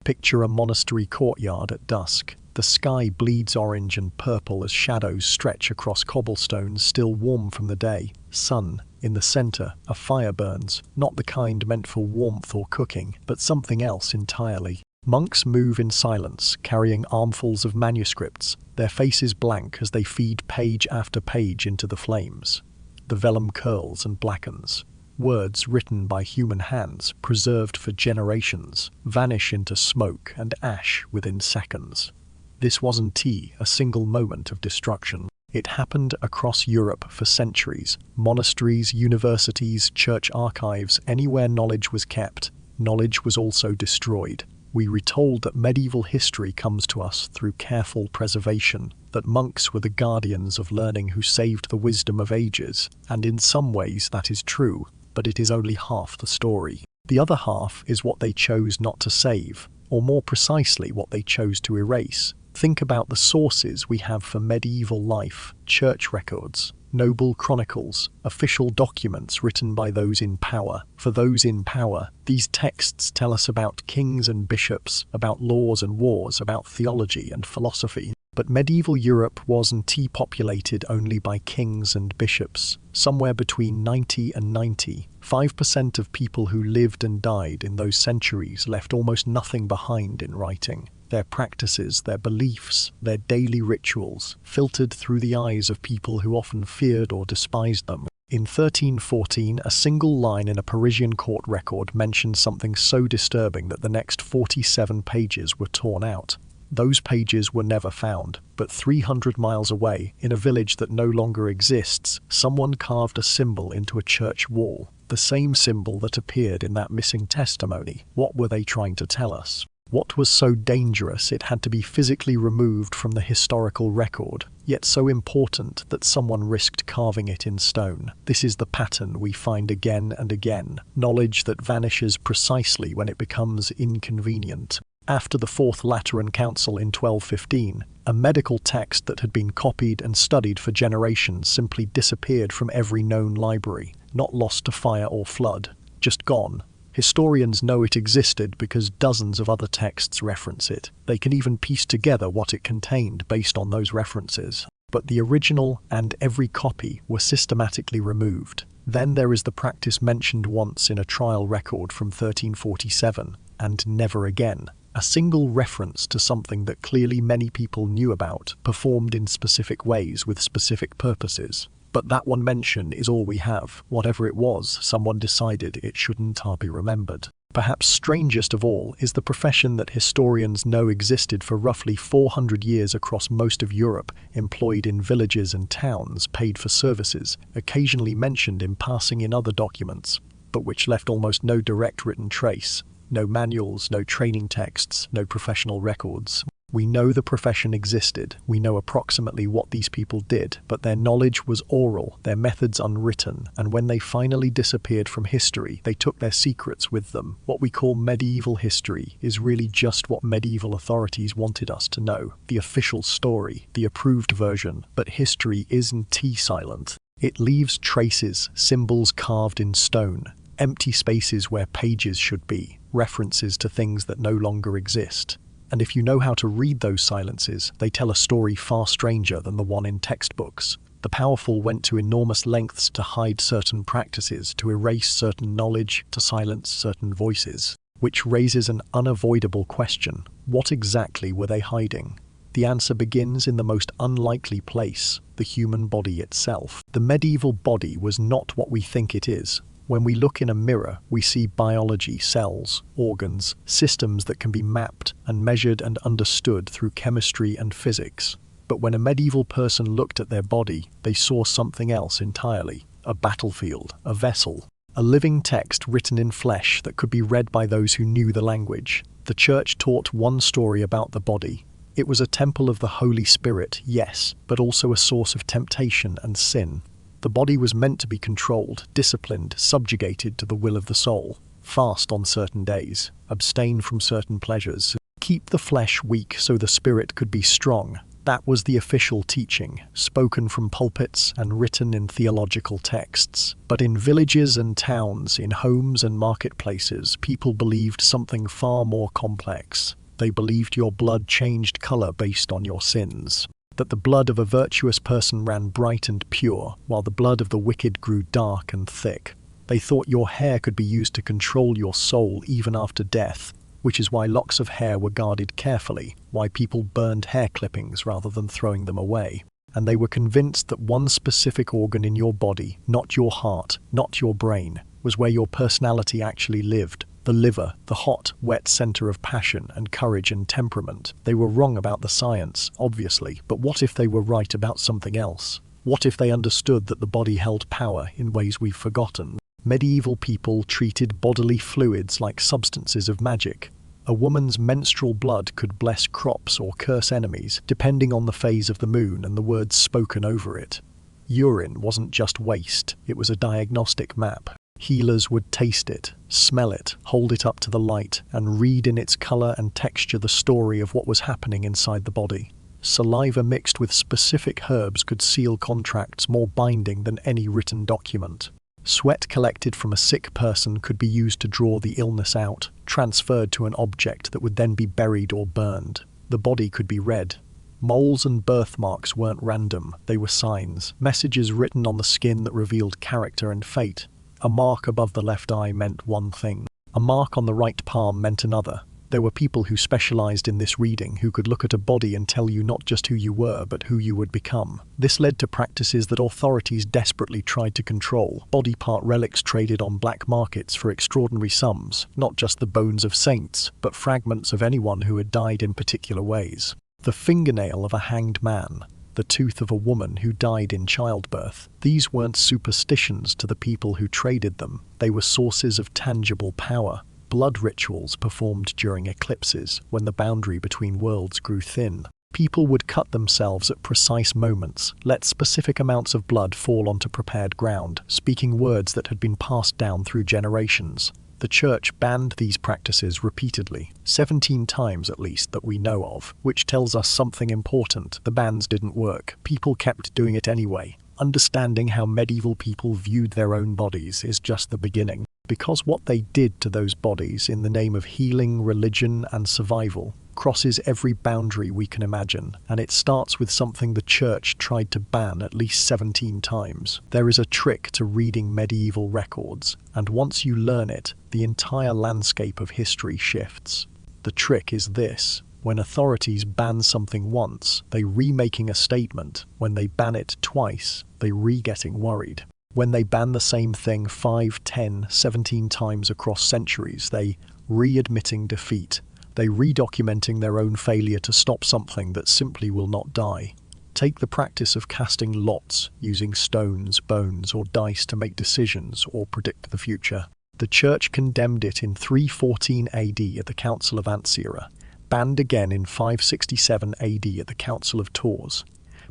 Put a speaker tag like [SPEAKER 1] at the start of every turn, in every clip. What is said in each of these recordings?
[SPEAKER 1] Picture a monastery courtyard at dusk. The sky bleeds orange and purple as shadows stretch across cobblestones still warm from the day. Sun. In the center, a fire burns, not the kind meant for warmth or cooking, but something else entirely. Monks move in silence, carrying armfuls of manuscripts, their faces blank as they feed page after page into the flames. The vellum curls and blackens. Words written by human hands, preserved for generations, vanish into smoke and ash within seconds. This wasn't a single moment of destruction. It happened across Europe for centuries. Monasteries, universities, church archives, anywhere knowledge was kept, knowledge was also destroyed. We retold that medieval history comes to us through careful preservation, that monks were the guardians of learning who saved the wisdom of ages, and in some ways that is true, but it is only half the story. The other half is what they chose not to save, or more precisely what they chose to erase. Think about the sources we have for medieval life: church records, noble chronicles, official documents written by those in power. For those in power, these texts tell us about kings and bishops, about laws and wars, about theology and philosophy. But medieval Europe wasn't populated only by kings and bishops. Somewhere between 90 and 95% of people who lived and died in those centuries left almost nothing behind in writing. Their practices, their beliefs, their daily rituals, filtered through the eyes of people who often feared or despised them. In 1314, a single line in a Parisian court record mentioned something so disturbing that the next 47 pages were torn out. Those pages were never found, but 300 miles away, in a village that no longer exists, someone carved a symbol into a church wall. The same symbol that appeared in that missing testimony. What were they trying to tell us? What was so dangerous it had to be physically removed from the historical record, yet so important that someone risked carving it in stone? This is the pattern we find again and again, knowledge that vanishes precisely when it becomes inconvenient. After the Fourth Lateran Council in 1215, a medical text that had been copied and studied for generations simply disappeared from every known library, not lost to fire or flood, just gone. Historians know it existed because dozens of other texts reference it. They can even piece together what it contained based on those references. But the original and every copy were systematically removed. Then there is the practice mentioned once in a trial record from 1347, and never again. A single reference to something that clearly many people knew about, performed in specific ways with specific purposes. But that one mention is all we have. Whatever it was, someone decided it shouldn't be remembered. Perhaps strangest of all is the profession that historians know existed for roughly 400 years across most of Europe, employed in villages and towns, paid for services, occasionally mentioned in passing in other documents, but which left almost no direct written trace. No manuals, no training texts, no professional records. We know the profession existed, we know approximately what these people did, but their knowledge was oral, their methods unwritten, and when they finally disappeared from history, they took their secrets with them. What we call medieval history is really just what medieval authorities wanted us to know, the official story, the approved version, but history isn't silent. It leaves traces, symbols carved in stone, empty spaces where pages should be, references to things that no longer exist. And if you know how to read those silences, they tell a story far stranger than the one in textbooks. The powerful went to enormous lengths to hide certain practices, to erase certain knowledge, to silence certain voices. Which raises an unavoidable question. What exactly were they hiding? The answer begins in the most unlikely place, the human body itself. The medieval body was not what we think it is. When we look in a mirror, we see biology, cells, organs, systems that can be mapped and measured and understood through chemistry and physics. But when a medieval person looked at their body, they saw something else entirely. A battlefield, a vessel, a living text written in flesh that could be read by those who knew the language. The church taught one story about the body. It was a temple of the Holy Spirit, yes, but also a source of temptation and sin. The body was meant to be controlled, disciplined, subjugated to the will of the soul. Fast on certain days, abstain from certain pleasures, keep the flesh weak so the spirit could be strong. That was the official teaching, spoken from pulpits and written in theological texts. But in villages and towns, in homes and marketplaces, people believed something far more complex. They believed your blood changed color based on your sins, that the blood of a virtuous person ran bright and pure, while the blood of the wicked grew dark and thick. They thought your hair could be used to control your soul even after death, which is why locks of hair were guarded carefully, why people burned hair clippings rather than throwing them away. And they were convinced that one specific organ in your body, not your heart, not your brain, was where your personality actually lived. The liver, the hot, wet center of passion and courage and temperament. They were wrong about the science, obviously, but what if they were right about something else? What if they understood that the body held power in ways we've forgotten? Medieval people treated bodily fluids like substances of magic. A woman's menstrual blood could bless crops or curse enemies, depending on the phase of the moon and the words spoken over it. Urine wasn't just waste, it was a diagnostic map. Healers would taste it, smell it, hold it up to the light, and read in its color and texture the story of what was happening inside the body. Saliva mixed with specific herbs could seal contracts more binding than any written document. Sweat collected from a sick person could be used to draw the illness out, transferred to an object that would then be buried or burned. The body could be read. Moles and birthmarks weren't random, they were signs, messages written on the skin that revealed character and fate. A mark above the left eye meant one thing. A mark on the right palm meant another. There were people who specialized in this reading who could look at a body and tell you not just who you were, but who you would become. This led to practices that authorities desperately tried to control. Body part relics traded on black markets for extraordinary sums, not just the bones of saints, but fragments of anyone who had died in particular ways. The fingernail of a hanged man, the tooth of a woman who died in childbirth. These weren't superstitions to the people who traded them. They were sources of tangible power. Blood rituals performed during eclipses, when the boundary between worlds grew thin. People would cut themselves at precise moments, let specific amounts of blood fall onto prepared ground, speaking words that had been passed down through generations. The church banned these practices repeatedly, 17 times at least that we know of, which tells us something important. The bans didn't work. People kept doing it anyway. Understanding how medieval people viewed their own bodies is just the beginning. Because what they did to those bodies in the name of healing, religion, and survival crosses every boundary we can imagine, and it starts with something the church tried to ban at least 17 times. There is a trick to reading medieval records, and once you learn it, the entire landscape of history shifts. The trick is this: when authorities ban something once, they remaking a statement. When they ban it twice, they re-getting worried. When they ban the same thing 5, 10, 17 times across centuries, they re-admitting defeat. They re-documenting their own failure to stop something that simply will not die. Take the practice of casting lots, using stones, bones, or dice to make decisions or predict the future. The church condemned it in 314 AD at the Council of Ancyra, banned again in 567 AD at the Council of Tours,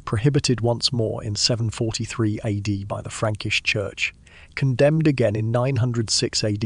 [SPEAKER 1] prohibited once more in 743 AD by the Frankish Church, condemned again in 906 AD,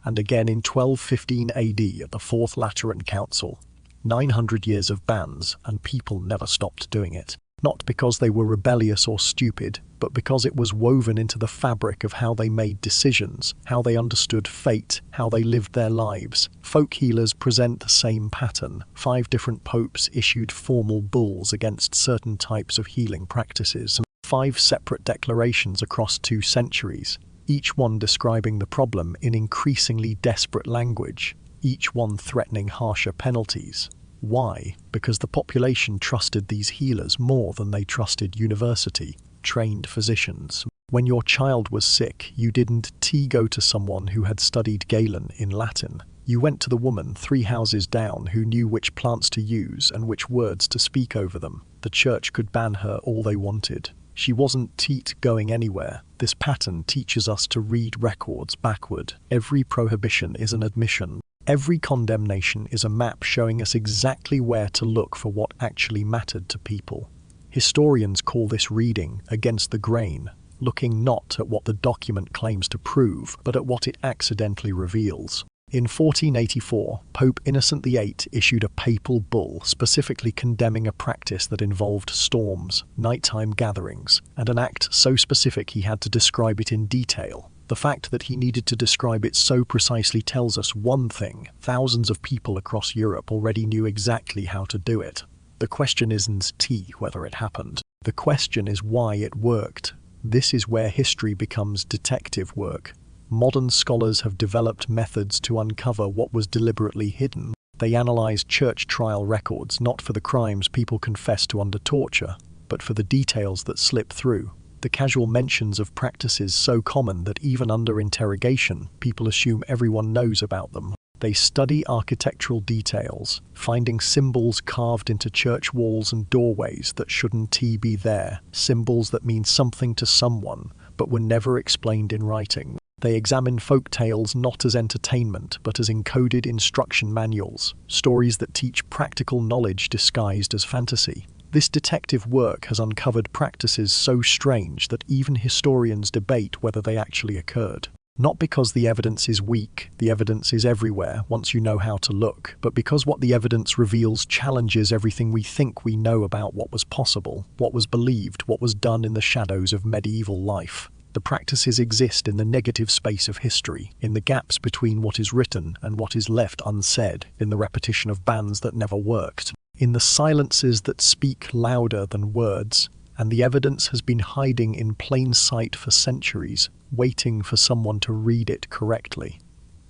[SPEAKER 1] and again in 1215 AD at the Fourth Lateran Council. 900 years of bans, and people never stopped doing it. Not because they were rebellious or stupid, but because it was woven into the fabric of how they made decisions, how they understood fate, how they lived their lives. Folk healers present the same pattern. 5 different popes issued formal bulls against certain types of healing practices. 5 separate declarations across 2 centuries, each one describing the problem in increasingly desperate language, each one threatening harsher penalties. Why? Because the population trusted these healers more than they trusted university-trained physicians. When your child was sick, you didn't go to someone who had studied Galen in Latin. You went to the woman 3 houses down who knew which plants to use and which words to speak over them. The church could ban her all they wanted. She wasn't going anywhere. This pattern teaches us to read records backward. Every prohibition is an admission. Every condemnation is a map showing us exactly where to look for what actually mattered to people. Historians call this reading against the grain, looking not at what the document claims to prove, but at what it accidentally reveals. In 1484, Pope Innocent VIII issued a papal bull specifically condemning a practice that involved storms, nighttime gatherings, and an act so specific he had to describe it in detail. The fact that he needed to describe it so precisely tells us one thing: thousands of people across Europe already knew exactly how to do it. The question isn't whether it happened. The question is why it worked. This is where history becomes detective work. Modern scholars have developed methods to uncover what was deliberately hidden. They analyze church trial records not for the crimes people confess to under torture, but for the details that slip through. The casual mentions of practices so common that even under interrogation, people assume everyone knows about them. They study architectural details, finding symbols carved into church walls and doorways that shouldn't be there, symbols that mean something to someone, but were never explained in writing. They examine folk tales not as entertainment, but as encoded instruction manuals, stories that teach practical knowledge disguised as fantasy. This detective work has uncovered practices so strange that even historians debate whether they actually occurred. Not because the evidence is weak, the evidence is everywhere once you know how to look, but because what the evidence reveals challenges everything we think we know about what was possible, what was believed, what was done in the shadows of medieval life. The practices exist in the negative space of history, in the gaps between what is written and what is left unsaid, in the repetition of bans that never worked, in the silences that speak louder than words, and the evidence has been hiding in plain sight for centuries, waiting for someone to read it correctly.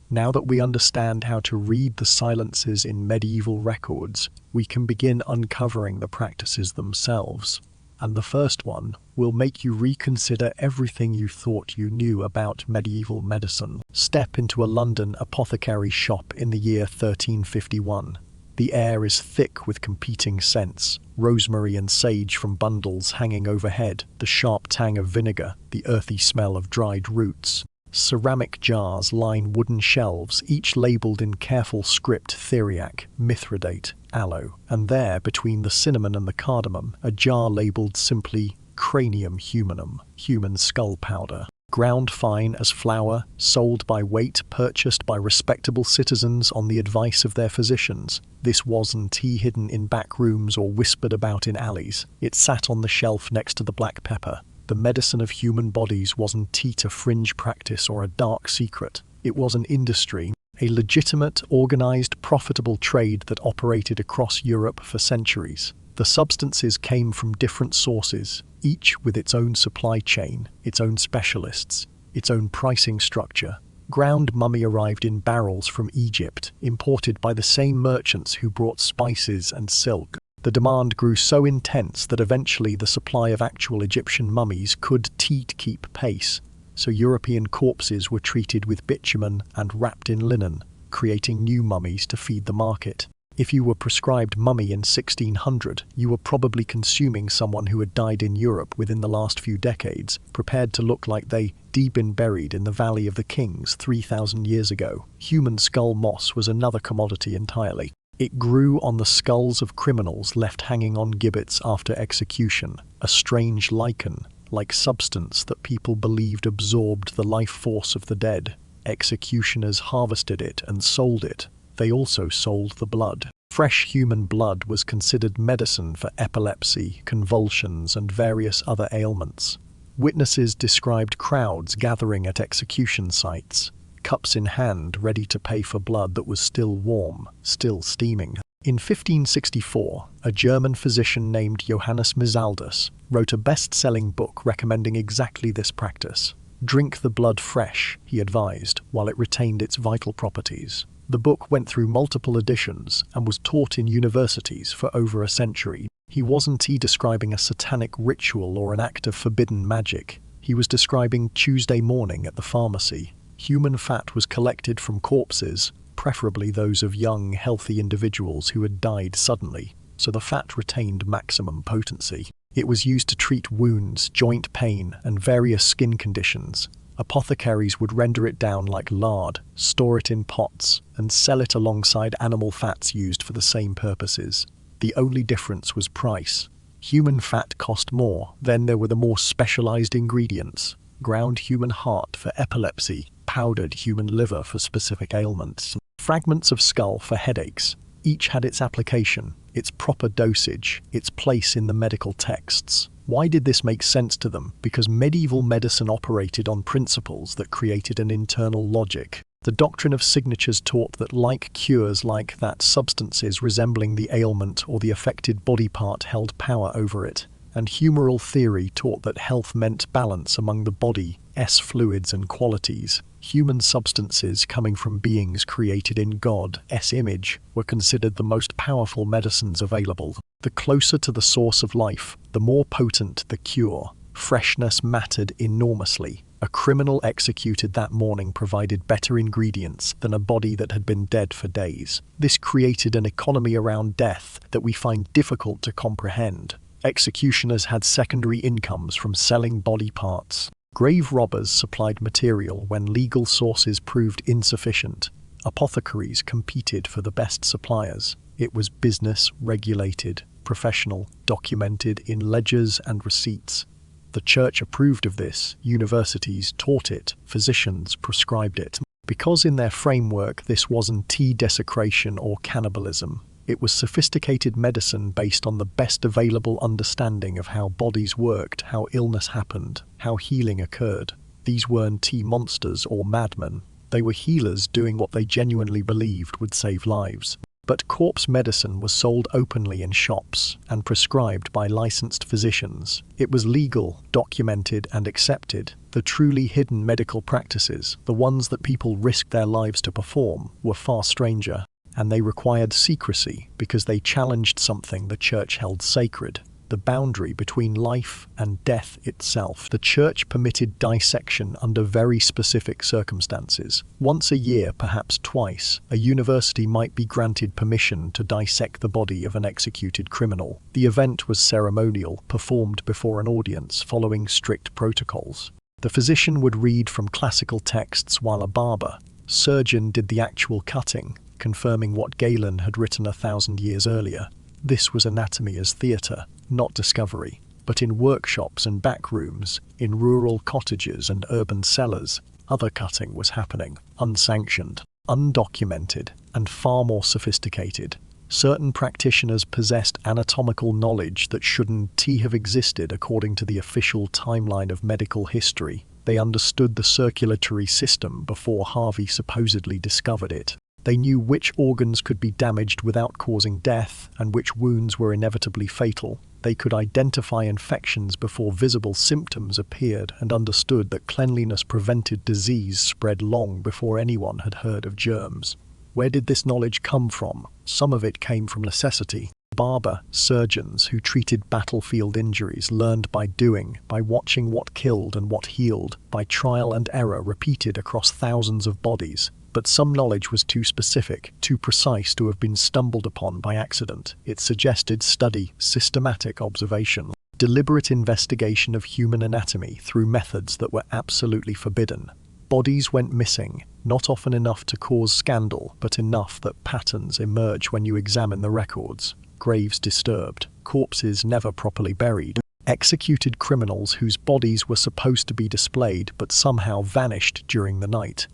[SPEAKER 1] Now that we understand how to read the silences in medieval records, we can begin uncovering the practices themselves. And the first one will make you reconsider everything you thought you knew about medieval medicine. Step into a London apothecary shop in the year 1351. The air is thick with competing scents, rosemary and sage from bundles hanging overhead, the sharp tang of vinegar, the earthy smell of dried roots. Ceramic jars line wooden shelves, each labelled in careful script theriac, mithridate, aloe, and there, between the cinnamon and the cardamom, a jar labelled simply cranium humanum, human skull powder. Ground fine as flour, sold by weight, purchased by respectable citizens on the advice of their physicians. This wasn't hidden in back rooms or whispered about in alleys. It sat on the shelf next to the black pepper. The medicine of human bodies wasn't a fringe practice or a dark secret. It was an industry, a legitimate, organized, profitable trade that operated across Europe for centuries. The substances came from different sources, each with its own supply chain, its own specialists, its own pricing structure. Ground mummy arrived in barrels from Egypt, imported by the same merchants who brought spices and silk. The demand grew so intense that eventually the supply of actual Egyptian mummies could keep pace, so European corpses were treated with bitumen and wrapped in linen, creating new mummies to feed the market. If you were prescribed mummy in 1600, you were probably consuming someone who had died in Europe within the last few decades, prepared to look like they'd been buried in the Valley of the Kings 3,000 years ago. Human skull moss was another commodity entirely. It grew on the skulls of criminals left hanging on gibbets after execution, a strange lichen-like substance that people believed absorbed the life force of the dead. Executioners harvested it and sold it. They also sold the blood. Fresh human blood was considered medicine for epilepsy, convulsions, and various other ailments. Witnesses described crowds gathering at execution sites, cups in hand ready to pay for blood that was still warm, still steaming. In 1564, a German physician named Johannes Mizaldus wrote a best-selling book recommending exactly this practice. Drink the blood fresh, he advised, while it retained its vital properties. The book went through multiple editions and was taught in universities for over a century. He wasn't describing a satanic ritual or an act of forbidden magic. He was describing Tuesday morning at the pharmacy. Human fat was collected from corpses, preferably those of young, healthy individuals who had died suddenly, so the fat retained maximum potency. It was used to treat wounds, joint pain, and various skin conditions. Apothecaries would render it down like lard, store it in pots, and sell it alongside animal fats used for the same purposes. The only difference was price. Human fat cost more. Then there were the more specialized ingredients: ground human heart for epilepsy, powdered human liver for specific ailments, fragments of skull for headaches. Each had its application, its proper dosage, its place in the medical texts. Why did this make sense to them? Because medieval medicine operated on principles that created an internal logic. The doctrine of signatures taught that like cures like that, substances resembling the ailment or the affected body part held power over it. And humoral theory taught that health meant balance among the body's fluids and qualities. Human substances coming from beings created in God's image were considered the most powerful medicines available. The closer to the source of life, the more potent the cure. Freshness mattered enormously. A criminal executed that morning provided better ingredients than a body that had been dead for days. This created an economy around death that we find difficult to comprehend. Executioners had secondary incomes from selling body parts. Grave robbers supplied material when legal sources proved insufficient. Apothecaries competed for the best suppliers. It was business, regulated, professional, documented in ledgers and receipts. The church approved of this, universities taught it, physicians prescribed it. Because in their framework this wasn't desecration or cannibalism. It was sophisticated medicine based on the best available understanding of how bodies worked, how illness happened, how healing occurred. These weren't monsters or madmen. They were healers doing what they genuinely believed would save lives. But corpse medicine was sold openly in shops and prescribed by licensed physicians. It was legal, documented, and accepted. The truly hidden medical practices, the ones that people risked their lives to perform, were far stranger. And they required secrecy because they challenged something the church held sacred, the boundary between life and death itself. The church permitted dissection under very specific circumstances. Once a year, perhaps twice, a university might be granted permission to dissect the body of an executed criminal. The event was ceremonial, performed before an audience, following strict protocols. The physician would read from classical texts while a barber, surgeon did the actual cutting, confirming what Galen had written 1,000 years earlier. This was anatomy as theatre, not discovery. But in workshops and back rooms, in rural cottages and urban cellars, other cutting was happening, unsanctioned, undocumented, and far more sophisticated. Certain practitioners possessed anatomical knowledge that shouldn't have existed according to the official timeline of medical history. They understood the circulatory system before Harvey supposedly discovered it. They knew which organs could be damaged without causing death and which wounds were inevitably fatal. They could identify infections before visible symptoms appeared and understood that cleanliness prevented disease spread long before anyone had heard of germs. Where did this knowledge come from? Some of it came from necessity. Barber surgeons who treated battlefield injuries learned by doing, by watching what killed and what healed, by trial and error repeated across thousands of bodies. But some knowledge was too specific, too precise to have been stumbled upon by accident. It suggested study, systematic observation, deliberate investigation of human anatomy through methods that were absolutely forbidden. Bodies went missing, not often enough to cause scandal, but enough that patterns emerge when you examine the records. Graves disturbed, corpses never properly buried, executed criminals whose bodies were supposed to be displayed but somehow vanished during the night.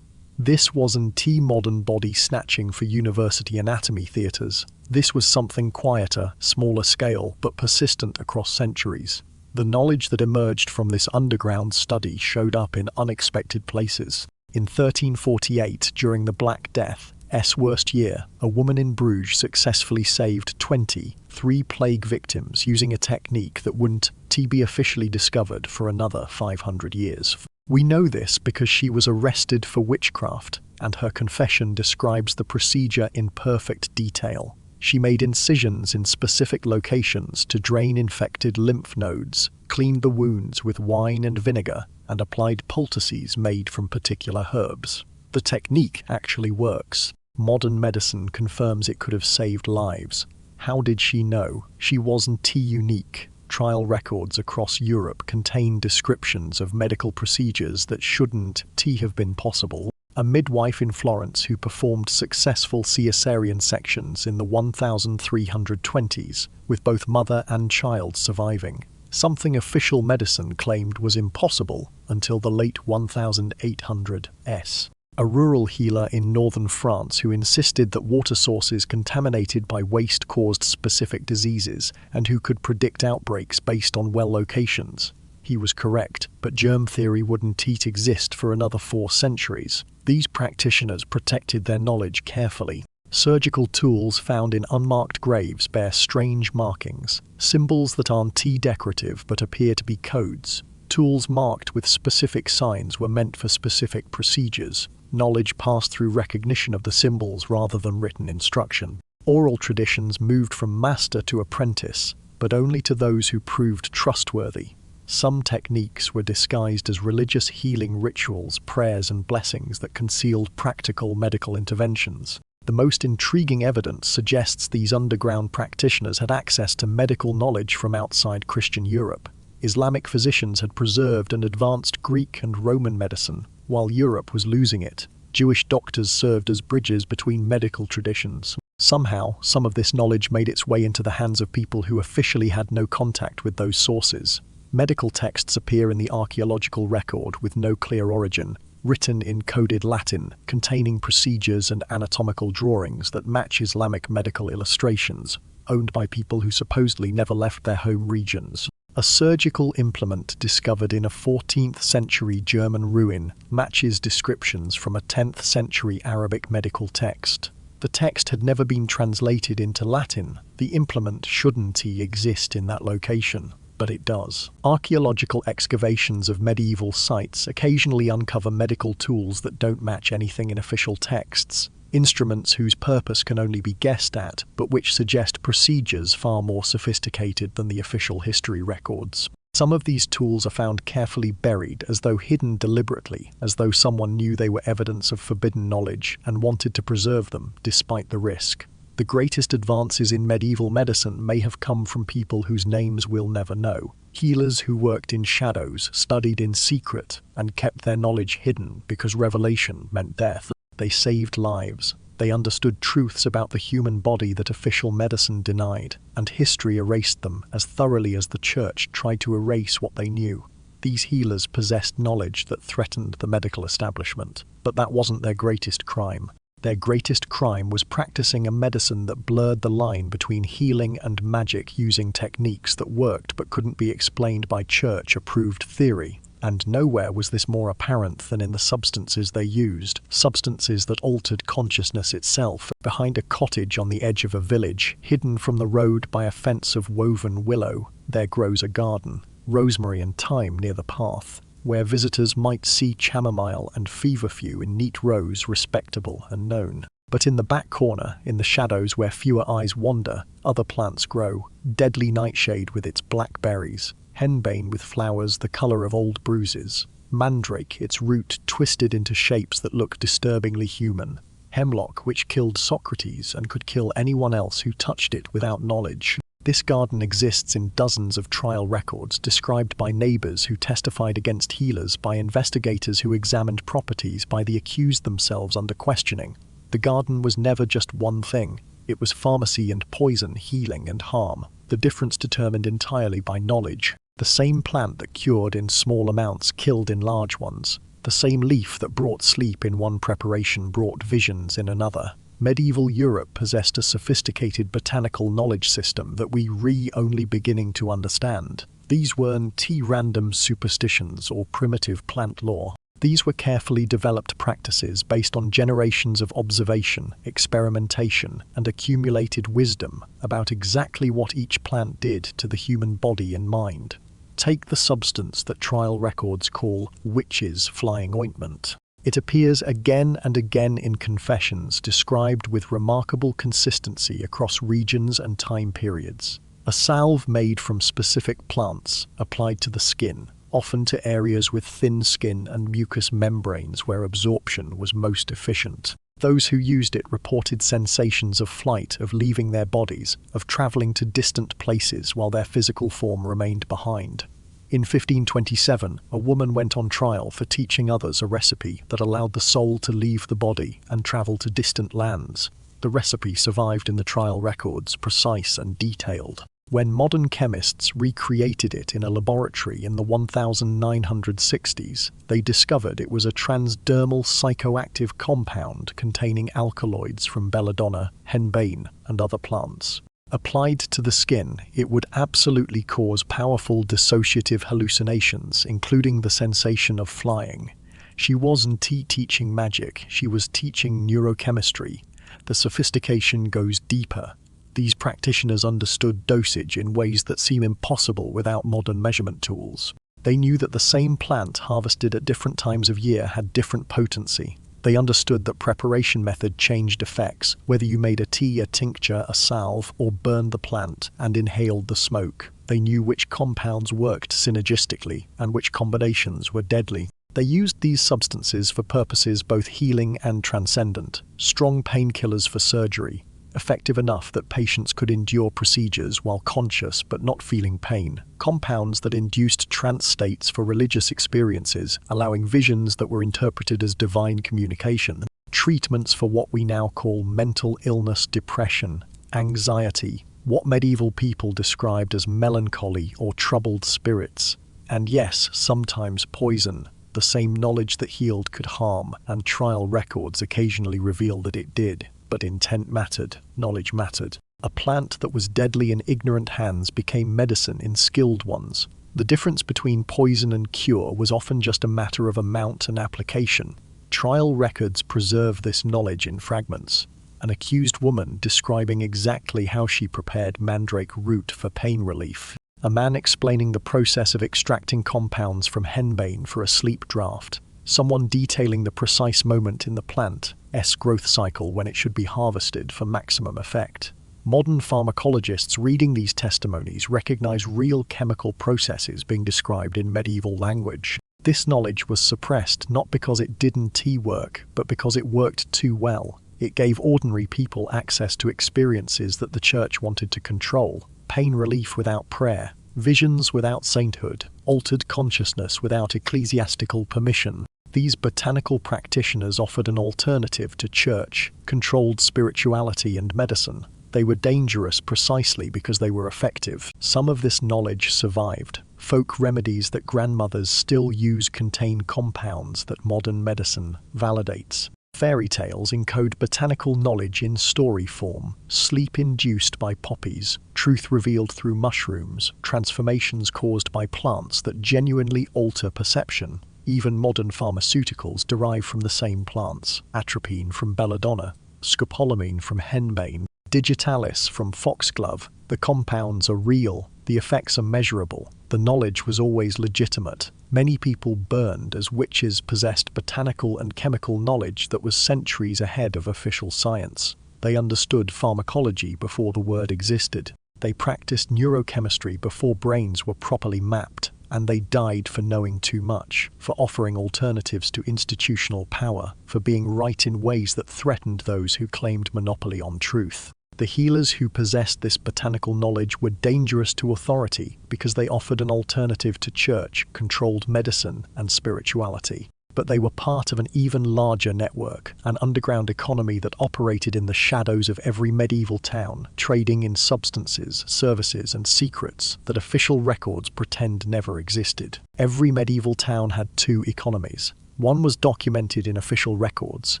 [SPEAKER 1] This wasn't modern body snatching for university anatomy theatres. This was something quieter, smaller scale, but persistent across centuries. The knowledge that emerged from this underground study showed up in unexpected places. In 1348, during the Black Death's worst year, a woman in Bruges successfully saved 23 plague victims using a technique that wouldn't be officially discovered for another 500 years. We know this because she was arrested for witchcraft, and her confession describes the procedure in perfect detail. She made incisions in specific locations to drain infected lymph nodes, cleaned the wounds with wine and vinegar, and applied poultices made from particular herbs. The technique actually works. Modern medicine confirms it could have saved lives. How did she know? She wasn't unique. Trial records across Europe contain descriptions of medical procedures that shouldn't have been possible. A midwife in Florence who performed successful caesarean sections in the 1320s, with both mother and child surviving. Something official medicine claimed was impossible until the late 1800s. a rural healer in northern France who insisted that water sources contaminated by waste caused specific diseases and who could predict outbreaks based on well locations. He was correct, but germ theory wouldn't exist for another 4 centuries. These practitioners protected their knowledge carefully. Surgical tools found in unmarked graves bear strange markings, symbols that aren't decorative but appear to be codes. Tools marked with specific signs were meant for specific procedures. Knowledge passed through recognition of the symbols rather than written instruction. Oral traditions moved from master to apprentice, but only to those who proved trustworthy. Some techniques were disguised as religious healing rituals, prayers and blessings that concealed practical medical interventions. The most intriguing evidence suggests these underground practitioners had access to medical knowledge from outside Christian Europe. Islamic physicians had preserved and advanced Greek and Roman medicine, while Europe was losing it. Jewish doctors served as bridges between medical traditions. Somehow, some of this knowledge made its way into the hands of people who officially had no contact with those sources. Medical texts appear in the archaeological record with no clear origin, written in coded Latin, containing procedures and anatomical drawings that match Islamic medical illustrations, owned by people who supposedly never left their home regions. A surgical implement discovered in a 14th century German ruin matches descriptions from a 10th century Arabic medical text. The text had never been translated into Latin. The implement shouldn't exist in that location, but it does. Archaeological excavations of medieval sites occasionally uncover medical tools that don't match anything in official texts. Instruments whose purpose can only be guessed at, but which suggest procedures far more sophisticated than the official history records. Some of these tools are found carefully buried, as though hidden deliberately, as though someone knew they were evidence of forbidden knowledge and wanted to preserve them, despite the risk. The greatest advances in medieval medicine may have come from people whose names we'll never know. Healers who worked in shadows, studied in secret, and kept their knowledge hidden because revelation meant death. They saved lives. They understood truths about the human body that official medicine denied, and history erased them as thoroughly as the church tried to erase what they knew. These healers possessed knowledge that threatened the medical establishment, but that wasn't their greatest crime. Their greatest crime was practicing a medicine that blurred the line between healing and magic using techniques that worked but couldn't be explained by church-approved theory. And nowhere was this more apparent than in the substances they used, substances that altered consciousness itself. Behind a cottage on the edge of a village, hidden from the road by a fence of woven willow, there grows a garden, rosemary and thyme near the path, where visitors might see chamomile and feverfew in neat rows, respectable and known. But in the back corner, in the shadows where fewer eyes wander, other plants grow, deadly nightshade with its black berries, henbane with flowers the colour of old bruises, mandrake, its root twisted into shapes that look disturbingly human, hemlock which killed Socrates and could kill anyone else who touched it without knowledge. This garden exists in dozens of trial records described by neighbours who testified against healers, by investigators who examined properties, by the accused themselves under questioning. The garden was never just one thing. It was pharmacy and poison, healing and harm, the difference determined entirely by knowledge. The same plant that cured in small amounts killed in large ones. The same leaf that brought sleep in one preparation brought visions in another. Medieval Europe possessed a sophisticated botanical knowledge system that we only beginning to understand. These weren't random superstitions or primitive plant lore. These were carefully developed practices based on generations of observation, experimentation, and accumulated wisdom about exactly what each plant did to the human body and mind. Take the substance that trial records call witches' flying ointment. It appears again and again in confessions, described with remarkable consistency across regions and time periods. A salve made from specific plants, applied to the skin, often to areas with thin skin and mucous membranes where absorption was most efficient. Those who used it reported sensations of flight, of leaving their bodies, of travelling to distant places while their physical form remained behind. In 1527, a woman went on trial for teaching others a recipe that allowed the soul to leave the body and travel to distant lands. The recipe survived in the trial records, precise and detailed. When modern chemists recreated it in a laboratory in the 1960s, they discovered it was a transdermal psychoactive compound containing alkaloids from belladonna, henbane, and other plants. Applied to the skin, it would absolutely cause powerful dissociative hallucinations, including the sensation of flying. She wasn't teaching magic, she was teaching neurochemistry. The sophistication goes deeper. These practitioners understood dosage in ways that seem impossible without modern measurement tools. They knew that the same plant harvested at different times of year had different potency. They understood that preparation method changed effects, whether you made a tea, a tincture, a salve, or burned the plant and inhaled the smoke. They knew which compounds worked synergistically and which combinations were deadly. They used these substances for purposes both healing and transcendent. Strong painkillers for surgery, effective enough that patients could endure procedures while conscious but not feeling pain. Compounds that induced trance states for religious experiences, allowing visions that were interpreted as divine communication. Treatments for what we now call mental illness, depression, anxiety, what medieval people described as melancholy or troubled spirits. And yes, sometimes poison. The same knowledge that healed could harm, and trial records occasionally reveal that it did. But intent mattered, knowledge mattered. A plant that was deadly in ignorant hands became medicine in skilled ones. The difference between poison and cure was often just a matter of amount and application. Trial records preserve this knowledge in fragments. An accused woman describing exactly how she prepared mandrake root for pain relief. A man explaining the process of extracting compounds from henbane for a sleep draft. Someone detailing the precise moment in the plant's growth cycle when it should be harvested for maximum effect. Modern pharmacologists reading these testimonies recognize real chemical processes being described in medieval language. This knowledge was suppressed not because it didn't work, but because it worked too well. It gave ordinary people access to experiences that the church wanted to control. Pain relief without prayer, visions without sainthood, altered consciousness without ecclesiastical permission. These botanical practitioners offered an alternative to church-controlled spirituality and medicine. They were dangerous precisely because they were effective. Some of this knowledge survived. Folk remedies that grandmothers still use contain compounds that modern medicine validates. Fairy tales encode botanical knowledge in story form, sleep induced by poppies, truth revealed through mushrooms, transformations caused by plants that genuinely alter perception. Even modern pharmaceuticals derive from the same plants. Atropine from belladonna, scopolamine from henbane, digitalis from foxglove. The compounds are real, the effects are measurable, the knowledge was always legitimate. Many people burned as witches possessed botanical and chemical knowledge that was centuries ahead of official science. They understood pharmacology before the word existed. They practiced neurochemistry before brains were properly mapped. And they died for knowing too much, for offering alternatives to institutional power, for being right in ways that threatened those who claimed monopoly on truth. The healers who possessed this botanical knowledge were dangerous to authority because they offered an alternative to church-controlled medicine and spirituality. But they were part of an even larger network, an underground economy that operated in the shadows of every medieval town, trading in substances, services, and secrets that official records pretend never existed. Every medieval town had two economies. One was documented in official records,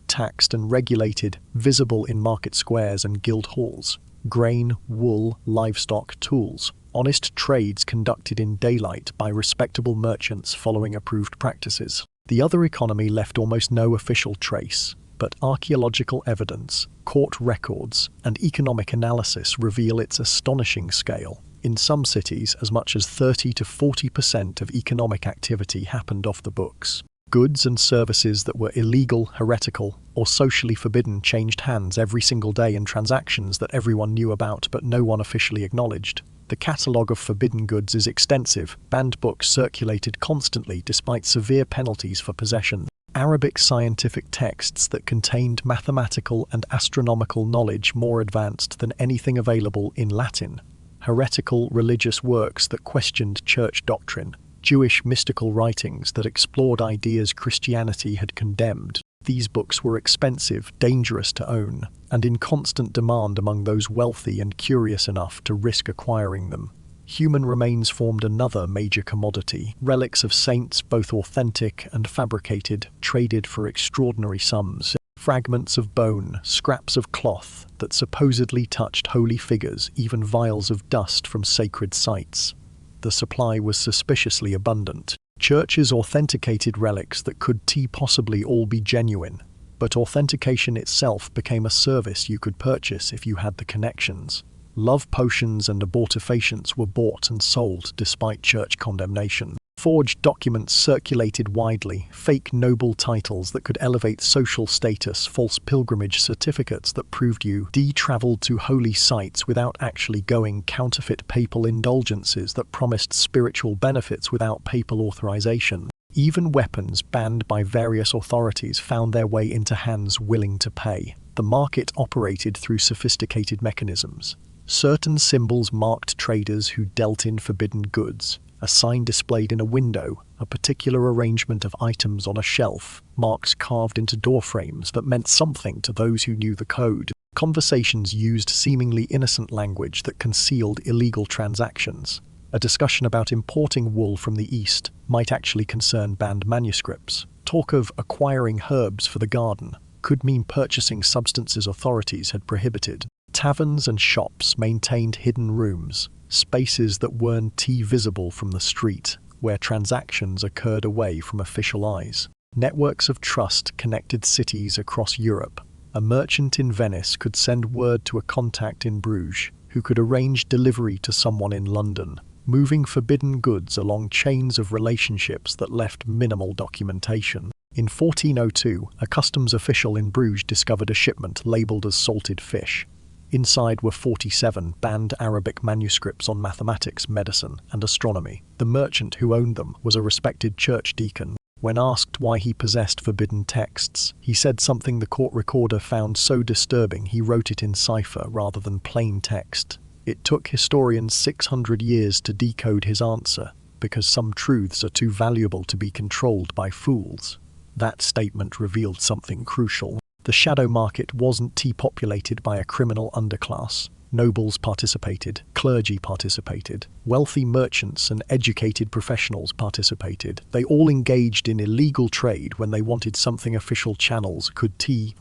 [SPEAKER 1] taxed and regulated, visible in market squares and guild halls. Grain, wool, livestock, tools. Honest trades conducted in daylight by respectable merchants following approved practices. The other economy left almost no official trace, but archaeological evidence, court records, and economic analysis reveal its astonishing scale. In some cities, as much as 30 to 40% of economic activity happened off the books. Goods and services that were illegal, heretical, or socially forbidden changed hands every single day in transactions that everyone knew about but no one officially acknowledged. The catalogue of forbidden goods is extensive, banned books circulated constantly despite severe penalties for possession. Arabic scientific texts that contained mathematical and astronomical knowledge more advanced than anything available in Latin. Heretical religious works that questioned church doctrine. Jewish mystical writings that explored ideas Christianity had condemned. These books were expensive, dangerous to own, and in constant demand among those wealthy and curious enough to risk acquiring them. Human remains formed another major commodity. Relics of saints, both authentic and fabricated, traded for extraordinary sums. Fragments of bone, scraps of cloth that supposedly touched holy figures, even vials of dust from sacred sites. The supply was suspiciously abundant. Churches authenticated relics that could possibly all be genuine, but authentication itself became a service you could purchase if you had the connections. Love potions and abortifacients were bought and sold despite church condemnation. Forged documents circulated widely, fake noble titles that could elevate social status, false pilgrimage certificates that proved you traveled to holy sites without actually going, counterfeit papal indulgences that promised spiritual benefits without papal authorization. Even weapons banned by various authorities found their way into hands willing to pay. The market operated through sophisticated mechanisms. Certain symbols marked traders who dealt in forbidden goods. A sign displayed in a window, a particular arrangement of items on a shelf, marks carved into door frames that meant something to those who knew the code. Conversations used seemingly innocent language that concealed illegal transactions. A discussion about importing wool from the East might actually concern banned manuscripts. Talk of acquiring herbs for the garden could mean purchasing substances authorities had prohibited. Taverns and shops maintained hidden rooms, spaces that weren't visible from the street, where transactions occurred away from official eyes. Networks of trust connected cities across Europe. A merchant in Venice could send word to a contact in Bruges, who could arrange delivery to someone in London, moving forbidden goods along chains of relationships that left minimal documentation. In 1402, a customs official in Bruges discovered a shipment labeled as salted fish. Inside were 47 banned Arabic manuscripts on mathematics, medicine, and astronomy. The merchant who owned them was a respected church deacon. When asked why he possessed forbidden texts, he said something the court recorder found so disturbing he wrote it in cipher rather than plain text. It took historians 600 years to decode his answer, because some truths are too valuable to be controlled by fools. That statement revealed something crucial. The shadow market wasn't populated by a criminal underclass. Nobles participated, clergy participated, wealthy merchants and educated professionals participated. They all engaged in illegal trade when they wanted something official channels could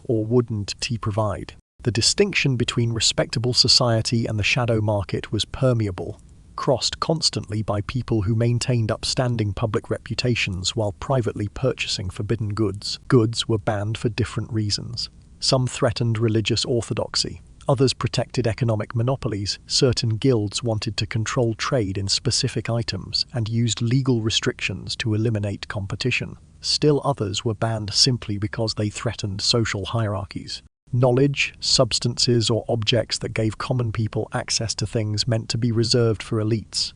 [SPEAKER 1] or wouldn't provide. The distinction between respectable society and the shadow market was permeable, crossed constantly by people who maintained upstanding public reputations while privately purchasing forbidden goods. Goods were banned for different reasons. Some threatened religious orthodoxy. Others protected economic monopolies. Certain guilds wanted to control trade in specific items and used legal restrictions to eliminate competition. Still others were banned simply because they threatened social hierarchies. Knowledge, substances, or objects that gave common people access to things meant to be reserved for elites.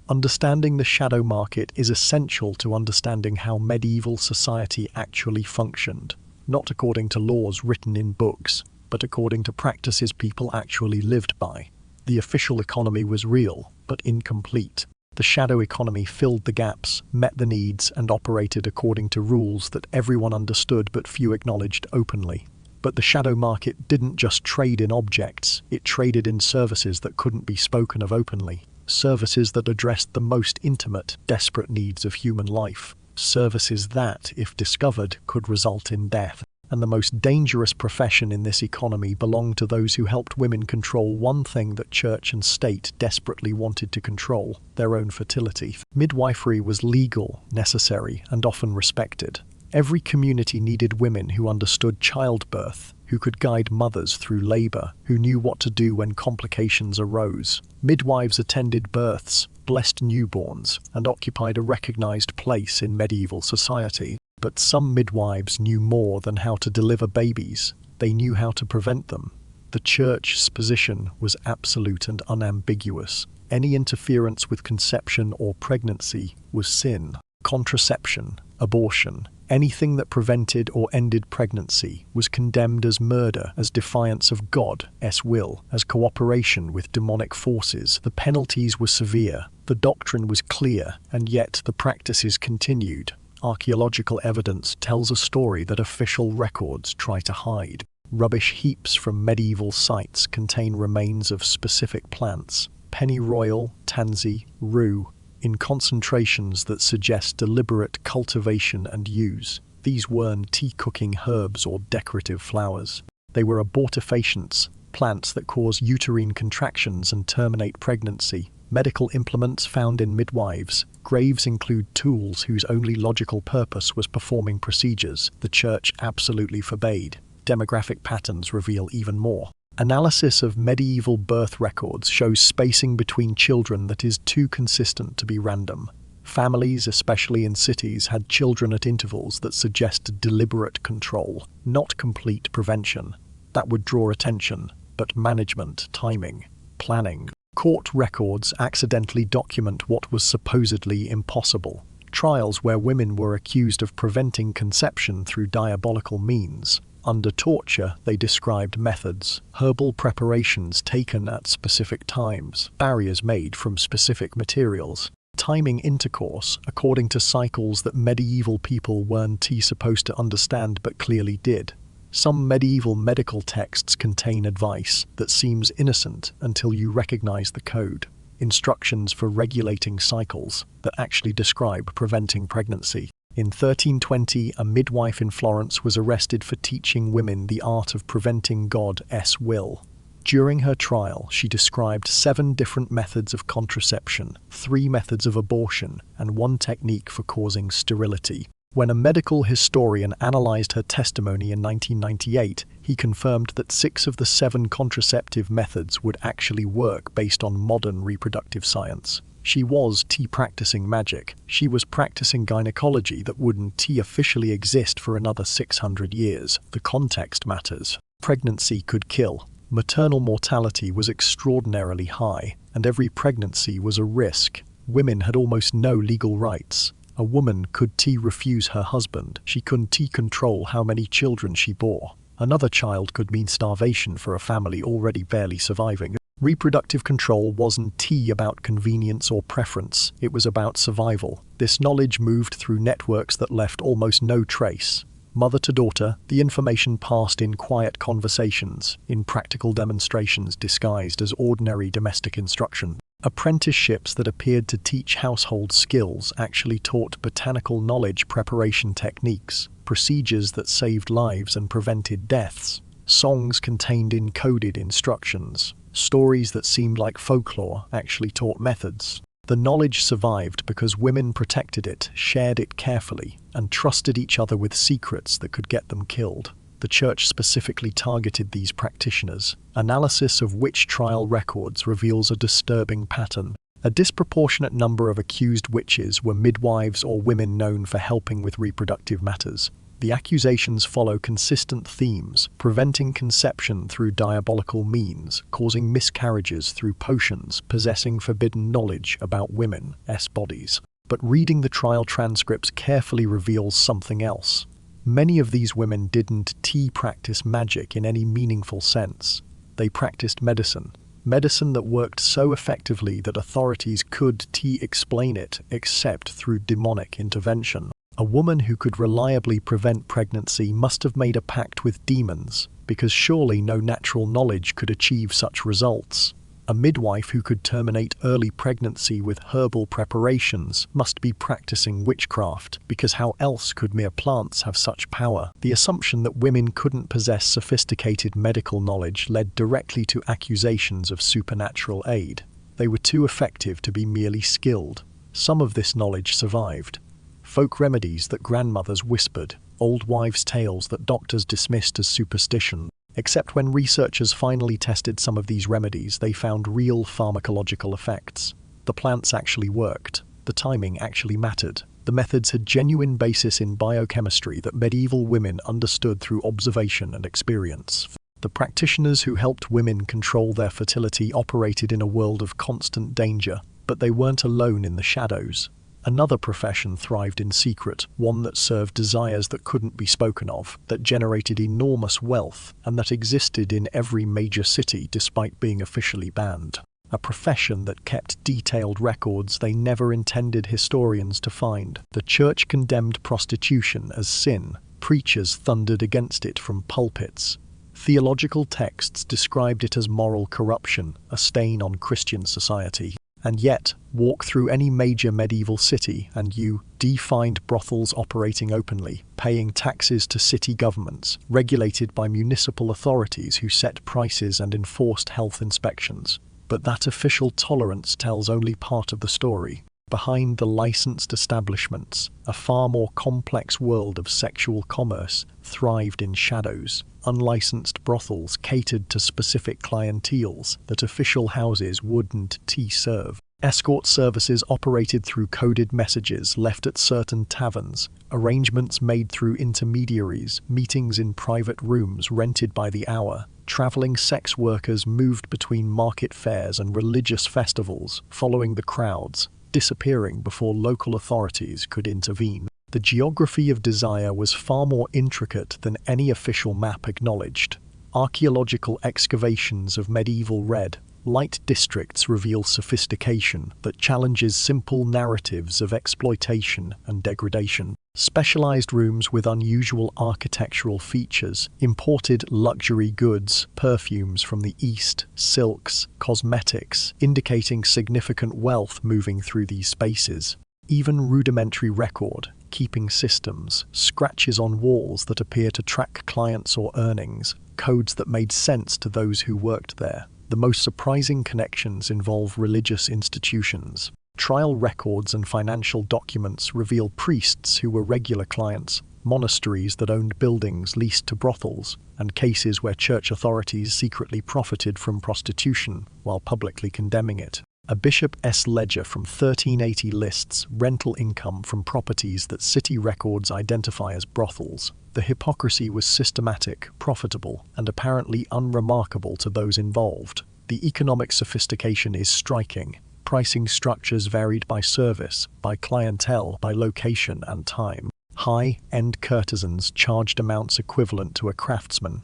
[SPEAKER 1] Understanding the shadow market is essential to understanding how medieval society actually functioned, not according to laws written in books, but according to practices people actually lived by. The official economy was real, but incomplete. The shadow economy filled the gaps, met the needs, and operated according to rules that everyone understood but few acknowledged openly. But the shadow market didn't just trade in objects, it traded in services that couldn't be spoken of openly. Services that addressed the most intimate, desperate needs of human life. Services that, if discovered, could result in death. And the most dangerous profession in this economy belonged to those who helped women control one thing that church and state desperately wanted to control: their own fertility. Midwifery was legal, necessary, and often respected. Every community needed women who understood childbirth, who could guide mothers through labor, who knew what to do when complications arose. Midwives attended births, blessed newborns, and occupied a recognized place in medieval society. But some midwives knew more than how to deliver babies. They knew how to prevent them. The church's position was absolute and unambiguous. Any interference with conception or pregnancy was sin. Contraception, abortion, anything that prevented or ended pregnancy was condemned as murder, as defiance of God's will, as cooperation with demonic forces. The penalties were severe, the doctrine was clear, and yet the practices continued. archaeological evidence tells a story that official records try to hide. Rubbish heaps from medieval sites contain remains of specific plants, pennyroyal, tansy, rue, in concentrations that suggest deliberate cultivation and use. These weren't tea-cooking herbs or decorative flowers. They were abortifacients, plants that cause uterine contractions and terminate pregnancy. Medical implements found in midwives. Graves include tools whose only logical purpose was performing procedures the church absolutely forbade. Demographic patterns reveal even more. Analysis of medieval birth records shows spacing between children that is too consistent to be random. Families, especially in cities, had children at intervals that suggest deliberate control, not complete prevention. That would draw attention, but management, timing, planning. Court records accidentally document what was supposedly impossible. Trials where women were accused of preventing conception through diabolical means. Under torture, they described methods, herbal preparations taken at specific times, barriers made from specific materials, timing intercourse according to cycles that medieval people weren't supposed to understand but clearly did. Some medieval medical texts contain advice that seems innocent until you recognize the code. Instructions for regulating cycles that actually describe preventing pregnancy. In 1320, a midwife in Florence was arrested for teaching women the art of preventing God's will. During her trial, she described 7 different methods of contraception, 3 methods of abortion, and 1 technique for causing sterility. When a medical historian analyzed her testimony in 1998, he confirmed that 6 of the 7 contraceptive methods would actually work based on modern reproductive science. She was practicing magic. She was practicing gynecology that wouldn't officially exist for another 600 years. The context matters. Pregnancy could kill. Maternal mortality was extraordinarily high, and every pregnancy was a risk. Women had almost no legal rights. A woman could refuse her husband. She couldn't control how many children she bore. Another child could mean starvation for a family already barely surviving. Reproductive control wasn't about convenience or preference, it was about survival. This knowledge moved through networks that left almost no trace. Mother to daughter, the information passed in quiet conversations, in practical demonstrations disguised as ordinary domestic instruction. Apprenticeships that appeared to teach household skills actually taught botanical knowledge preparation techniques, procedures that saved lives and prevented deaths. Songs contained encoded instructions. Stories that seemed like folklore actually taught methods. The knowledge survived because women protected it, shared it carefully, and trusted each other with secrets that could get them killed. The church specifically targeted these practitioners. Analysis of witch trial records reveals a disturbing pattern. A disproportionate number of accused witches were midwives or women known for helping with reproductive matters. The accusations follow consistent themes, preventing conception through diabolical means, causing miscarriages through potions, possessing forbidden knowledge about women's bodies. But reading the trial transcripts carefully reveals something else. Many of these women didn't practice magic in any meaningful sense. They practiced medicine that worked so effectively that authorities could explain it except through demonic intervention. A woman who could reliably prevent pregnancy must have made a pact with demons, because surely no natural knowledge could achieve such results. A midwife who could terminate early pregnancy with herbal preparations must be practicing witchcraft, because how else could mere plants have such power? The assumption that women couldn't possess sophisticated medical knowledge led directly to accusations of supernatural aid. They were too effective to be merely skilled. Some of this knowledge survived. Folk remedies that grandmothers whispered, old wives' tales that doctors dismissed as superstition. Except when researchers finally tested some of these remedies, they found real pharmacological effects. The plants actually worked. The timing actually mattered. The methods had genuine basis in biochemistry that medieval women understood through observation and experience. The practitioners who helped women control their fertility operated in a world of constant danger, but they weren't alone in the shadows. Another profession thrived in secret, one that served desires that couldn't be spoken of, that generated enormous wealth, and that existed in every major city despite being officially banned. a profession that kept detailed records they never intended historians to find. The church condemned prostitution as sin. Preachers thundered against it from pulpits. Theological texts described it as moral corruption, a stain on Christian society. And yet, walk through any major medieval city and you find brothels operating openly, paying taxes to city governments, regulated by municipal authorities who set prices and enforced health inspections. But that official tolerance tells only part of the story. Behind the licensed establishments, a far more complex world of sexual commerce thrived in shadows. Unlicensed brothels catered to specific clienteles that official houses wouldn't serve. Escort services operated through coded messages left at certain taverns, arrangements made through intermediaries, meetings in private rooms rented by the hour. Traveling sex workers moved between market fairs and religious festivals, following the crowds, disappearing before local authorities could intervene. The geography of desire was far more intricate than any official map acknowledged. Archaeological excavations of medieval red light districts reveal sophistication that challenges simple narratives of exploitation and degradation. Specialized rooms with unusual architectural features, imported luxury goods, perfumes from the East, silks, cosmetics, indicating significant wealth moving through these spaces. Even rudimentary record-keeping systems, scratches on walls that appear to track clients or earnings, codes that made sense to those who worked there. The most surprising connections involve religious institutions. Trial records and financial documents reveal priests who were regular clients, monasteries that owned buildings leased to brothels, and cases where church authorities secretly profited from prostitution while publicly condemning it. A bishop's ledger from 1380 lists rental income from properties that city records identify as brothels. The hypocrisy was systematic, profitable, and apparently unremarkable to those involved. The economic sophistication is striking. Pricing structures varied by service, by clientele, by location and time. High-end courtesans charged amounts equivalent to a craftsman's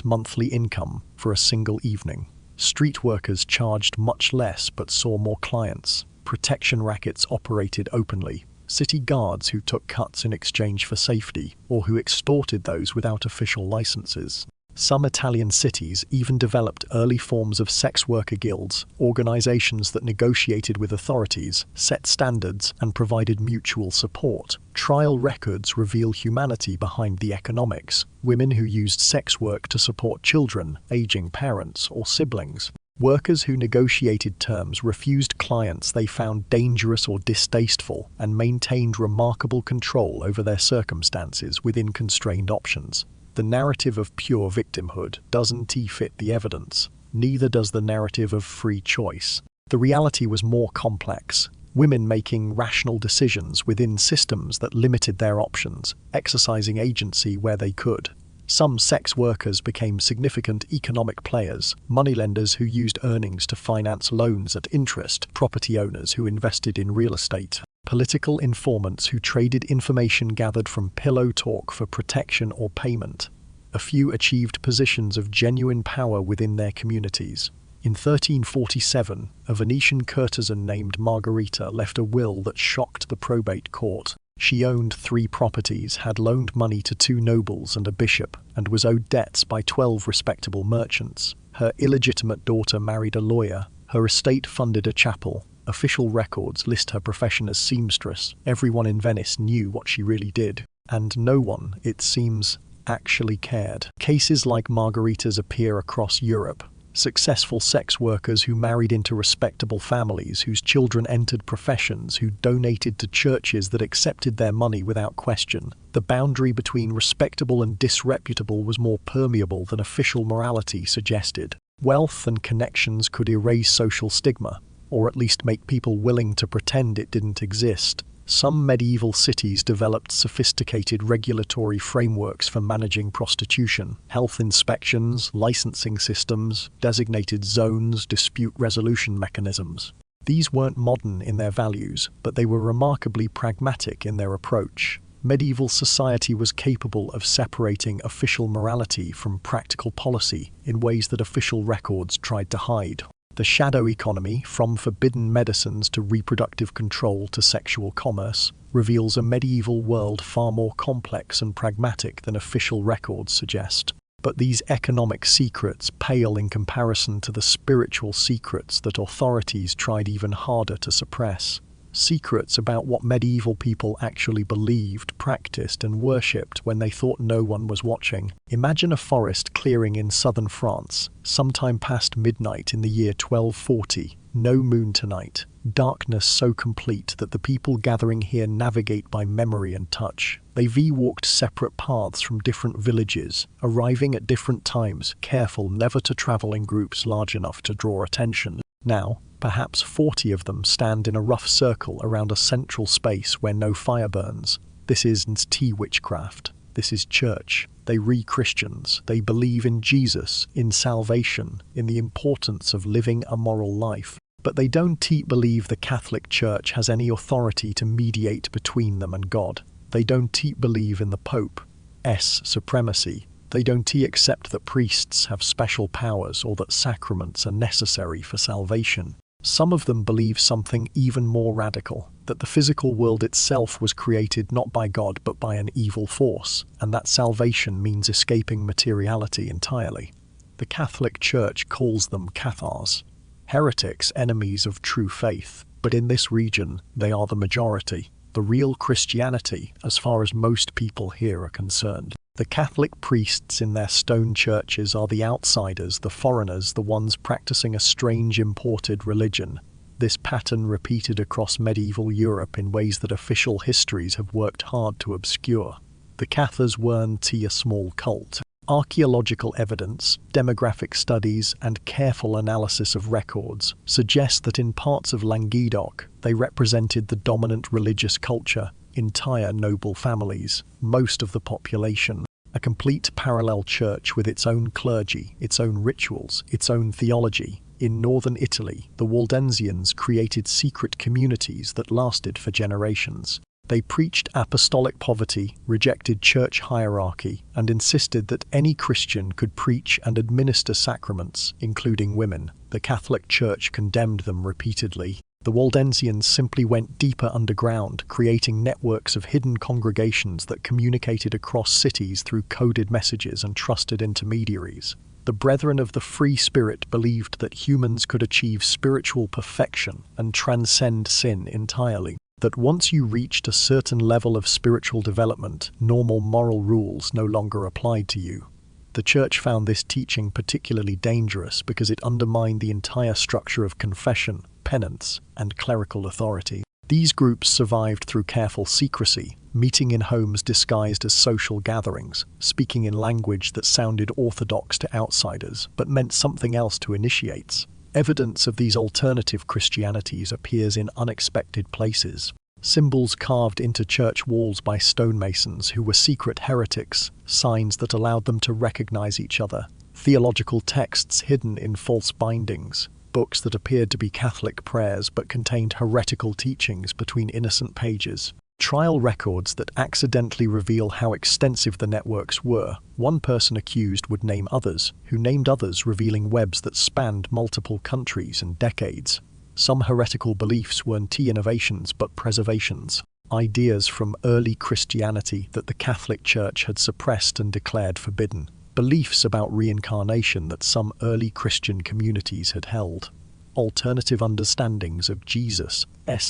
[SPEAKER 1] monthly income for a single evening. Street workers charged much less but saw more clients. Protection rackets operated openly. City guards who took cuts in exchange for safety, or who extorted those without official licenses. Some Italian cities even developed early forms of sex worker guilds, organizations that negotiated with authorities, set standards, and provided mutual support. Trial records reveal humanity behind the economics. Women who used sex work to support children, aging parents, or siblings. Workers who negotiated terms refused clients they found dangerous or distasteful and maintained remarkable control over their circumstances within constrained options. The narrative of pure victimhood doesn't fit the evidence. Neither does the narrative of free choice. The reality was more complex. Women making rational decisions within systems that limited their options, exercising agency where they could. Some sex workers became significant economic players, moneylenders who used earnings to finance loans at interest, property owners who invested in real estate, political informants who traded information gathered from pillow talk for protection or payment. A few achieved positions of genuine power within their communities. In 1347, a Venetian courtesan named Margherita left a will that shocked the probate court. She owned 3 properties, had loaned money to 2 nobles and a bishop, and was owed debts by 12 respectable merchants. Her illegitimate daughter married a lawyer. Her estate funded a chapel. Official records list her profession as seamstress. Everyone in Venice knew what she really did. And no one, it seems, actually cared. Cases like Margherita's appear across Europe. Successful sex workers who married into respectable families, whose children entered professions, who donated to churches that accepted their money without question. The boundary between respectable and disreputable was more permeable than official morality suggested. Wealth and connections could erase social stigma, or at least make people willing to pretend it didn't exist. Some medieval cities developed sophisticated regulatory frameworks for managing prostitution, health inspections, licensing systems, designated zones, dispute resolution mechanisms. These weren't modern in their values, but they were remarkably pragmatic in their approach. Medieval society was capable of separating official morality from practical policy in ways that official records tried to hide. The shadow economy, from forbidden medicines to reproductive control to sexual commerce, reveals a medieval world far more complex and pragmatic than official records suggest. But these economic secrets pale in comparison to the spiritual secrets that authorities tried even harder to suppress. Secrets about what medieval people actually believed, practiced, and worshipped when they thought no one was watching. Imagine a forest clearing in southern France, sometime past midnight in the year 1240. No moon tonight. Darkness so complete that the people gathering here navigate by memory and touch. They've walked separate paths from different villages, arriving at different times, careful never to travel in groups large enough to draw attention. Now, perhaps 40 of them stand in a rough circle around a central space where no fire burns. This isn't tea witchcraft. This is church. They re-Christians. They believe in Jesus, in salvation, in the importance of living a moral life. But they don't believe the Catholic Church has any authority to mediate between them and God. They don't believe in the Pope's supremacy. They don't accept that priests have special powers or that sacraments are necessary for salvation. Some of them believe something even more radical, that the physical world itself was created not by God but by an evil force, and that salvation means escaping materiality entirely. The Catholic Church calls them Cathars, heretics, enemies of true faith, but in this region they are the majority, the real Christianity as far as most people here are concerned. The Catholic priests in their stone churches are the outsiders, the foreigners, the ones practicing a strange imported religion. This pattern repeated across medieval Europe in ways that official histories have worked hard to obscure. The Cathars weren't a small cult. Archaeological evidence, demographic studies, and careful analysis of records suggest that in parts of Languedoc, they represented the dominant religious culture, entire noble families, most of the population, a complete parallel church with its own clergy, its own rituals, its own theology. In northern Italy, the Waldensians created secret communities that lasted for generations. They preached apostolic poverty, rejected church hierarchy, and insisted that any Christian could preach and administer sacraments, including women. The Catholic Church condemned them repeatedly. The Waldensians simply went deeper underground, creating networks of hidden congregations that communicated across cities through coded messages and trusted intermediaries. The Brethren of the Free Spirit believed that humans could achieve spiritual perfection and transcend sin entirely. That once you reached a certain level of spiritual development, normal moral rules no longer applied to you. The Church found this teaching particularly dangerous because it undermined the entire structure of confession, penance, and clerical authority. These groups survived through careful secrecy, meeting in homes disguised as social gatherings, speaking in language that sounded orthodox to outsiders but meant something else to initiates. Evidence of these alternative Christianities appears in unexpected places. Symbols carved into church walls by stonemasons who were secret heretics, signs that allowed them to recognize each other, theological texts hidden in false bindings, books that appeared to be Catholic prayers but contained heretical teachings between innocent pages, trial records that accidentally reveal how extensive the networks were. One person accused would name others, who named others, revealing webs that spanned multiple countries and decades. Some heretical beliefs weren't innovations but preservations, ideas from early Christianity that the Catholic Church had suppressed and declared forbidden, beliefs about reincarnation that some early Christian communities had held, alternative understandings of Jesus'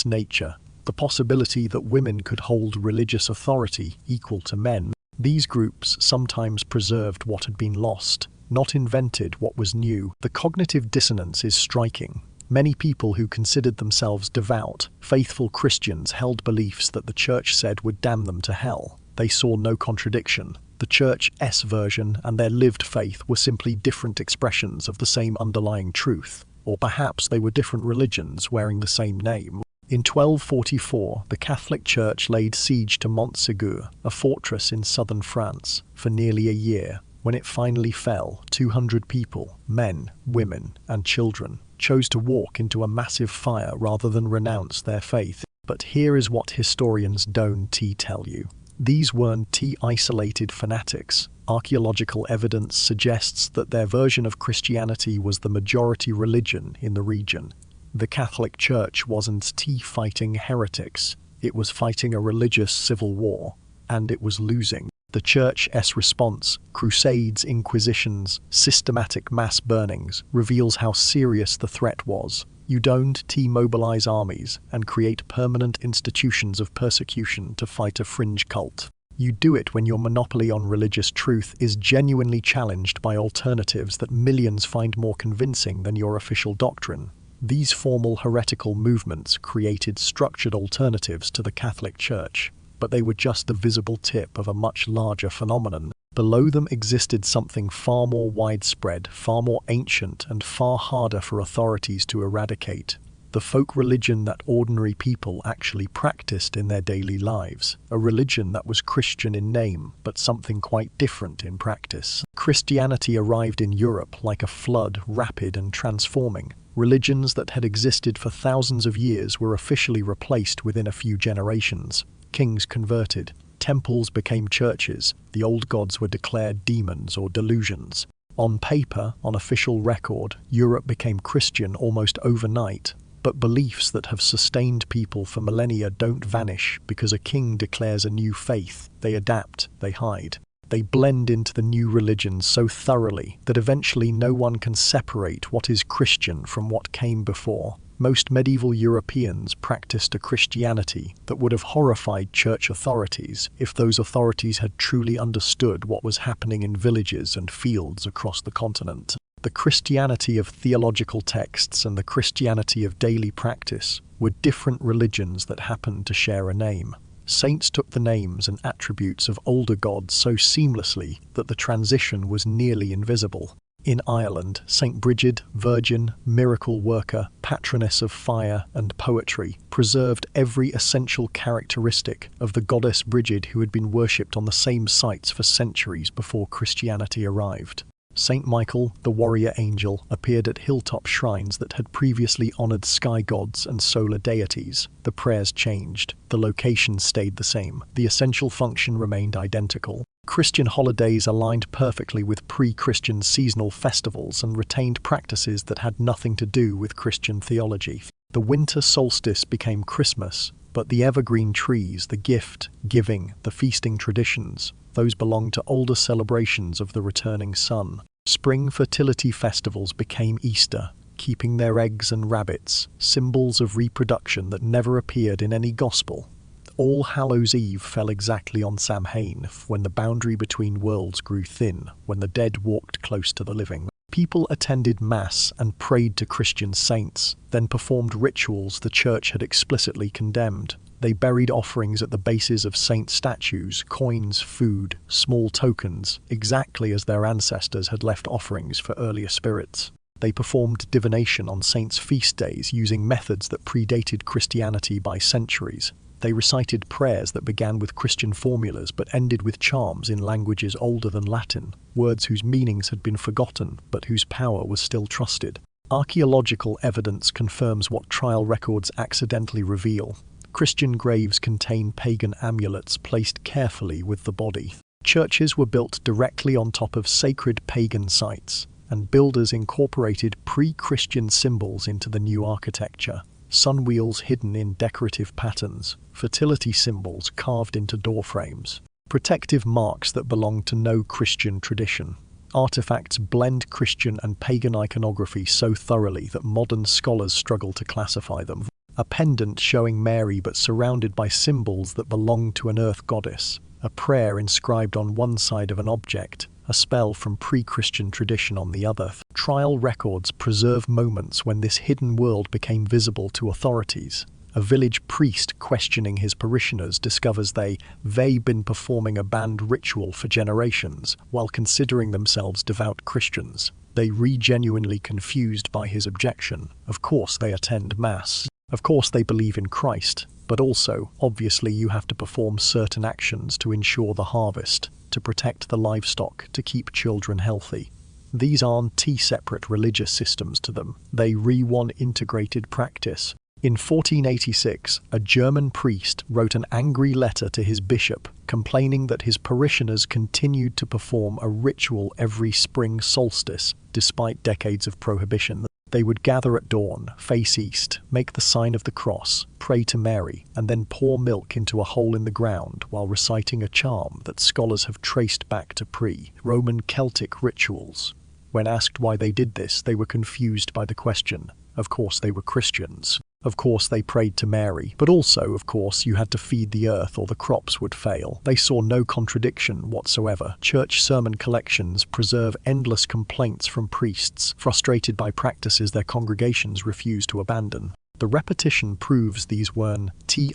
[SPEAKER 1] nature, the possibility that women could hold religious authority equal to men. These groups sometimes preserved what had been lost, not invented what was new. The cognitive dissonance is striking. Many people who considered themselves devout, faithful Christians held beliefs that the Church said would damn them to hell. They saw no contradiction. The Church's version and their lived faith were simply different expressions of the same underlying truth, or perhaps they were different religions wearing the same name. In 1244, the Catholic Church laid siege to Montségur, a fortress in southern France, for nearly a year. When it finally fell, 200 people, men, women, and children, chose to walk into a massive fire rather than renounce their faith. But here is what historians don't tell you. These weren't isolated fanatics. Archaeological evidence suggests that their version of Christianity was the majority religion in the region. The Catholic Church wasn't fighting heretics, it was fighting a religious civil war, and it was losing. The Church's response, crusades, inquisitions, systematic mass burnings, reveals how serious the threat was. You don't mobilize armies and create permanent institutions of persecution to fight a fringe cult. You do it when your monopoly on religious truth is genuinely challenged by alternatives that millions find more convincing than your official doctrine. These formal heretical movements created structured alternatives to the Catholic Church, but they were just the visible tip of a much larger phenomenon. Below them existed something far more widespread, far more ancient, and far harder for authorities to eradicate. The folk religion that ordinary people actually practiced in their daily lives. A religion that was Christian in name, but something quite different in practice. Christianity arrived in Europe like a flood, rapid and transforming. Religions that had existed for thousands of years were officially replaced within a few generations. Kings converted. Temples became churches. The old gods were declared demons or delusions. On paper, on official record, Europe became Christian almost overnight. But beliefs that have sustained people for millennia don't vanish because a king declares a new faith. They adapt, they hide. They blend into the new religions so thoroughly that eventually no one can separate what is Christian from what came before. Most medieval Europeans practiced a Christianity that would have horrified church authorities if those authorities had truly understood what was happening in villages and fields across the continent. The Christianity of theological texts and the Christianity of daily practice were different religions that happened to share a name. Saints took the names and attributes of older gods so seamlessly that the transition was nearly invisible. In Ireland, Saint Bridget, virgin, miracle worker, patroness of fire and poetry, preserved every essential characteristic of the goddess Bridget who had been worshipped on the same sites for centuries before Christianity arrived. Saint Michael, the warrior angel, appeared at hilltop shrines that had previously honored sky gods and solar deities. The prayers changed. The location stayed the same. The essential function remained identical. Christian holidays aligned perfectly with pre-Christian seasonal festivals and retained practices that had nothing to do with Christian theology. The winter solstice became Christmas, but the evergreen trees, the gift, giving, the feasting traditions, those belonged to older celebrations of the returning sun. Spring fertility festivals became Easter, keeping their eggs and rabbits, symbols of reproduction that never appeared in any gospel. All Hallows Eve fell exactly on Samhain, when the boundary between worlds grew thin, when the dead walked close to the living. People attended Mass and prayed to Christian saints, then performed rituals the Church had explicitly condemned. They buried offerings at the bases of saint statues, coins, food, small tokens, exactly as their ancestors had left offerings for earlier spirits. They performed divination on saints' feast days using methods that predated Christianity by centuries. They recited prayers that began with Christian formulas but ended with charms in languages older than Latin, words whose meanings had been forgotten but whose power was still trusted. Archaeological evidence confirms what trial records accidentally reveal. Christian graves contain pagan amulets placed carefully with the body. Churches were built directly on top of sacred pagan sites, and builders incorporated pre-Christian symbols into the new architecture. Sun wheels hidden in decorative patterns, fertility symbols carved into doorframes, protective marks that belong to no Christian tradition. Artifacts blend Christian and pagan iconography so thoroughly that modern scholars struggle to classify them. A pendant showing Mary but surrounded by symbols that belong to an earth goddess. A prayer inscribed on one side of an object. A spell from pre-Christian tradition on the other. Trial records preserve moments when this hidden world became visible to authorities. A village priest questioning his parishioners discovers they've been performing a banned ritual for generations while considering themselves devout Christians. They genuinely confused by his objection. Of course they attend Mass. Of course they believe in Christ, but also, obviously you have to perform certain actions to ensure the harvest, to protect the livestock, to keep children healthy. These aren't separate religious systems to them. They one integrated practice. In 1486, a German priest wrote an angry letter to his bishop, complaining that his parishioners continued to perform a ritual every spring solstice, despite decades of prohibition. They would gather at dawn, face east, make the sign of the cross, pray to Mary, and then pour milk into a hole in the ground while reciting a charm that scholars have traced back to pre-Roman Celtic rituals. When asked why they did this, they were confused by the question. Of course they were Christians. Of course they prayed to Mary, but also, of course, you had to feed the earth or the crops would fail. They saw no contradiction whatsoever. Church sermon collections preserve endless complaints from priests, frustrated by practices their congregations refused to abandon. The repetition proves these weren't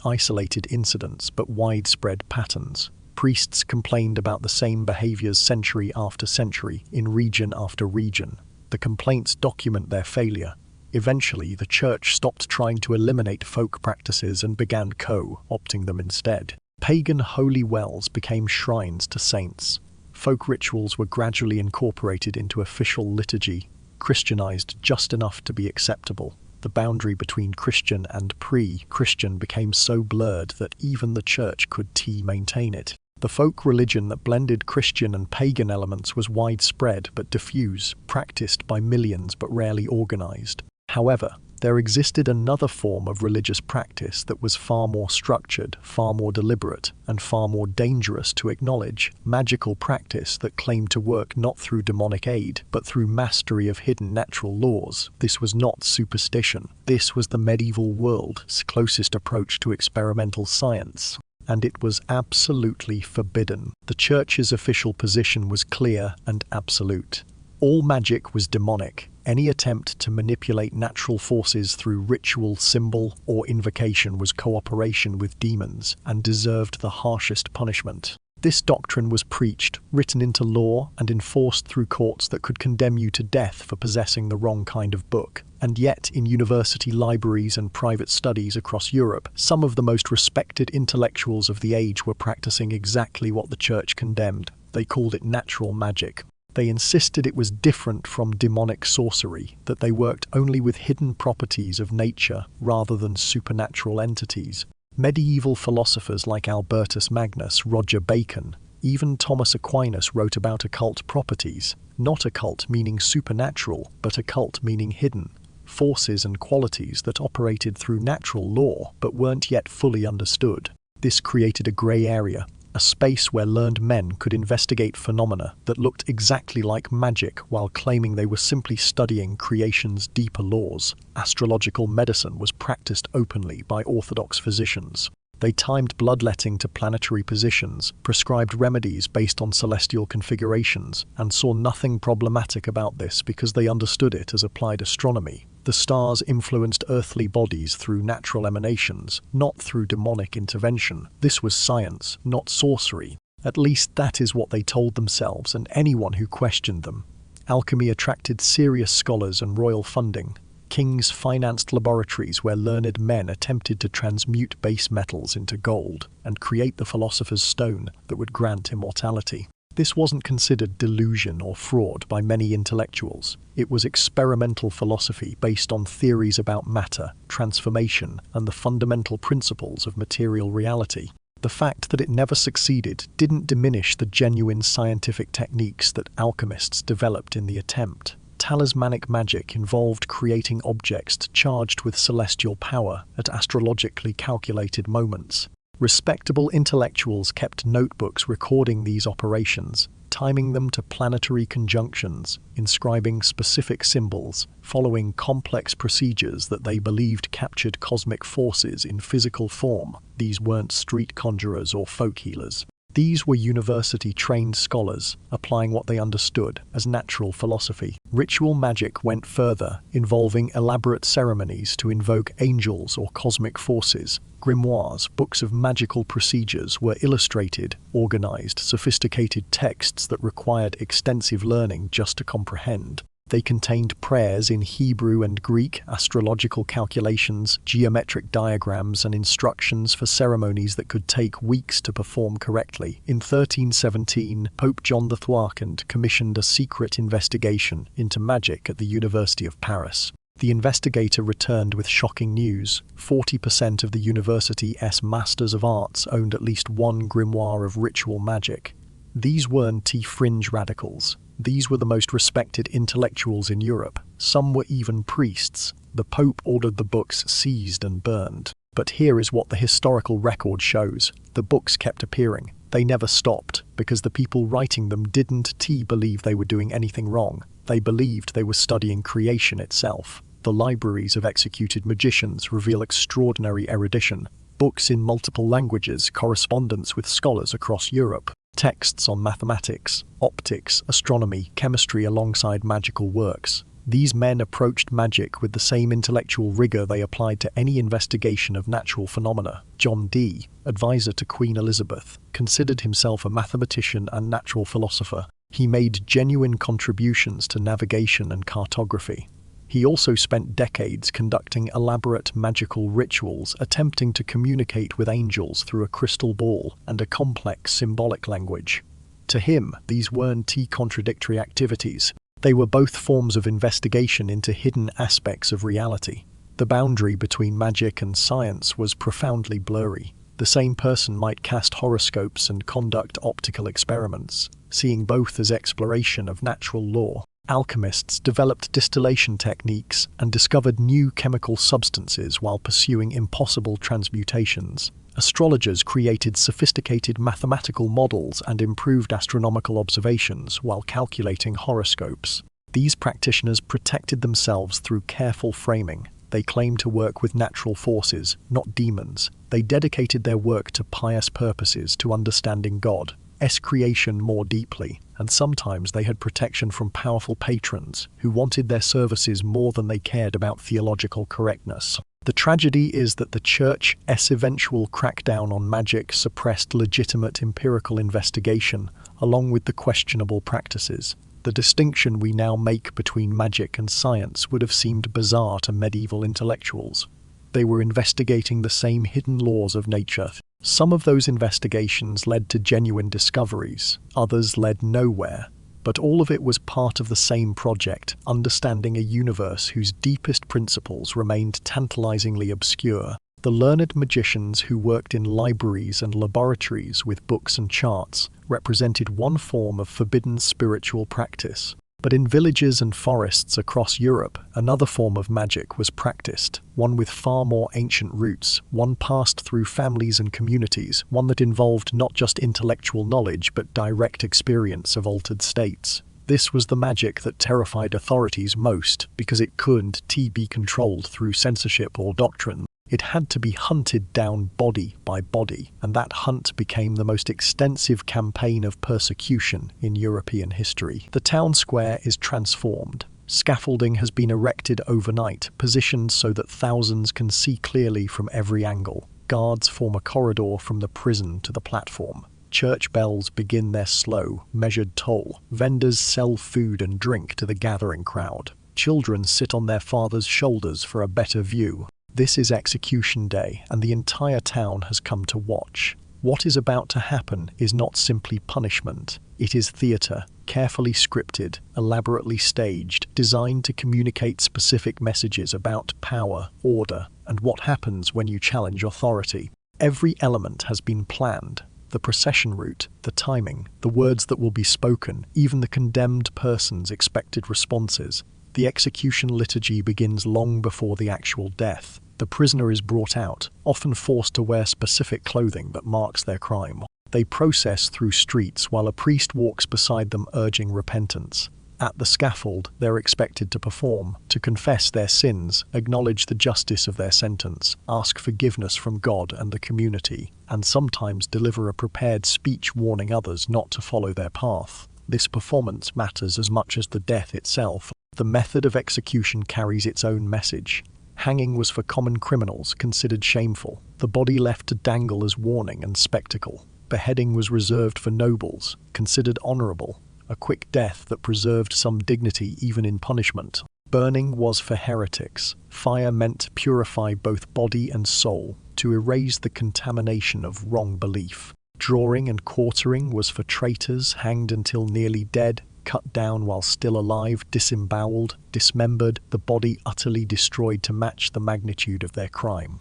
[SPEAKER 1] isolated incidents, but widespread patterns. Priests complained about the same behaviors century after century, in region after region. The complaints document their failure. Eventually, the church stopped trying to eliminate folk practices and began co-opting them instead. Pagan holy wells became shrines to saints. Folk rituals were gradually incorporated into official liturgy, Christianized just enough to be acceptable. The boundary between Christian and pre-Christian became so blurred that even the church could maintain it. The folk religion that blended Christian and pagan elements was widespread but diffuse, practiced by millions but rarely organized. However, there existed another form of religious practice that was far more structured, far more deliberate, and far more dangerous to acknowledge: magical practice that claimed to work not through demonic aid, but through mastery of hidden natural laws. This was not superstition. This was the medieval world's closest approach to experimental science. And it was absolutely forbidden. The church's official position was clear and absolute. All magic was demonic. Any attempt to manipulate natural forces through ritual, symbol, or invocation was cooperation with demons and deserved the harshest punishment. This doctrine was preached, written into law, and enforced through courts that could condemn you to death for possessing the wrong kind of book. And yet, in university libraries and private studies across Europe, some of the most respected intellectuals of the age were practicing exactly what the church condemned. They called it natural magic. They insisted it was different from demonic sorcery, that they worked only with hidden properties of nature rather than supernatural entities. Medieval philosophers like Albertus Magnus, Roger Bacon, even Thomas Aquinas wrote about occult properties, not occult meaning supernatural, but occult meaning hidden, forces and qualities that operated through natural law but weren't yet fully understood. This created a grey area, a space where learned men could investigate phenomena that looked exactly like magic while claiming they were simply studying creation's deeper laws. Astrological medicine was practiced openly by orthodox physicians. They timed bloodletting to planetary positions, prescribed remedies based on celestial configurations, and saw nothing problematic about this because they understood it as applied astronomy. The stars influenced earthly bodies through natural emanations, not through demonic intervention. This was science, not sorcery. At least that is what they told themselves and anyone who questioned them. Alchemy attracted serious scholars and royal funding. Kings financed laboratories where learned men attempted to transmute base metals into gold and create the philosopher's stone that would grant immortality. This wasn't considered delusion or fraud by many intellectuals. It was experimental philosophy based on theories about matter, transformation, and the fundamental principles of material reality. The fact that it never succeeded didn't diminish the genuine scientific techniques that alchemists developed in the attempt. Talismanic magic involved creating objects charged with celestial power at astrologically calculated moments. Respectable intellectuals kept notebooks recording these operations, timing them to planetary conjunctions, inscribing specific symbols, following complex procedures that they believed captured cosmic forces in physical form. These weren't street conjurers or folk healers. These were university-trained scholars, applying what they understood as natural philosophy. Ritual magic went further, involving elaborate ceremonies to invoke angels or cosmic forces. Grimoires, books of magical procedures, were illustrated, organized, sophisticated texts that required extensive learning just to comprehend. They contained prayers in Hebrew and Greek, astrological calculations, geometric diagrams, and instructions for ceremonies that could take weeks to perform correctly. In 1317, Pope John XII commissioned a secret investigation into magic at the University of Paris. The investigator returned with shocking news. 40% of the university's Masters of Arts owned at least one grimoire of ritual magic. These weren't fringe radicals. These were the most respected intellectuals in Europe. Some were even priests. The Pope ordered the books seized and burned. But here is what the historical record shows. The books kept appearing. They never stopped, because the people writing them didn't believe they were doing anything wrong. They believed they were studying creation itself. The libraries of executed magicians reveal extraordinary erudition. Books in multiple languages, correspondence with scholars across Europe, texts on mathematics, optics, astronomy, chemistry alongside magical works. These men approached magic with the same intellectual rigor they applied to any investigation of natural phenomena. John Dee, advisor to Queen Elizabeth, considered himself a mathematician and natural philosopher. He made genuine contributions to navigation and cartography. He also spent decades conducting elaborate magical rituals, attempting to communicate with angels through a crystal ball and a complex symbolic language. To him, these weren't contradictory activities. They were both forms of investigation into hidden aspects of reality. The boundary between magic and science was profoundly blurry. The same person might cast horoscopes and conduct optical experiments, seeing both as exploration of natural law. Alchemists developed distillation techniques and discovered new chemical substances while pursuing impossible transmutations. Astrologers created sophisticated mathematical models and improved astronomical observations while calculating horoscopes. These practitioners protected themselves through careful framing. They claimed to work with natural forces, not demons. They dedicated their work to pious purposes, to understanding God's creation more deeply, and sometimes they had protection from powerful patrons who wanted their services more than they cared about theological correctness. The tragedy is that the Church's eventual crackdown on magic suppressed legitimate empirical investigation, along with the questionable practices. The distinction we now make between magic and science would have seemed bizarre to medieval intellectuals. They were investigating the same hidden laws of nature. Some of those investigations led to genuine discoveries, others led nowhere. But all of it was part of the same project, understanding a universe whose deepest principles remained tantalizingly obscure. The learned magicians who worked in libraries and laboratories with books and charts represented one form of forbidden spiritual practice. But in villages and forests across Europe, another form of magic was practiced, one with far more ancient roots, one passed through families and communities, one that involved not just intellectual knowledge but direct experience of altered states. This was the magic that terrified authorities most because it couldn't be controlled through censorship or doctrine. It had to be hunted down body by body, and that hunt became the most extensive campaign of persecution in European history. The town square is transformed. Scaffolding has been erected overnight, positioned so that thousands can see clearly from every angle. Guards form a corridor from the prison to the platform. Church bells begin their slow, measured toll. Vendors sell food and drink to the gathering crowd. Children sit on their fathers' shoulders for a better view. This is Execution Day, and the entire town has come to watch. What is about to happen is not simply punishment. It is theatre, carefully scripted, elaborately staged, designed to communicate specific messages about power, order, and what happens when you challenge authority. Every element has been planned. The procession route, the timing, the words that will be spoken, even the condemned person's expected responses. The execution liturgy begins long before the actual death. The prisoner is brought out, often forced to wear specific clothing that marks their crime. They process through streets while a priest walks beside them urging repentance. At the scaffold, they're expected to perform, to confess their sins, acknowledge the justice of their sentence, ask forgiveness from God and the community, and sometimes deliver a prepared speech warning others not to follow their path. This performance matters as much as the death itself. The method of execution carries its own message. Hanging was for common criminals, considered shameful. The body left to dangle as warning and spectacle. Beheading was reserved for nobles, considered honourable, a quick death that preserved some dignity even in punishment. Burning was for heretics. Fire meant to purify both body and soul, to erase the contamination of wrong belief. Drawing and quartering was for traitors hanged until nearly dead, cut down while still alive, disemboweled, dismembered, the body utterly destroyed to match the magnitude of their crime.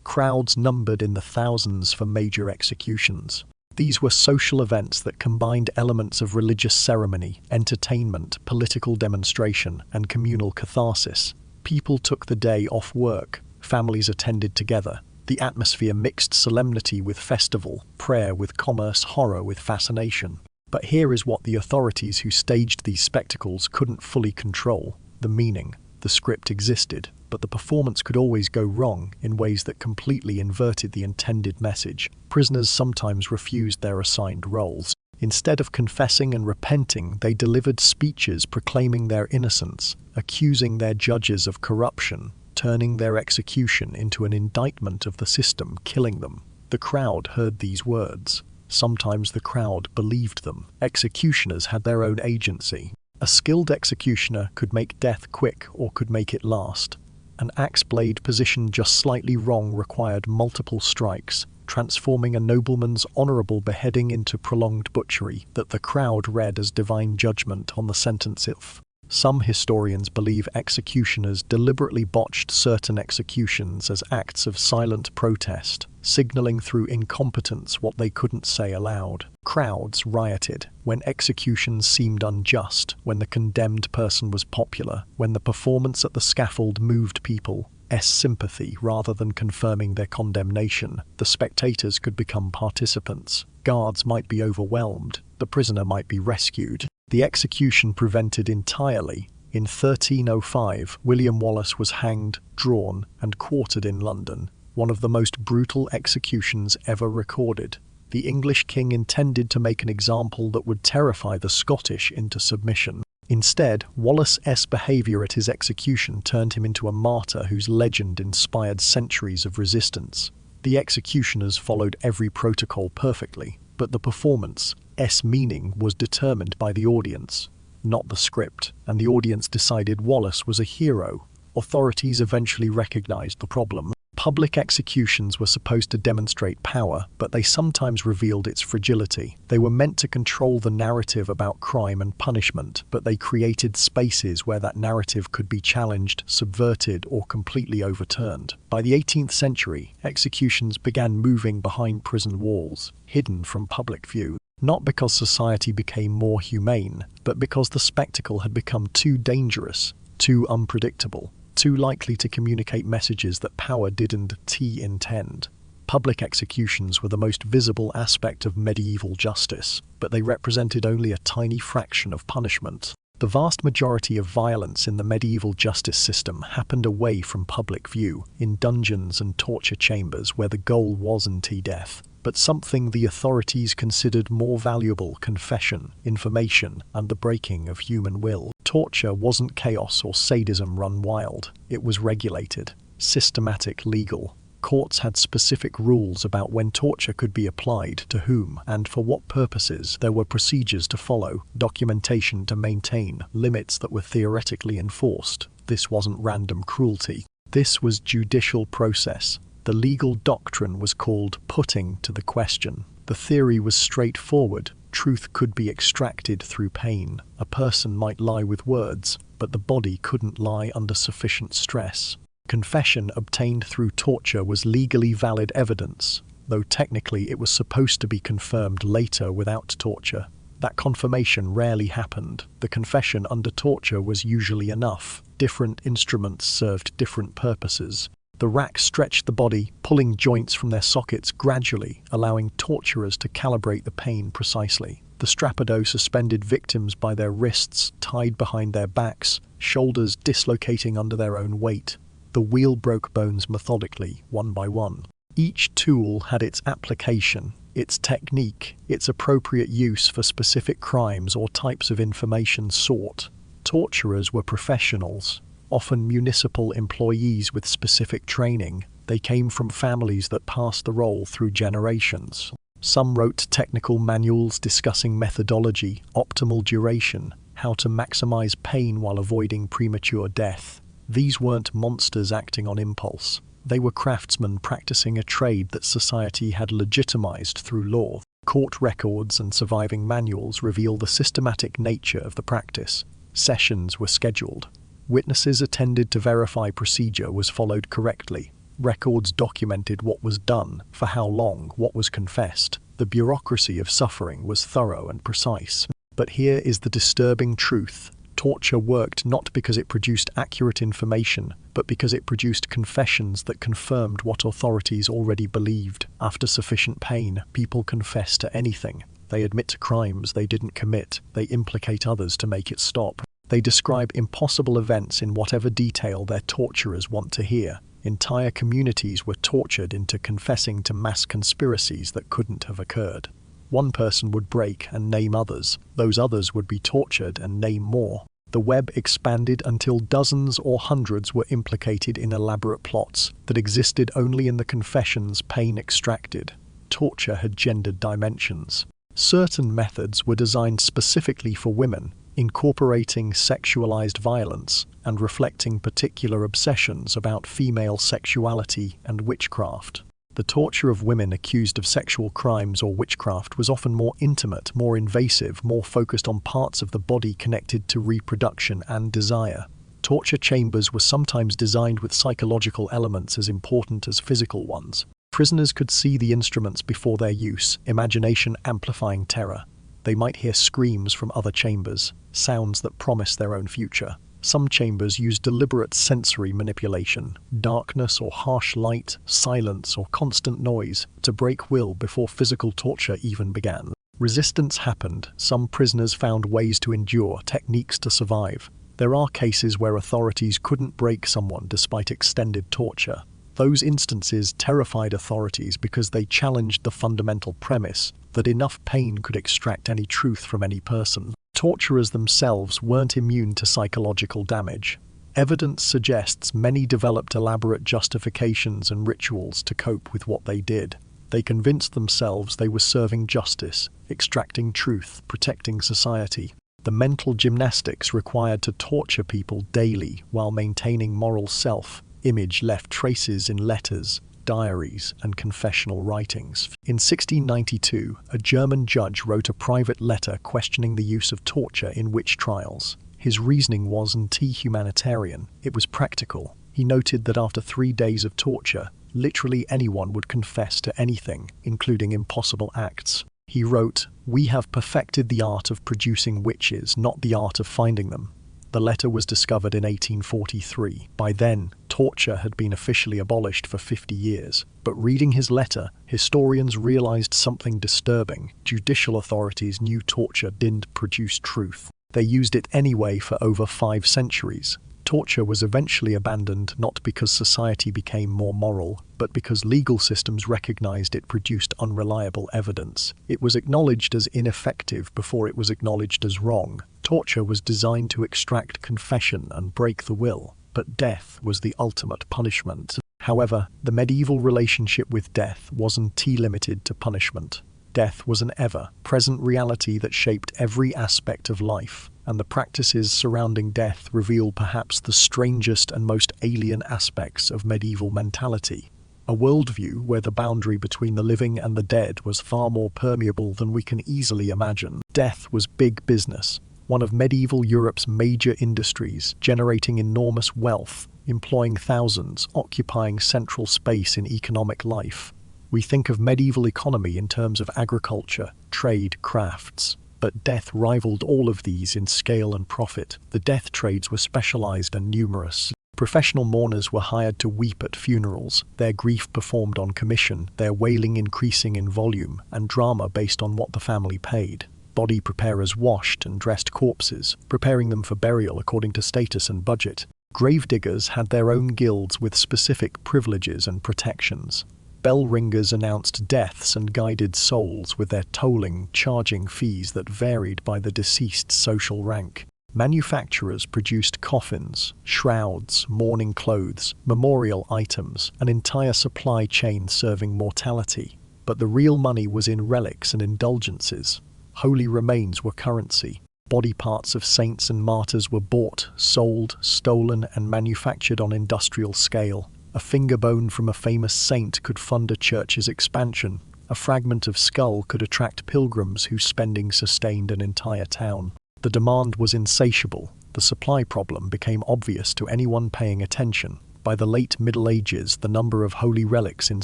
[SPEAKER 1] Crowds numbered in the thousands for major executions. These were social events that combined elements of religious ceremony, entertainment, political demonstration, and communal catharsis. People took the day off work, families attended together. The atmosphere mixed solemnity with festival, prayer with commerce, horror with fascination. But here is what the authorities who staged these spectacles couldn't fully control: the meaning. The script existed, but the performance could always go wrong in ways that completely inverted the intended message. Prisoners sometimes refused their assigned roles. Instead of confessing and repenting, they delivered speeches proclaiming their innocence, accusing their judges of corruption, turning their execution into an indictment of the system killing them. The crowd heard these words. Sometimes the crowd believed them. Executioners had their own agency. A skilled executioner could make death quick or could make it last. An axe blade positioned just slightly wrong required multiple strikes, transforming a nobleman's honorable beheading into prolonged butchery that the crowd read as divine judgment on the sentence itself. Some historians believe executioners deliberately botched certain executions as acts of silent protest, signaling through incompetence what they couldn't say aloud. Crowds rioted when executions seemed unjust, when the condemned person was popular, when the performance at the scaffold moved people's sympathy rather than confirming their condemnation. The spectators could become participants. Guards might be overwhelmed. The prisoner might be rescued. The execution prevented entirely. In 1305, William Wallace was hanged, drawn, and quartered in London, one of the most brutal executions ever recorded. The English king intended to make an example that would terrify the Scottish into submission. Instead, Wallace's behaviour at his execution turned him into a martyr whose legend inspired centuries of resistance. The executioners followed every protocol perfectly, but the performance's meaning was determined by the audience, not the script, and the audience decided Wallace was a hero. Authorities eventually recognized the problem. Public executions were supposed to demonstrate power, but they sometimes revealed its fragility. They were meant to control the narrative about crime and punishment, but they created spaces where that narrative could be challenged, subverted, or completely overturned. By the 18th century, executions began moving behind prison walls, hidden from public view. Not because society became more humane, but because the spectacle had become too dangerous, too unpredictable, too likely to communicate messages that power didn't intend. Public executions were the most visible aspect of medieval justice, but they represented only a tiny fraction of punishment. The vast majority of violence in the medieval justice system happened away from public view, in dungeons and torture chambers where the goal wasn't death, but something the authorities considered more valuable: confession, information, and the breaking of human will. Torture wasn't chaos or sadism run wild. It was regulated, systematic, legal. Courts had specific rules about when torture could be applied, to whom, and for what purposes. There were procedures to follow, documentation to maintain, limits that were theoretically enforced. This wasn't random cruelty. This was judicial process. The legal doctrine was called putting to the question. The theory was straightforward. Truth could be extracted through pain. A person might lie with words, but the body couldn't lie under sufficient stress. Confession obtained through torture was legally valid evidence, though technically it was supposed to be confirmed later without torture. That confirmation rarely happened. The confession under torture was usually enough. Different instruments served different purposes. The rack stretched the body, pulling joints from their sockets gradually, allowing torturers to calibrate the pain precisely. The strappado suspended victims by their wrists, tied behind their backs, shoulders dislocating under their own weight. The wheel broke bones methodically, one by one. Each tool had its application, its technique, its appropriate use for specific crimes or types of information sought. Torturers were professionals, often municipal employees with specific training. They came from families that passed the role through generations. Some wrote technical manuals discussing methodology, optimal duration, how to maximize pain while avoiding premature death. These weren't monsters acting on impulse. They were craftsmen practicing a trade that society had legitimized through law. Court records and surviving manuals reveal the systematic nature of the practice. Sessions were scheduled. Witnesses attended to verify procedure was followed correctly. Records documented what was done, for how long, what was confessed. The bureaucracy of suffering was thorough and precise. But here is the disturbing truth. Torture worked not because it produced accurate information, but because it produced confessions that confirmed what authorities already believed. After sufficient pain, people confess to anything. They admit to crimes they didn't commit. They implicate others to make it stop. They describe impossible events in whatever detail their torturers want to hear. Entire communities were tortured into confessing to mass conspiracies that couldn't have occurred. One person would break and name others. Those others would be tortured and name more. The web expanded until dozens or hundreds were implicated in elaborate plots that existed only in the confessions pain extracted. Torture had gendered dimensions. Certain methods were designed specifically for women, incorporating sexualized violence and reflecting particular obsessions about female sexuality and witchcraft. The torture of women accused of sexual crimes or witchcraft was often more intimate, more invasive, more focused on parts of the body connected to reproduction and desire. Torture chambers were sometimes designed with psychological elements as important as physical ones. Prisoners could see the instruments before their use, imagination amplifying terror. They might hear screams from other chambers, sounds that promise their own future. Some chambers used deliberate sensory manipulation, darkness or harsh light, silence or constant noise, to break will before physical torture even began. Resistance happened. Some prisoners found ways to endure, techniques to survive. There are cases where authorities couldn't break someone despite extended torture. Those instances terrified authorities because they challenged the fundamental premise that enough pain could extract any truth from any person. Torturers themselves weren't immune to psychological damage. Evidence suggests many developed elaborate justifications and rituals to cope with what they did. They convinced themselves they were serving justice, extracting truth, protecting society. The mental gymnastics required to torture people daily while maintaining moral self-image left traces in letters, diaries, and confessional writings. In 1692, a German judge wrote a private letter questioning the use of torture in witch trials. His reasoning wasn't humanitarian, it was practical. He noted that after 3 days of torture, literally anyone would confess to anything, including impossible acts. He wrote, "We have perfected the art of producing witches, not the art of finding them." The letter was discovered in 1843. By then, torture had been officially abolished for 50 years. But reading his letter, historians realized something disturbing. Judicial authorities knew torture didn't produce truth. They used it anyway for over 5 centuries. Torture was eventually abandoned not because society became more moral, but because legal systems recognized it produced unreliable evidence. It was acknowledged as ineffective before it was acknowledged as wrong. Torture was designed to extract confession and break the will, but death was the ultimate punishment. However, the medieval relationship with death wasn't limited to punishment. Death was an ever-present reality that shaped every aspect of life, and the practices surrounding death reveal perhaps the strangest and most alien aspects of medieval mentality. A worldview where the boundary between the living and the dead was far more permeable than we can easily imagine. Death was big business, one of medieval Europe's major industries, generating enormous wealth, employing thousands, occupying central space in economic life. We think of medieval economy in terms of agriculture, trade, crafts. But death rivaled all of these in scale and profit. The death trades were specialized and numerous. Professional mourners were hired to weep at funerals, their grief performed on commission, their wailing increasing in volume, and drama based on what the family paid. Body preparers washed and dressed corpses, preparing them for burial according to status and budget. Gravediggers had their own guilds with specific privileges and protections. Bell ringers announced deaths and guided souls with their tolling, charging fees that varied by the deceased's social rank. Manufacturers produced coffins, shrouds, mourning clothes, memorial items, an entire supply chain serving mortality. But the real money was in relics and indulgences. Holy remains were currency. Body parts of saints and martyrs were bought, sold, stolen, and manufactured on industrial scale. A finger bone from a famous saint could fund a church's expansion. A fragment of skull could attract pilgrims whose spending sustained an entire town. The demand was insatiable. The supply problem became obvious to anyone paying attention. By the late Middle Ages, the number of holy relics in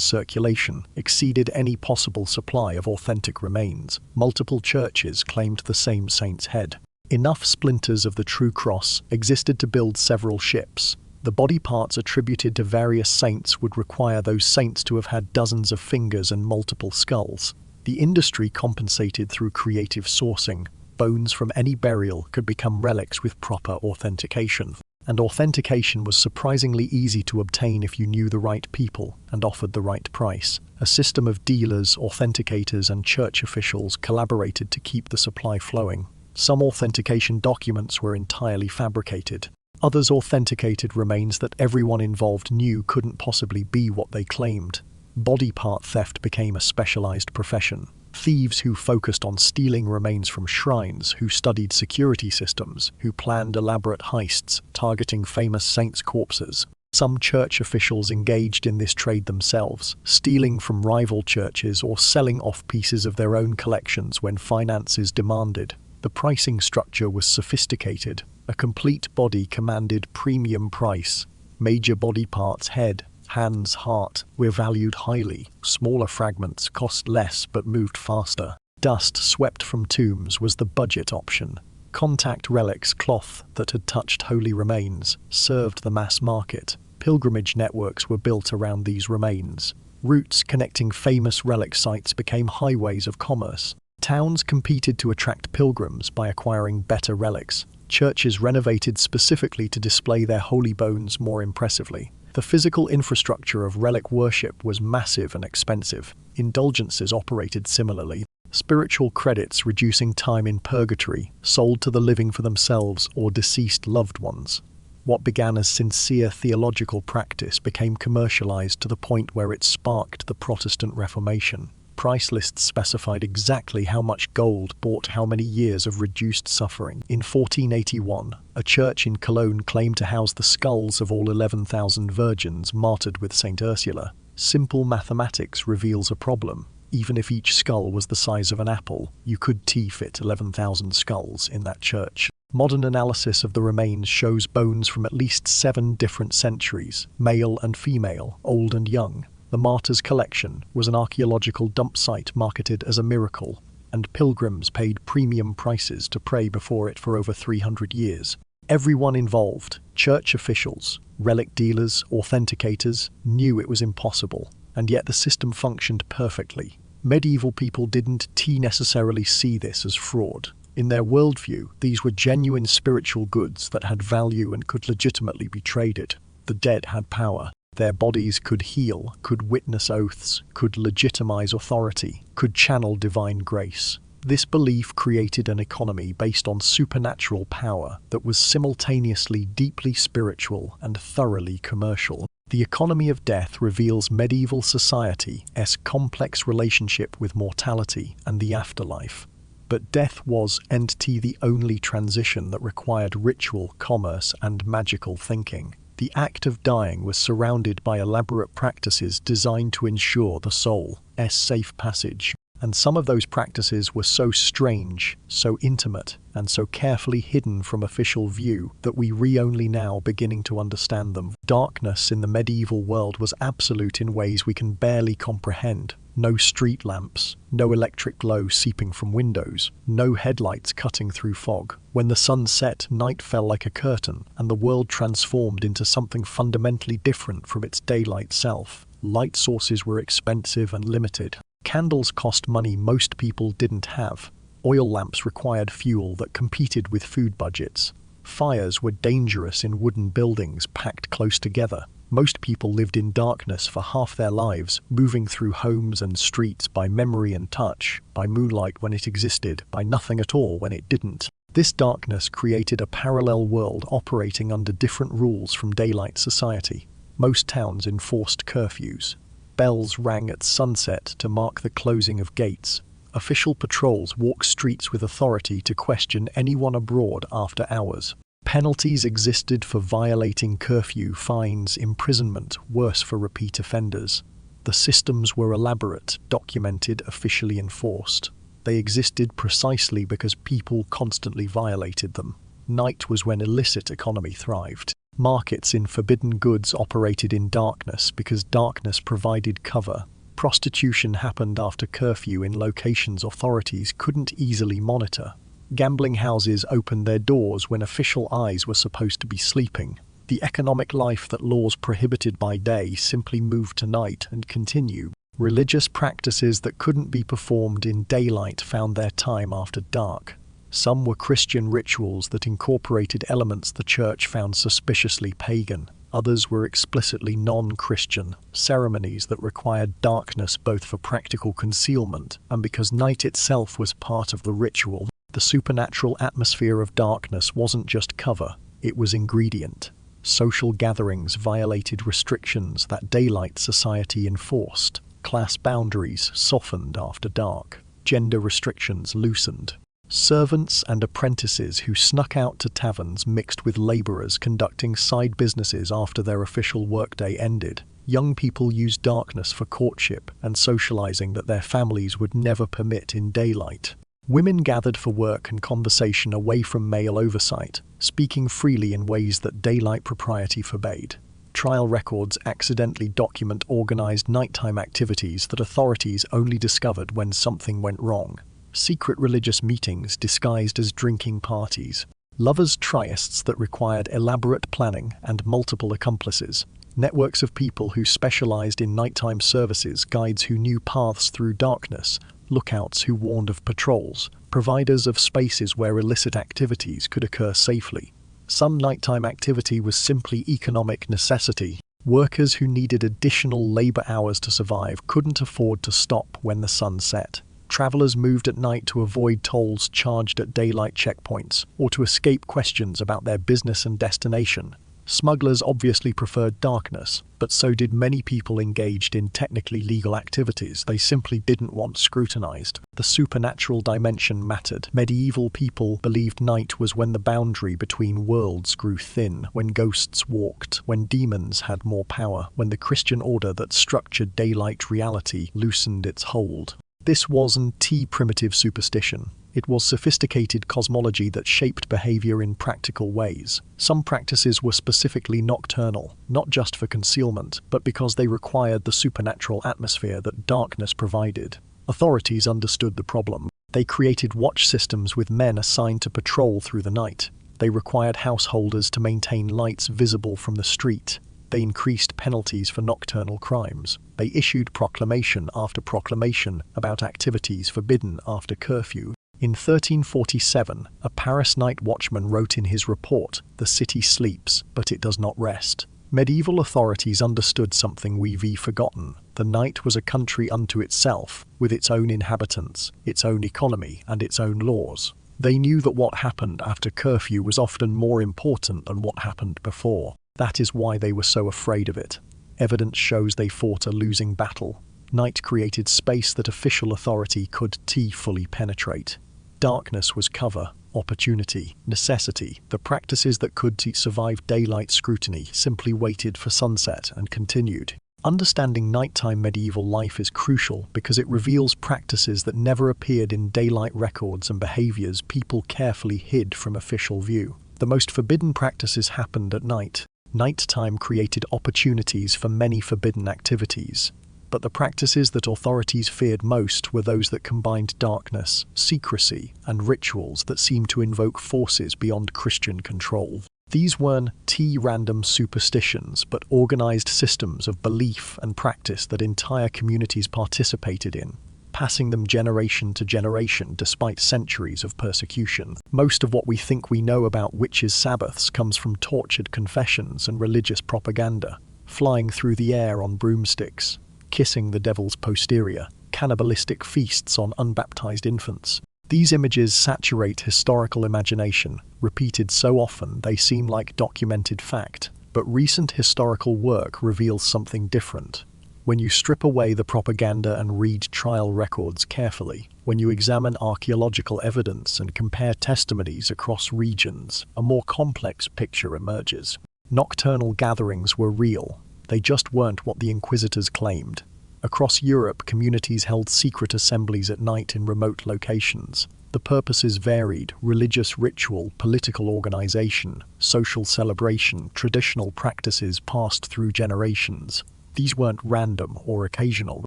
[SPEAKER 1] circulation exceeded any possible supply of authentic remains. Multiple churches claimed the same saint's head. Enough splinters of the true cross existed to build several ships. The body parts attributed to various saints would require those saints to have had dozens of fingers and multiple skulls. The industry compensated through creative sourcing. Bones from any burial could become relics with proper authentication. And authentication was surprisingly easy to obtain if you knew the right people and offered the right price. A system of dealers, authenticators, and church officials collaborated to keep the supply flowing. Some authentication documents were entirely fabricated. Others authenticated remains that everyone involved knew couldn't possibly be what they claimed. Body part theft became a specialized profession. Thieves who focused on stealing remains from shrines, who studied security systems, who planned elaborate heists, targeting famous saints' corpses. Some church officials engaged in this trade themselves, stealing from rival churches or selling off pieces of their own collections when finances demanded. The pricing structure was sophisticated. A complete body commanded premium price. Major body parts, head, hands, heart, were valued highly. Smaller fragments cost less but moved faster. Dust swept from tombs was the budget option. Contact relics, cloth that had touched holy remains, served the mass market. Pilgrimage networks were built around these remains. Routes connecting famous relic sites became highways of commerce. Towns competed to attract pilgrims by acquiring better relics. Churches renovated specifically to display their holy bones more impressively. The physical infrastructure of relic worship was massive and expensive. Indulgences operated similarly. Spiritual credits reducing time in purgatory, sold to the living for themselves or deceased loved ones. What began as sincere theological practice became commercialized to the point where it sparked the Protestant Reformation. Price lists specified exactly how much gold bought how many years of reduced suffering. In 1481, a church in Cologne claimed to house the skulls of all 11,000 virgins martyred with St. Ursula. Simple mathematics reveals a problem. Even if each skull was the size of an apple, you could fit 11,000 skulls in that church. Modern analysis of the remains shows bones from at least 7 different centuries, male and female, old and young. The Martyrs' Collection was an archaeological dump site marketed as a miracle, and pilgrims paid premium prices to pray before it for over 300 years. Everyone involved, church officials, relic dealers, authenticators, knew it was impossible, and yet the system functioned perfectly. Medieval people didn't necessarily see this as fraud. In their worldview, these were genuine spiritual goods that had value and could legitimately be traded. The dead had power. Their bodies could heal, could witness oaths, could legitimize authority, could channel divine grace. This belief created an economy based on supernatural power that was simultaneously deeply spiritual and thoroughly commercial. The economy of death reveals medieval society's complex relationship with mortality and the afterlife. But death was the only transition that required ritual, commerce, and magical thinking. The act of dying was surrounded by elaborate practices designed to ensure the soul's safe passage. And some of those practices were so strange, so intimate, and so carefully hidden from official view that we only now beginning to understand them. Darkness in the medieval world was absolute in ways we can barely comprehend. No street lamps, no electric glow seeping from windows, no headlights cutting through fog. When the sun set, night fell like a curtain, and the world transformed into something fundamentally different from its daylight self. Light sources were expensive and limited. Candles cost money most people didn't have. Oil lamps required fuel that competed with food budgets. Fires were dangerous in wooden buildings packed close together. Most people lived in darkness for half their lives, moving through homes and streets by memory and touch, by moonlight when it existed, by nothing at all when it didn't. This darkness created a parallel world operating under different rules from daylight society. Most towns enforced curfews. Bells rang at sunset to mark the closing of gates. Official patrols walked streets with authority to question anyone abroad after hours. Penalties existed for violating curfew, fines, imprisonment, worse for repeat offenders. The systems were elaborate, documented, officially enforced. They existed precisely because people constantly violated them. Night was when illicit economy thrived. Markets in forbidden goods operated in darkness because darkness provided cover. Prostitution happened after curfew in locations authorities couldn't easily monitor. Gambling houses opened their doors when official eyes were supposed to be sleeping. The economic life that laws prohibited by day simply moved to night and continued. Religious practices that couldn't be performed in daylight found their time after dark. Some were Christian rituals that incorporated elements the church found suspiciously pagan. Others were explicitly non-Christian, ceremonies that required darkness both for practical concealment and because night itself was part of the ritual. The supernatural atmosphere of darkness wasn't just cover, it was ingredient. Social gatherings violated restrictions that daylight society enforced. Class boundaries softened after dark. Gender restrictions loosened. Servants and apprentices who snuck out to taverns mixed with laborers conducting side businesses after their official workday ended. Young people used darkness for courtship and socializing that their families would never permit in daylight. Women gathered for work and conversation away from male oversight, speaking freely in ways that daylight propriety forbade. Trial records accidentally document organized nighttime activities that authorities only discovered when something went wrong. Secret religious meetings disguised as drinking parties. Lovers' trysts that required elaborate planning and multiple accomplices. Networks of people who specialized in nighttime services, guides who knew paths through darkness, lookouts who warned of patrols, providers of spaces where illicit activities could occur safely. Some nighttime activity was simply economic necessity. Workers who needed additional labor hours to survive couldn't afford to stop when the sun set. Travelers moved at night to avoid tolls charged at daylight checkpoints, or to escape questions about their business and destination. Smugglers obviously preferred darkness, but so did many people engaged in technically legal activities they simply didn't want scrutinized. The supernatural dimension mattered. Medieval people believed night was when the boundary between worlds grew thin, when ghosts walked, when demons had more power, when the Christian order that structured daylight reality loosened its hold. This wasn't primitive superstition. It was sophisticated cosmology that shaped behavior in practical ways. Some practices were specifically nocturnal, not just for concealment, but because they required the supernatural atmosphere that darkness provided. Authorities understood the problem. They created watch systems with men assigned to patrol through the night. They required householders to maintain lights visible from the street. They increased penalties for nocturnal crimes. They issued proclamation after proclamation about activities forbidden after curfew. In 1347, a Paris night watchman wrote in his report, "The city sleeps, but it does not rest." Medieval authorities understood something we've forgotten. The night was a country unto itself, with its own inhabitants, its own economy, and its own laws. They knew that what happened after curfew was often more important than what happened before. That is why they were so afraid of it. Evidence shows they fought a losing battle. Night created space that official authority could fully penetrate. Darkness was cover, opportunity, necessity. The practices that could survive daylight scrutiny simply waited for sunset and continued. Understanding nighttime medieval life is crucial because it reveals practices that never appeared in daylight records and behaviors people carefully hid from official view. The most forbidden practices happened at night. Nighttime created opportunities for many forbidden activities. But the practices that authorities feared most were those that combined darkness, secrecy, and rituals that seemed to invoke forces beyond Christian control. These weren't random superstitions, but organized systems of belief and practice that entire communities participated in, passing them generation to generation despite centuries of persecution. Most of what we think we know about witches' Sabbaths comes from tortured confessions and religious propaganda, flying through the air on broomsticks, kissing the devil's posterior, cannibalistic feasts on unbaptized infants. These images saturate historical imagination, repeated so often they seem like documented fact. But recent historical work reveals something different. When you strip away the propaganda and read trial records carefully, when you examine archaeological evidence and compare testimonies across regions, a more complex picture emerges. Nocturnal gatherings were real. They just weren't what the inquisitors claimed. Across Europe, communities held secret assemblies at night in remote locations. The purposes varied: religious ritual, political organization, social celebration, traditional practices passed through generations. These weren't random or occasional.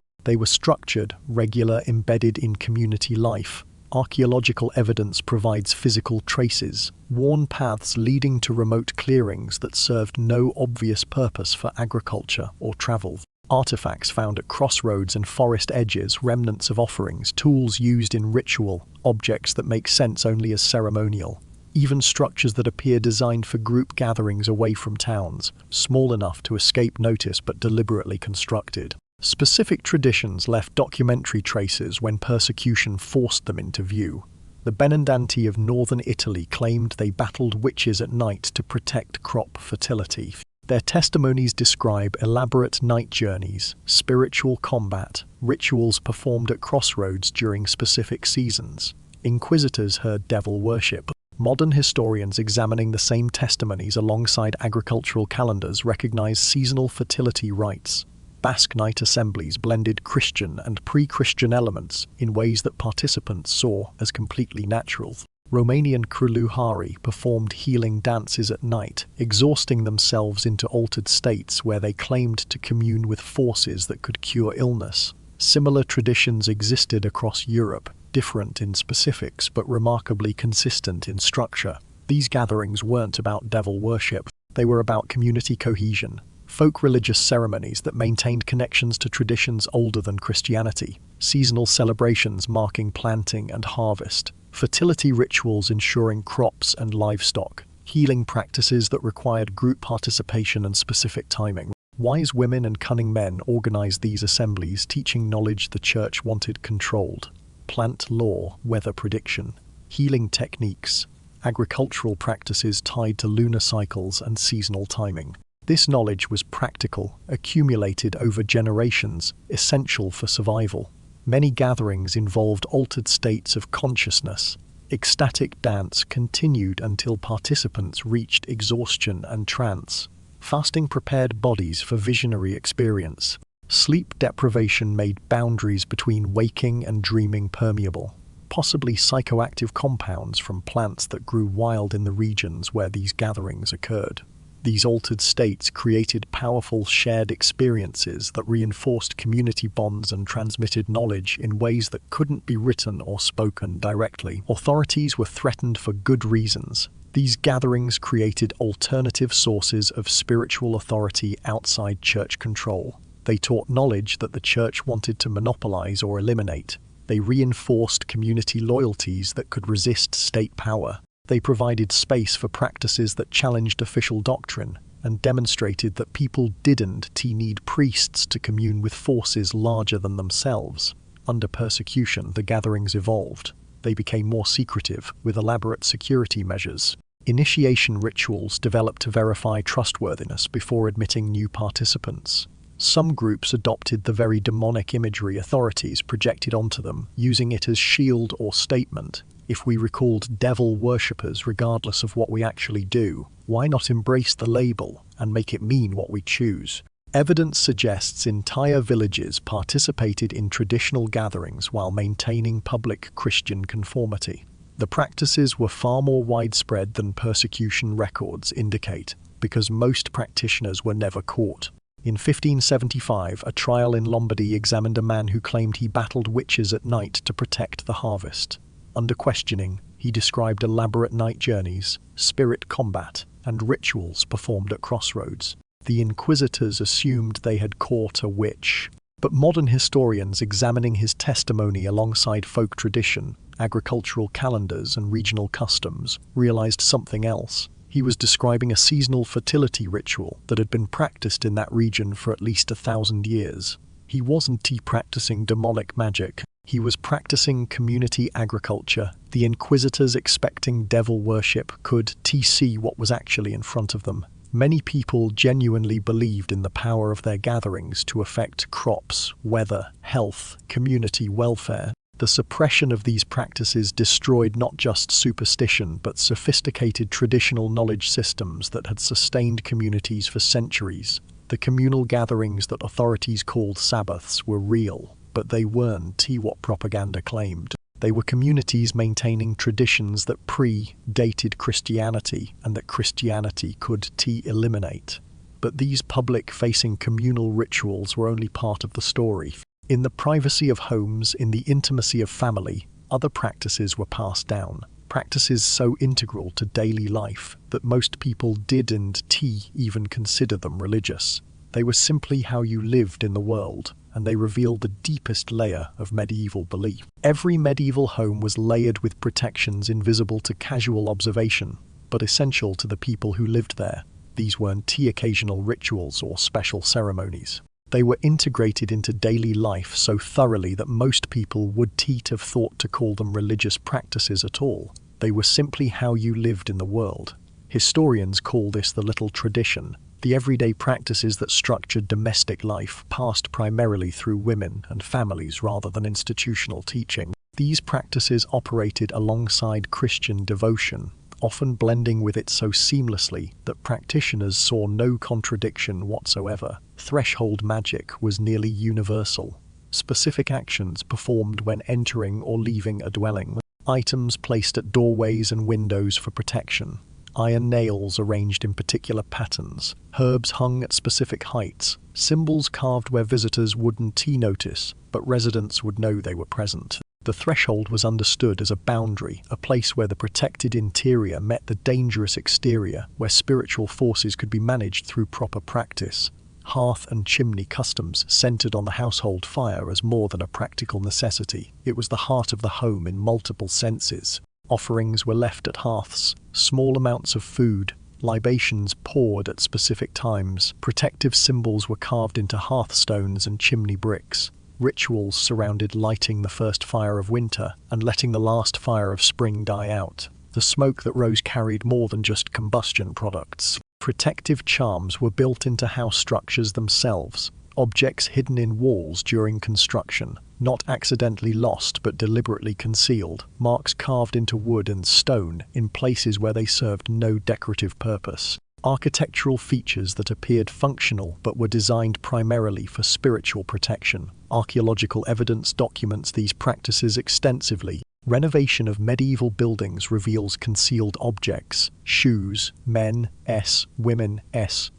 [SPEAKER 1] They were structured, regular, embedded in community life. Archaeological evidence provides physical traces, worn paths leading to remote clearings that served no obvious purpose for agriculture or travel. Artifacts found at crossroads and forest edges, remnants of offerings, tools used in ritual, objects that make sense only as ceremonial. Even structures that appear designed for group gatherings away from towns, small enough to escape notice but deliberately constructed. Specific traditions left documentary traces when persecution forced them into view. The Benandanti of northern Italy claimed they battled witches at night to protect crop fertility. Their testimonies describe elaborate night journeys, spiritual combat, rituals performed at crossroads during specific seasons. Inquisitors heard devil worship. Modern historians examining the same testimonies alongside agricultural calendars recognize seasonal fertility rites. Basque night assemblies blended Christian and pre-Christian elements in ways that participants saw as completely natural. Romanian Kruluhari performed healing dances at night, exhausting themselves into altered states where they claimed to commune with forces that could cure illness. Similar traditions existed across Europe, different in specifics but remarkably consistent in structure. These gatherings weren't about devil worship, they were about community cohesion. Folk religious ceremonies that maintained connections to traditions older than Christianity, seasonal celebrations marking planting and harvest, fertility rituals ensuring crops and livestock, healing practices that required group participation and specific timing. Wise women and cunning men organized these assemblies, teaching knowledge the church wanted controlled. Plant lore, weather prediction, healing techniques, agricultural practices tied to lunar cycles and seasonal timing. This knowledge was practical, accumulated over generations, essential for survival. Many gatherings involved altered states of consciousness. Ecstatic dance continued until participants reached exhaustion and trance. Fasting prepared bodies for visionary experience. Sleep deprivation made boundaries between waking and dreaming permeable. Possibly psychoactive compounds from plants that grew wild in the regions where these gatherings occurred. These altered states created powerful shared experiences that reinforced community bonds and transmitted knowledge in ways that couldn't be written or spoken directly. Authorities were threatened for good reasons. These gatherings created alternative sources of spiritual authority outside church control. They taught knowledge that the church wanted to monopolize or eliminate. They reinforced community loyalties that could resist state power. They provided space for practices that challenged official doctrine and demonstrated that people didn't need priests to commune with forces larger than themselves. Under persecution, the gatherings evolved. They became more secretive, with elaborate security measures. Initiation rituals developed to verify trustworthiness before admitting new participants. Some groups adopted the very demonic imagery authorities projected onto them, using it as shield or statement. If we recalled devil worshippers regardless of what we actually do, why not embrace the label and make it mean what we choose? Evidence suggests entire villages participated in traditional gatherings while maintaining public Christian conformity. The practices were far more widespread than persecution records indicate, because most practitioners were never caught. In 1575, a trial in Lombardy examined a man who claimed he battled witches at night to protect the harvest. Under questioning, he described elaborate night journeys, spirit combat, and rituals performed at crossroads. The inquisitors assumed they had caught a witch. But modern historians examining his testimony alongside folk tradition, agricultural calendars, and regional customs realized something else. He was describing a seasonal fertility ritual that had been practiced in that region for at least 1,000 years. He wasn't practicing demonic magic. He was practicing community agriculture. The inquisitors, expecting devil worship, could see what was actually in front of them. Many people genuinely believed in the power of their gatherings to affect crops, weather, health, community welfare. The suppression of these practices destroyed not just superstition but sophisticated traditional knowledge systems that had sustained communities for centuries. The communal gatherings that authorities called Sabbaths were real, but they weren't what propaganda claimed. They were communities maintaining traditions that pre-dated Christianity and that Christianity could eliminate. But these public-facing communal rituals were only part of the story. In the privacy of homes, in the intimacy of family, other practices were passed down. Practices so integral to daily life that most people didn't even consider them religious. They were simply how you lived in the world, and they revealed the deepest layer of medieval belief. Every medieval home was layered with protections invisible to casual observation, but essential to the people who lived there. These weren't occasional rituals or special ceremonies. They were integrated into daily life so thoroughly that most people would have thought to call them religious practices at all. They were simply how you lived in the world. Historians call this the little tradition, the everyday practices that structured domestic life, passed primarily through women and families rather than institutional teaching. These practices operated alongside Christian devotion, often blending with it so seamlessly that practitioners saw no contradiction whatsoever. Threshold magic was nearly universal. Specific actions performed when entering or leaving a dwelling. Items placed at doorways and windows for protection. Iron nails arranged in particular patterns. Herbs hung at specific heights. Symbols carved where visitors wouldn't notice, but residents would know they were present. The threshold was understood as a boundary, a place where the protected interior met the dangerous exterior, where spiritual forces could be managed through proper practice. Hearth and chimney customs centered on the household fire as more than a practical necessity. It was the heart of the home in multiple senses. Offerings were left at hearths, small amounts of food, libations poured at specific times. Protective symbols were carved into hearthstones and chimney bricks. Rituals surrounded lighting the first fire of winter and letting the last fire of spring die out. The smoke that rose carried more than just combustion products. Protective charms were built into house structures themselves, objects hidden in walls during construction, not accidentally lost but deliberately concealed, marks carved into wood and stone in places where they served no decorative purpose. Architectural features that appeared functional but were designed primarily for spiritual protection. Archaeological evidence documents these practices extensively. Renovation of medieval buildings reveals concealed objects, shoes, men, women,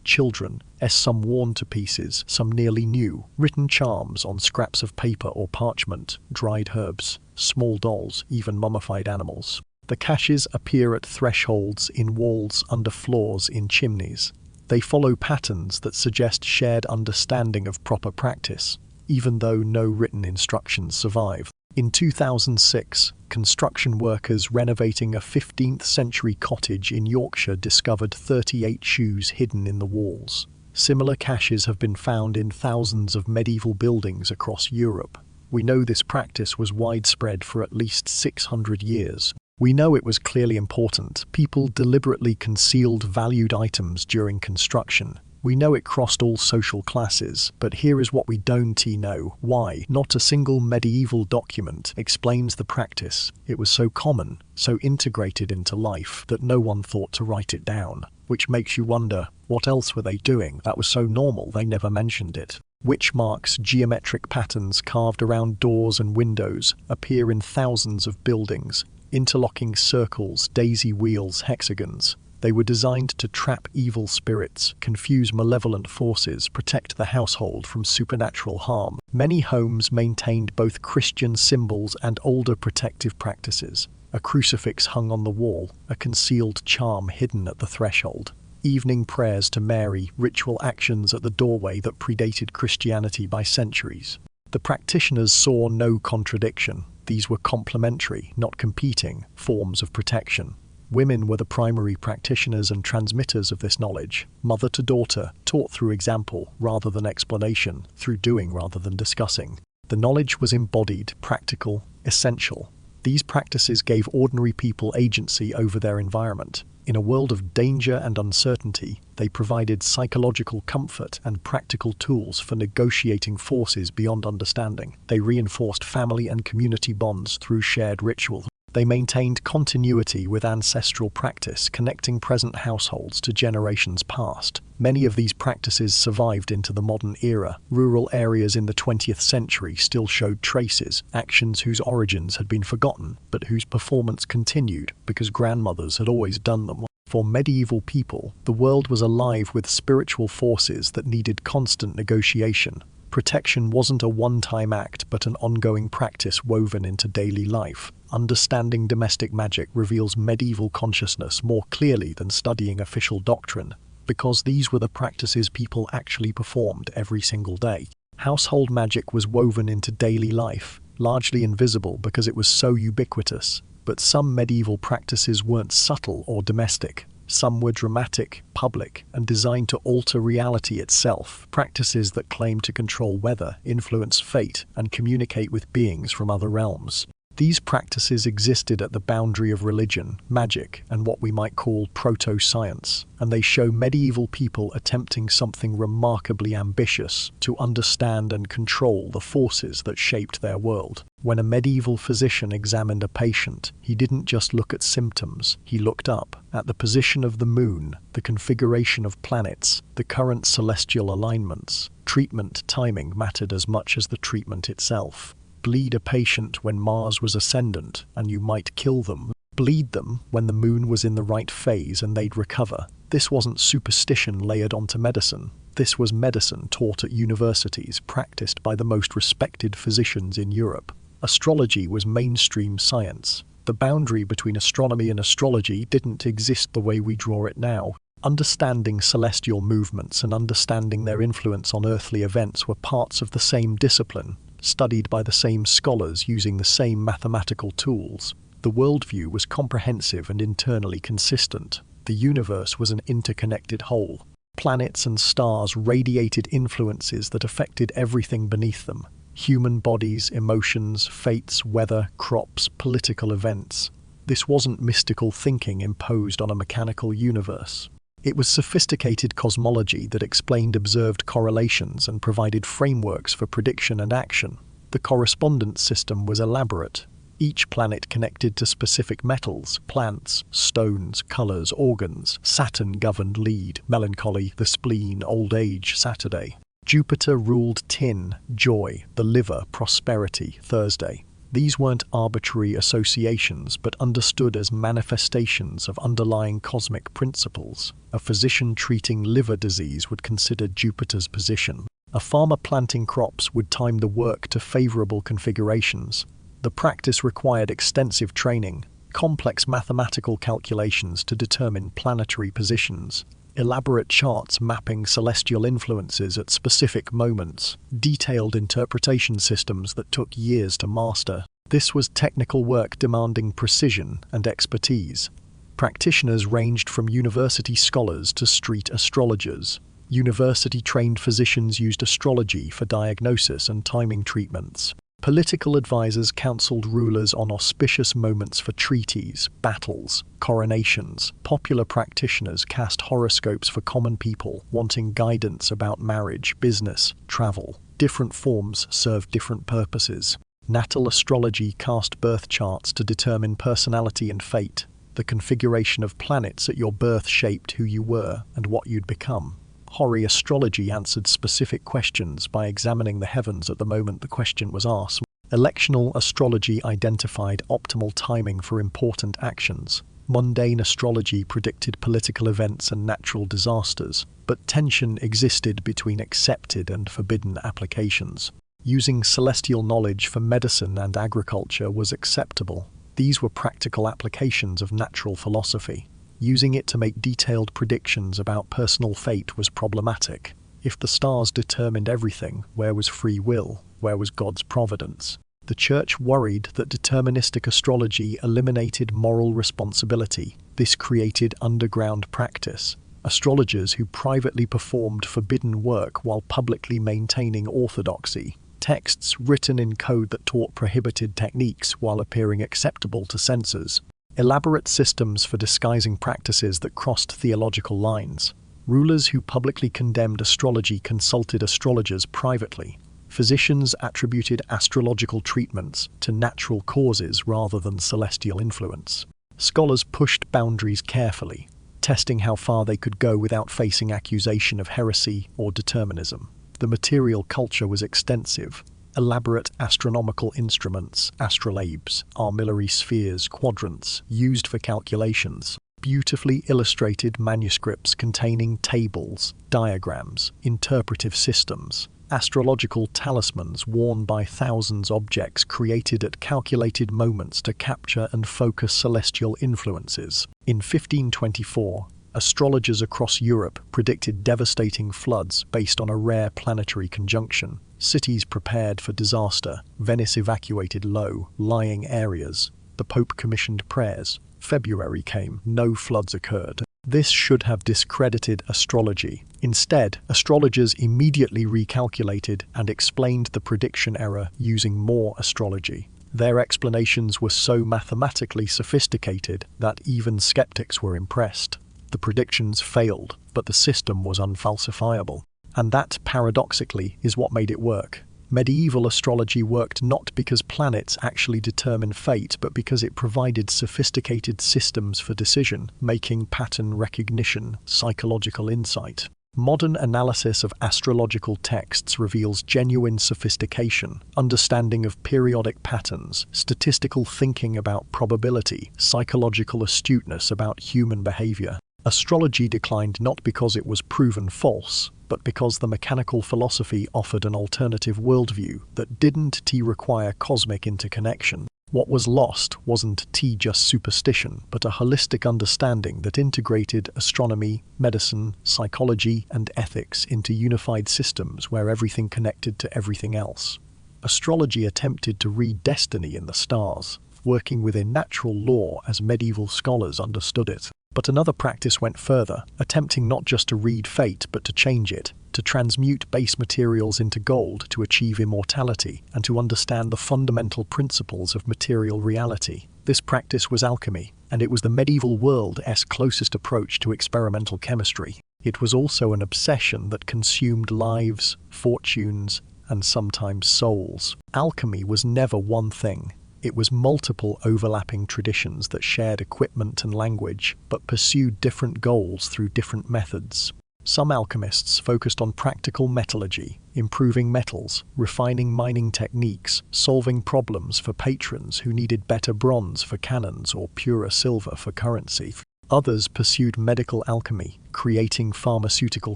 [SPEAKER 1] children, some worn to pieces, some nearly new, written charms on scraps of paper or parchment, dried herbs, small dolls, even mummified animals. The caches appear at thresholds, in walls, under floors, in chimneys. They follow patterns that suggest shared understanding of proper practice, even though no written instructions survive. In 2006, construction workers renovating a 15th century cottage in Yorkshire discovered 38 shoes hidden in the walls. Similar caches have been found in thousands of medieval buildings across Europe. We know this practice was widespread for at least 600 years. We know it was clearly important. People deliberately concealed valued items during construction. We know it crossed all social classes, but here is what we don't know. Why? Not a single medieval document explains the practice. It was so common, so integrated into life, that no one thought to write it down. Which makes you wonder, what else were they doing that was so normal they never mentioned it? Witch marks, geometric patterns carved around doors and windows, appear in thousands of buildings. Interlocking circles, daisy wheels, hexagons. They were designed to trap evil spirits, confuse malevolent forces, protect the household from supernatural harm. Many homes maintained both Christian symbols and older protective practices. A crucifix hung on the wall, a concealed charm hidden at the threshold. Evening prayers to Mary, ritual actions at the doorway that predated Christianity by centuries. The practitioners saw no contradiction. These were complementary, not competing, forms of protection. Women were the primary practitioners and transmitters of this knowledge, mother to daughter, taught through example rather than explanation, through doing rather than discussing. The knowledge was embodied, practical, essential. These practices gave ordinary people agency over their environment. In a world of danger and uncertainty, they provided psychological comfort and practical tools for negotiating forces beyond understanding. They reinforced family and community bonds through shared ritual. They maintained continuity with ancestral practice, connecting present households to generations past. Many of these practices survived into the modern era. Rural areas in the 20th century still showed traces, actions whose origins had been forgotten, but whose performance continued because grandmothers had always done them. For medieval people, the world was alive with spiritual forces that needed constant negotiation. Protection wasn't a one-time act, but an ongoing practice woven into daily life. Understanding domestic magic reveals medieval consciousness more clearly than studying official doctrine, because these were the practices people actually performed every single day. Household magic was woven into daily life, largely invisible because it was so ubiquitous. But some medieval practices weren't subtle or domestic. Some were dramatic, public, and designed to alter reality itself. Practices that claimed to control weather, influence fate, and communicate with beings from other realms. These practices existed at the boundary of religion, magic, and what we might call proto-science, and they show medieval people attempting something remarkably ambitious: to understand and control the forces that shaped their world. When a medieval physician examined a patient, he didn't just look at symptoms, he looked up at the position of the moon, the configuration of planets, the current celestial alignments. Treatment timing mattered as much as the treatment itself. Bleed a patient when Mars was ascendant, and you might kill them. Bleed them when the moon was in the right phase and they'd recover. This wasn't superstition layered onto medicine. This was medicine taught at universities, practiced by the most respected physicians in Europe. Astrology was mainstream science. The boundary between astronomy and astrology didn't exist the way we draw it now. Understanding celestial movements and understanding their influence on earthly events were parts of the same discipline, studied by the same scholars using the same mathematical tools. The worldview was comprehensive and internally consistent. The universe was an interconnected whole. Planets and stars radiated influences that affected everything beneath them. Human bodies, emotions, fates, weather, crops, political events. This wasn't mystical thinking imposed on a mechanical universe. It was sophisticated cosmology that explained observed correlations and provided frameworks for prediction and action. The correspondence system was elaborate. Each planet connected to specific metals, plants, stones, colors, organs. Saturn governed lead, melancholy, the spleen, old age, Saturday. Jupiter ruled tin, joy, the liver, prosperity, Thursday. These weren't arbitrary associations, but understood as manifestations of underlying cosmic principles. A physician treating liver disease would consider Jupiter's position. A farmer planting crops would time the work to favorable configurations. The practice required extensive training, complex mathematical calculations to determine planetary positions, elaborate charts mapping celestial influences at specific moments, detailed interpretation systems that took years to master. This was technical work demanding precision and expertise. Practitioners ranged from university scholars to street astrologers. University-trained physicians used astrology for diagnosis and timing treatments. Political advisors counseled rulers on auspicious moments for treaties, battles, coronations. Popular practitioners cast horoscopes for common people wanting guidance about marriage, business, travel. Different forms served different purposes. Natal astrology cast birth charts to determine personality and fate. The configuration of planets at your birth shaped who you were and what you'd become. Hori astrology answered specific questions by examining the heavens at the moment the question was asked. Electional astrology identified optimal timing for important actions. Mundane astrology predicted political events and natural disasters, but tension existed between accepted and forbidden applications. Using celestial knowledge for medicine and agriculture was acceptable. These were practical applications of natural philosophy. Using it to make detailed predictions about personal fate was problematic. If the stars determined everything, where was free will? Where was God's providence? The Church worried that deterministic astrology eliminated moral responsibility. This created underground practice. Astrologers who privately performed forbidden work while publicly maintaining orthodoxy. Texts written in code that taught prohibited techniques while appearing acceptable to censors. Elaborate systems for disguising practices that crossed theological lines. Rulers who publicly condemned astrology consulted astrologers privately. Physicians attributed astrological treatments to natural causes rather than celestial influence. Scholars pushed boundaries carefully. testing how far they could go without facing accusation of heresy or determinism. The material culture was extensive. Elaborate astronomical instruments, astrolabes, armillary spheres, quadrants, used for calculations. Beautifully illustrated manuscripts containing tables, diagrams, interpretive systems. Astrological talismans worn by thousands, objects created at calculated moments to capture and focus celestial influences. In 1524, astrologers across Europe predicted devastating floods based on a rare planetary conjunction. Cities prepared for disaster. Venice evacuated low-lying areas. The Pope commissioned prayers. February came. No floods occurred. This should have discredited astrology. Instead, astrologers immediately recalculated and explained the prediction error using more astrology. Their explanations were so mathematically sophisticated that even skeptics were impressed. The predictions failed, but the system was unfalsifiable. And that, paradoxically, is what made it work. Medieval astrology worked not because planets actually determine fate, but because it provided sophisticated systems for decision-making, pattern recognition, psychological insight. Modern analysis of astrological texts reveals genuine sophistication, understanding of periodic patterns, statistical thinking about probability, psychological astuteness about human behavior. Astrology declined not because it was proven false, but because the mechanical philosophy offered an alternative worldview that didn't require cosmic interconnection. What was lost wasn't just superstition, but a holistic understanding that integrated astronomy, medicine, psychology, and ethics into unified systems where everything connected to everything else. Astrology attempted to read destiny in the stars, working within natural law as medieval scholars understood it. But another practice went further, attempting not just to read fate but to change it, to transmute base materials into gold to achieve immortality, and to understand the fundamental principles of material reality. This practice was alchemy, and it was the medieval world's closest approach to experimental chemistry. It was also an obsession that consumed lives, fortunes, and sometimes souls. Alchemy was never one thing. It was multiple overlapping traditions that shared equipment and language, but pursued different goals through different methods. Some alchemists focused on practical metallurgy, improving metals, refining mining techniques, solving problems for patrons who needed better bronze for cannons or purer silver for currency. Others pursued medical alchemy, creating pharmaceutical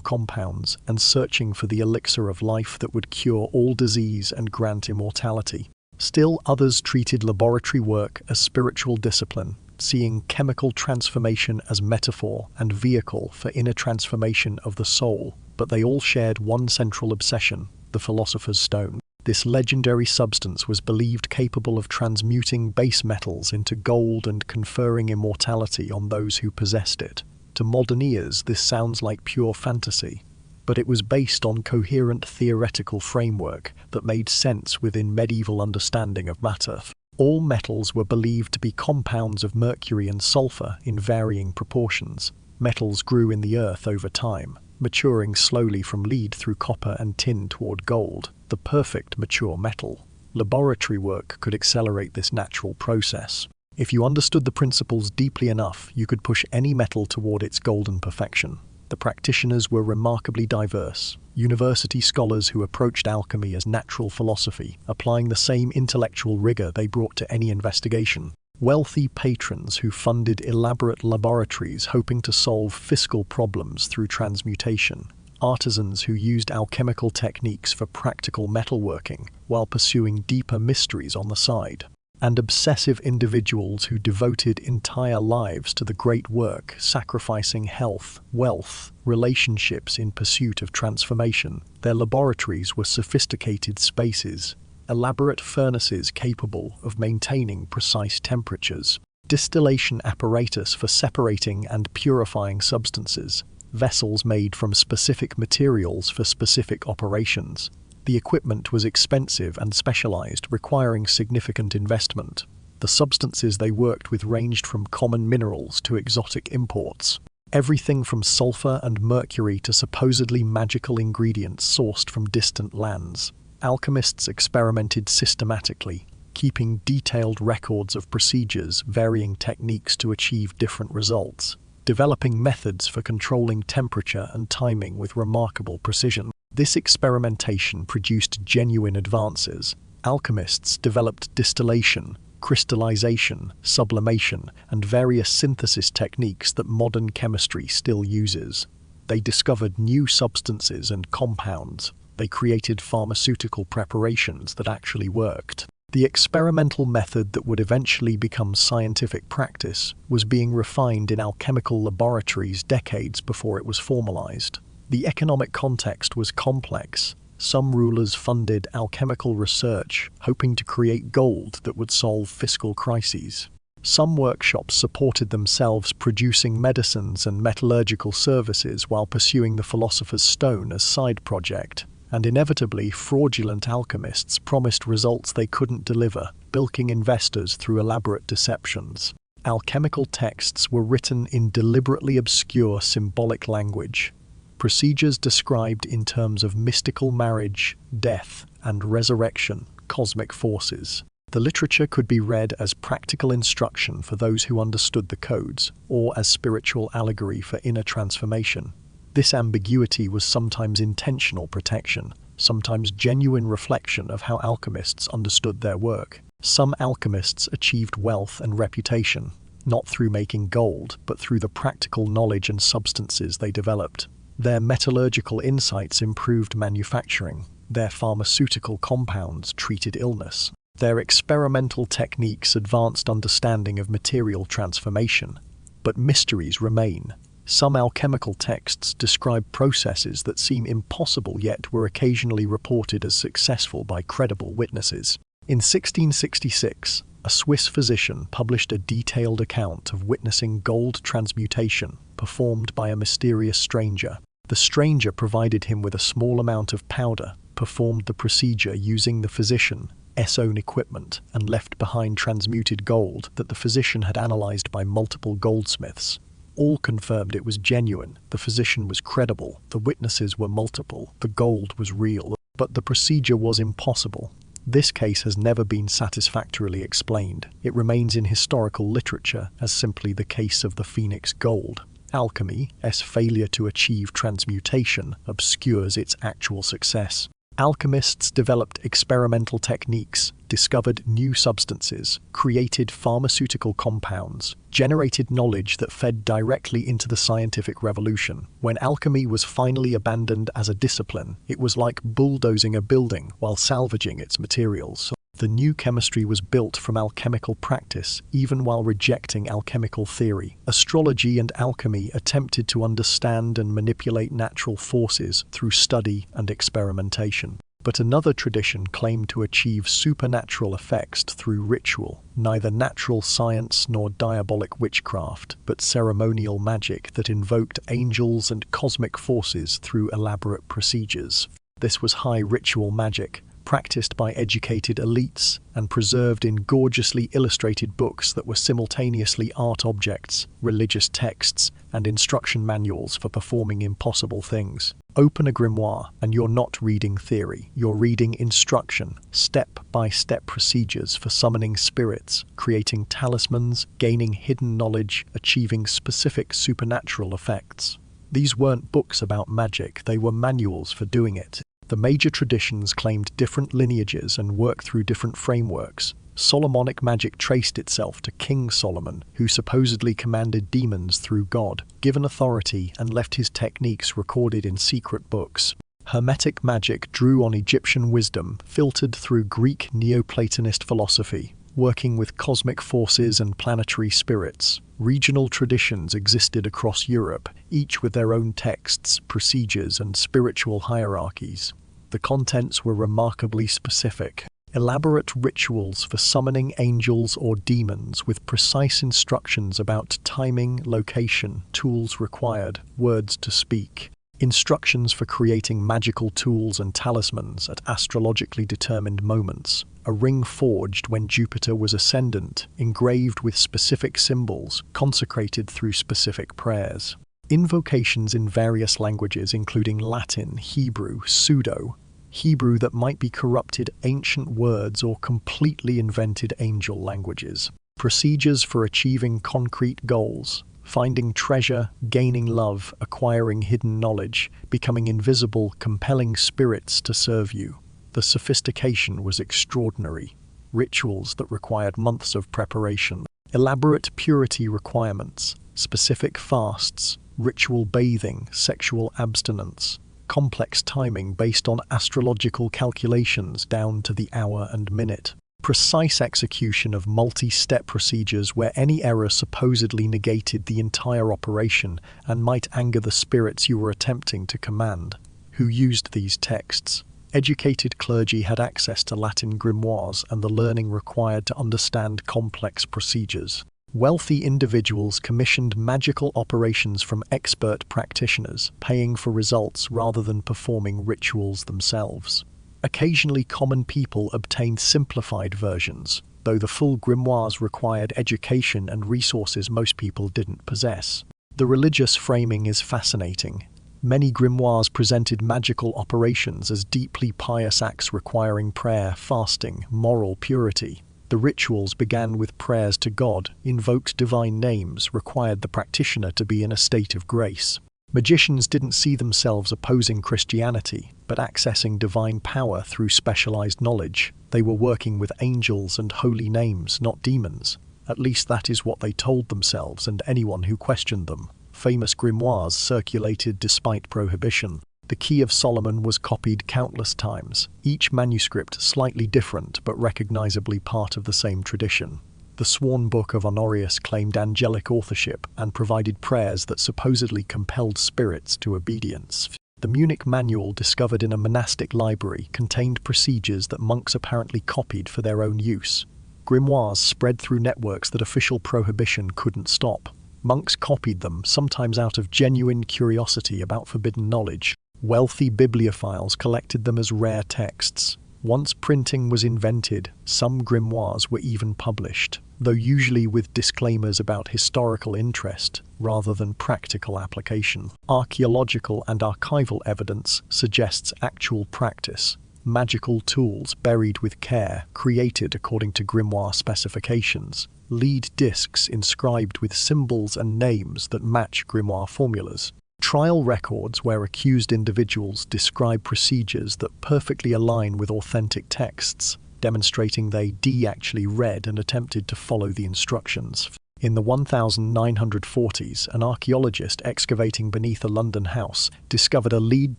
[SPEAKER 1] compounds and searching for the elixir of life that would cure all disease and grant immortality. Still others treated laboratory work as spiritual discipline, seeing chemical transformation as metaphor and vehicle for inner transformation of the soul, but they all shared one central obsession, the philosopher's stone. This legendary substance was believed capable of transmuting base metals into gold and conferring immortality on those who possessed it. To modern ears, this sounds like pure fantasy, but it was based on coherent theoretical framework that made sense within medieval understanding of matter. All metals were believed to be compounds of mercury and sulfur in varying proportions. Metals grew in the earth over time, maturing slowly from lead through copper and tin toward gold, the perfect mature metal. Laboratory work could accelerate this natural process. If you understood the principles deeply enough, you could push any metal toward its golden perfection. The practitioners were remarkably diverse. University scholars who approached alchemy as natural philosophy, applying the same intellectual rigor they brought to any investigation. Wealthy patrons who funded elaborate laboratories hoping to solve fiscal problems through transmutation. Artisans who used alchemical techniques for practical metalworking while pursuing deeper mysteries on the side. And obsessive individuals who devoted entire lives to the great work, sacrificing health, wealth, relationships in pursuit of transformation. Their laboratories were sophisticated spaces, elaborate furnaces capable of maintaining precise temperatures, distillation apparatus for separating and purifying substances, vessels made from specific materials for specific operations. The equipment was expensive and specialized, requiring significant investment. The substances they worked with ranged from common minerals to exotic imports. Everything from sulfur and mercury to supposedly magical ingredients sourced from distant lands. Alchemists experimented systematically, keeping detailed records of procedures, varying techniques to achieve different results. developing methods for controlling temperature and timing with remarkable precision. This experimentation produced genuine advances. Alchemists developed distillation, crystallization, sublimation, and various synthesis techniques that modern chemistry still uses. They discovered new substances and compounds. They created pharmaceutical preparations that actually worked. The experimental method that would eventually become scientific practice was being refined in alchemical laboratories decades before it was formalized. The economic context was complex. Some rulers funded alchemical research, hoping to create gold that would solve fiscal crises. Some workshops supported themselves producing medicines and metallurgical services while pursuing the philosopher's stone as side project. And inevitably, fraudulent alchemists promised results they couldn't deliver, bilking investors through elaborate deceptions. Alchemical texts were written in deliberately obscure symbolic language. Procedures described in terms of mystical marriage, death, and resurrection, cosmic forces. The literature could be read as practical instruction for those who understood the codes, or as spiritual allegory for inner transformation. This ambiguity was sometimes intentional protection, sometimes genuine reflection of how alchemists understood their work. Some alchemists achieved wealth and reputation, not through making gold, but through the practical knowledge and substances they developed. Their metallurgical insights improved manufacturing. Their pharmaceutical compounds treated illness. Their experimental techniques advanced understanding of material transformation. But mysteries remain. Some alchemical texts describe processes that seem impossible yet were occasionally reported as successful by credible witnesses. In 1666, a Swiss physician published a detailed account of witnessing gold transmutation performed by a mysterious stranger. The stranger provided him with a small amount of powder, performed the procedure using the physician's own equipment, and left behind transmuted gold that the physician had analyzed by multiple goldsmiths. All confirmed it was genuine, the physician was credible, the witnesses were multiple, the gold was real, but the procedure was impossible. This case has never been satisfactorily explained. It remains in historical literature as simply the case of the Phoenix gold. Alchemy's failure to achieve transmutation obscures its actual success. Alchemists developed experimental techniques, discovered new substances, created pharmaceutical compounds, generated knowledge that fed directly into the scientific revolution. When alchemy was finally abandoned as a discipline, it was like bulldozing a building while salvaging its materials. The new chemistry was built from alchemical practice, even while rejecting alchemical theory. Astrology and alchemy attempted to understand and manipulate natural forces through study and experimentation. But another tradition claimed to achieve supernatural effects through ritual, neither natural science nor diabolic witchcraft, but ceremonial magic that invoked angels and cosmic forces through elaborate procedures. This was high ritual magic, practiced by educated elites and preserved in gorgeously illustrated books that were simultaneously art objects, religious texts, and instruction manuals for performing impossible things. Open a grimoire, and you're not reading theory, you're reading instruction, step-by-step procedures for summoning spirits, creating talismans, gaining hidden knowledge, achieving specific supernatural effects. These weren't books about magic, they were manuals for doing it. The major traditions claimed different lineages and worked through different frameworks. Solomonic magic traced itself to King Solomon, who supposedly commanded demons through God, given authority, and left his techniques recorded in secret books. Hermetic magic drew on Egyptian wisdom, filtered through Greek Neoplatonist philosophy, working with cosmic forces and planetary spirits. Regional traditions existed across Europe, each with their own texts, procedures, and spiritual hierarchies. The contents were remarkably specific. Elaborate rituals for summoning angels or demons with precise instructions about timing, location, tools required, words to speak. Instructions for creating magical tools and talismans at astrologically determined moments. A ring forged when Jupiter was ascendant, engraved with specific symbols, consecrated through specific prayers. Invocations in various languages including Latin, Hebrew, Pseudo-Hebrew that might be corrupted ancient words or completely invented angel languages. Procedures for achieving concrete goals. finding treasure, gaining love, acquiring hidden knowledge, becoming invisible, compelling spirits to serve you. The sophistication was extraordinary. Rituals that required months of preparation, elaborate purity requirements, specific fasts, ritual bathing, sexual abstinence, complex timing based on astrological calculations down to the hour and minute, precise execution of multi-step procedures where any error supposedly negated the entire operation and might anger the spirits you were attempting to command. Who used these texts? Educated clergy had access to Latin grimoires and the learning required to understand complex procedures. Wealthy individuals commissioned magical operations from expert practitioners, paying for results rather than performing rituals themselves. Occasionally, common people obtained simplified versions, though the full grimoires required education and resources most people didn't possess. The religious framing is fascinating. Many grimoires presented magical operations as deeply pious acts requiring prayer, fasting, moral purity. The rituals began with prayers to God, invoked divine names, required the practitioner to be in a state of grace. Magicians didn't see themselves opposing Christianity, but accessing divine power through specialized knowledge. They were working with angels and holy names, not demons. At least that is what they told themselves and anyone who questioned them. Famous grimoires circulated despite prohibition. The Key of Solomon was copied countless times, each manuscript slightly different but recognizably part of the same tradition. The Sworn Book of Honorius claimed angelic authorship and provided prayers that supposedly compelled spirits to obedience. The Munich Manual, discovered in a monastic library, contained procedures that monks apparently copied for their own use. Grimoires spread through networks that official prohibition couldn't stop. Monks copied them, sometimes out of genuine curiosity about forbidden knowledge. Wealthy bibliophiles collected them as rare texts. Once printing was invented, some grimoires were even published, though usually with disclaimers about historical interest rather than practical application. Archaeological and archival evidence suggests actual practice. Magical tools buried with care, created according to grimoire specifications. Lead discs inscribed with symbols and names that match grimoire formulas. Trial records where accused individuals describe procedures that perfectly align with authentic texts, demonstrating they actually read and attempted to follow the instructions. In the 1940s, an archaeologist excavating beneath a London house discovered a lead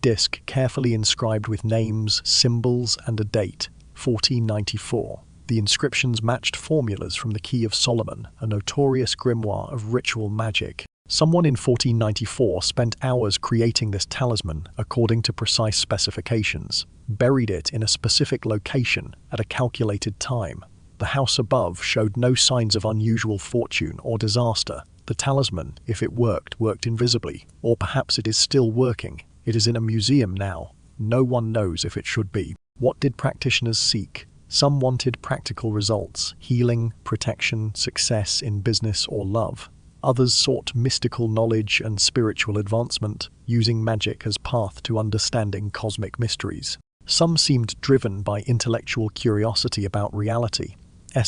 [SPEAKER 1] disc carefully inscribed with names, symbols, and a date, 1494. The inscriptions matched formulas from the Key of Solomon, a notorious grimoire of ritual magic. Someone in 1494 spent hours creating this talisman according to precise specifications, buried it in a specific location at a calculated time. The house above showed no signs of unusual fortune or disaster. The talisman, if it worked invisibly, or perhaps it is still working. It is in a museum now. No one knows if it should be. What did practitioners seek? Some wanted practical results, healing, protection, success in business or love. Others sought mystical knowledge and spiritual advancement, using magic as path to understanding cosmic mysteries. Some seemed driven by intellectual curiosity about reality's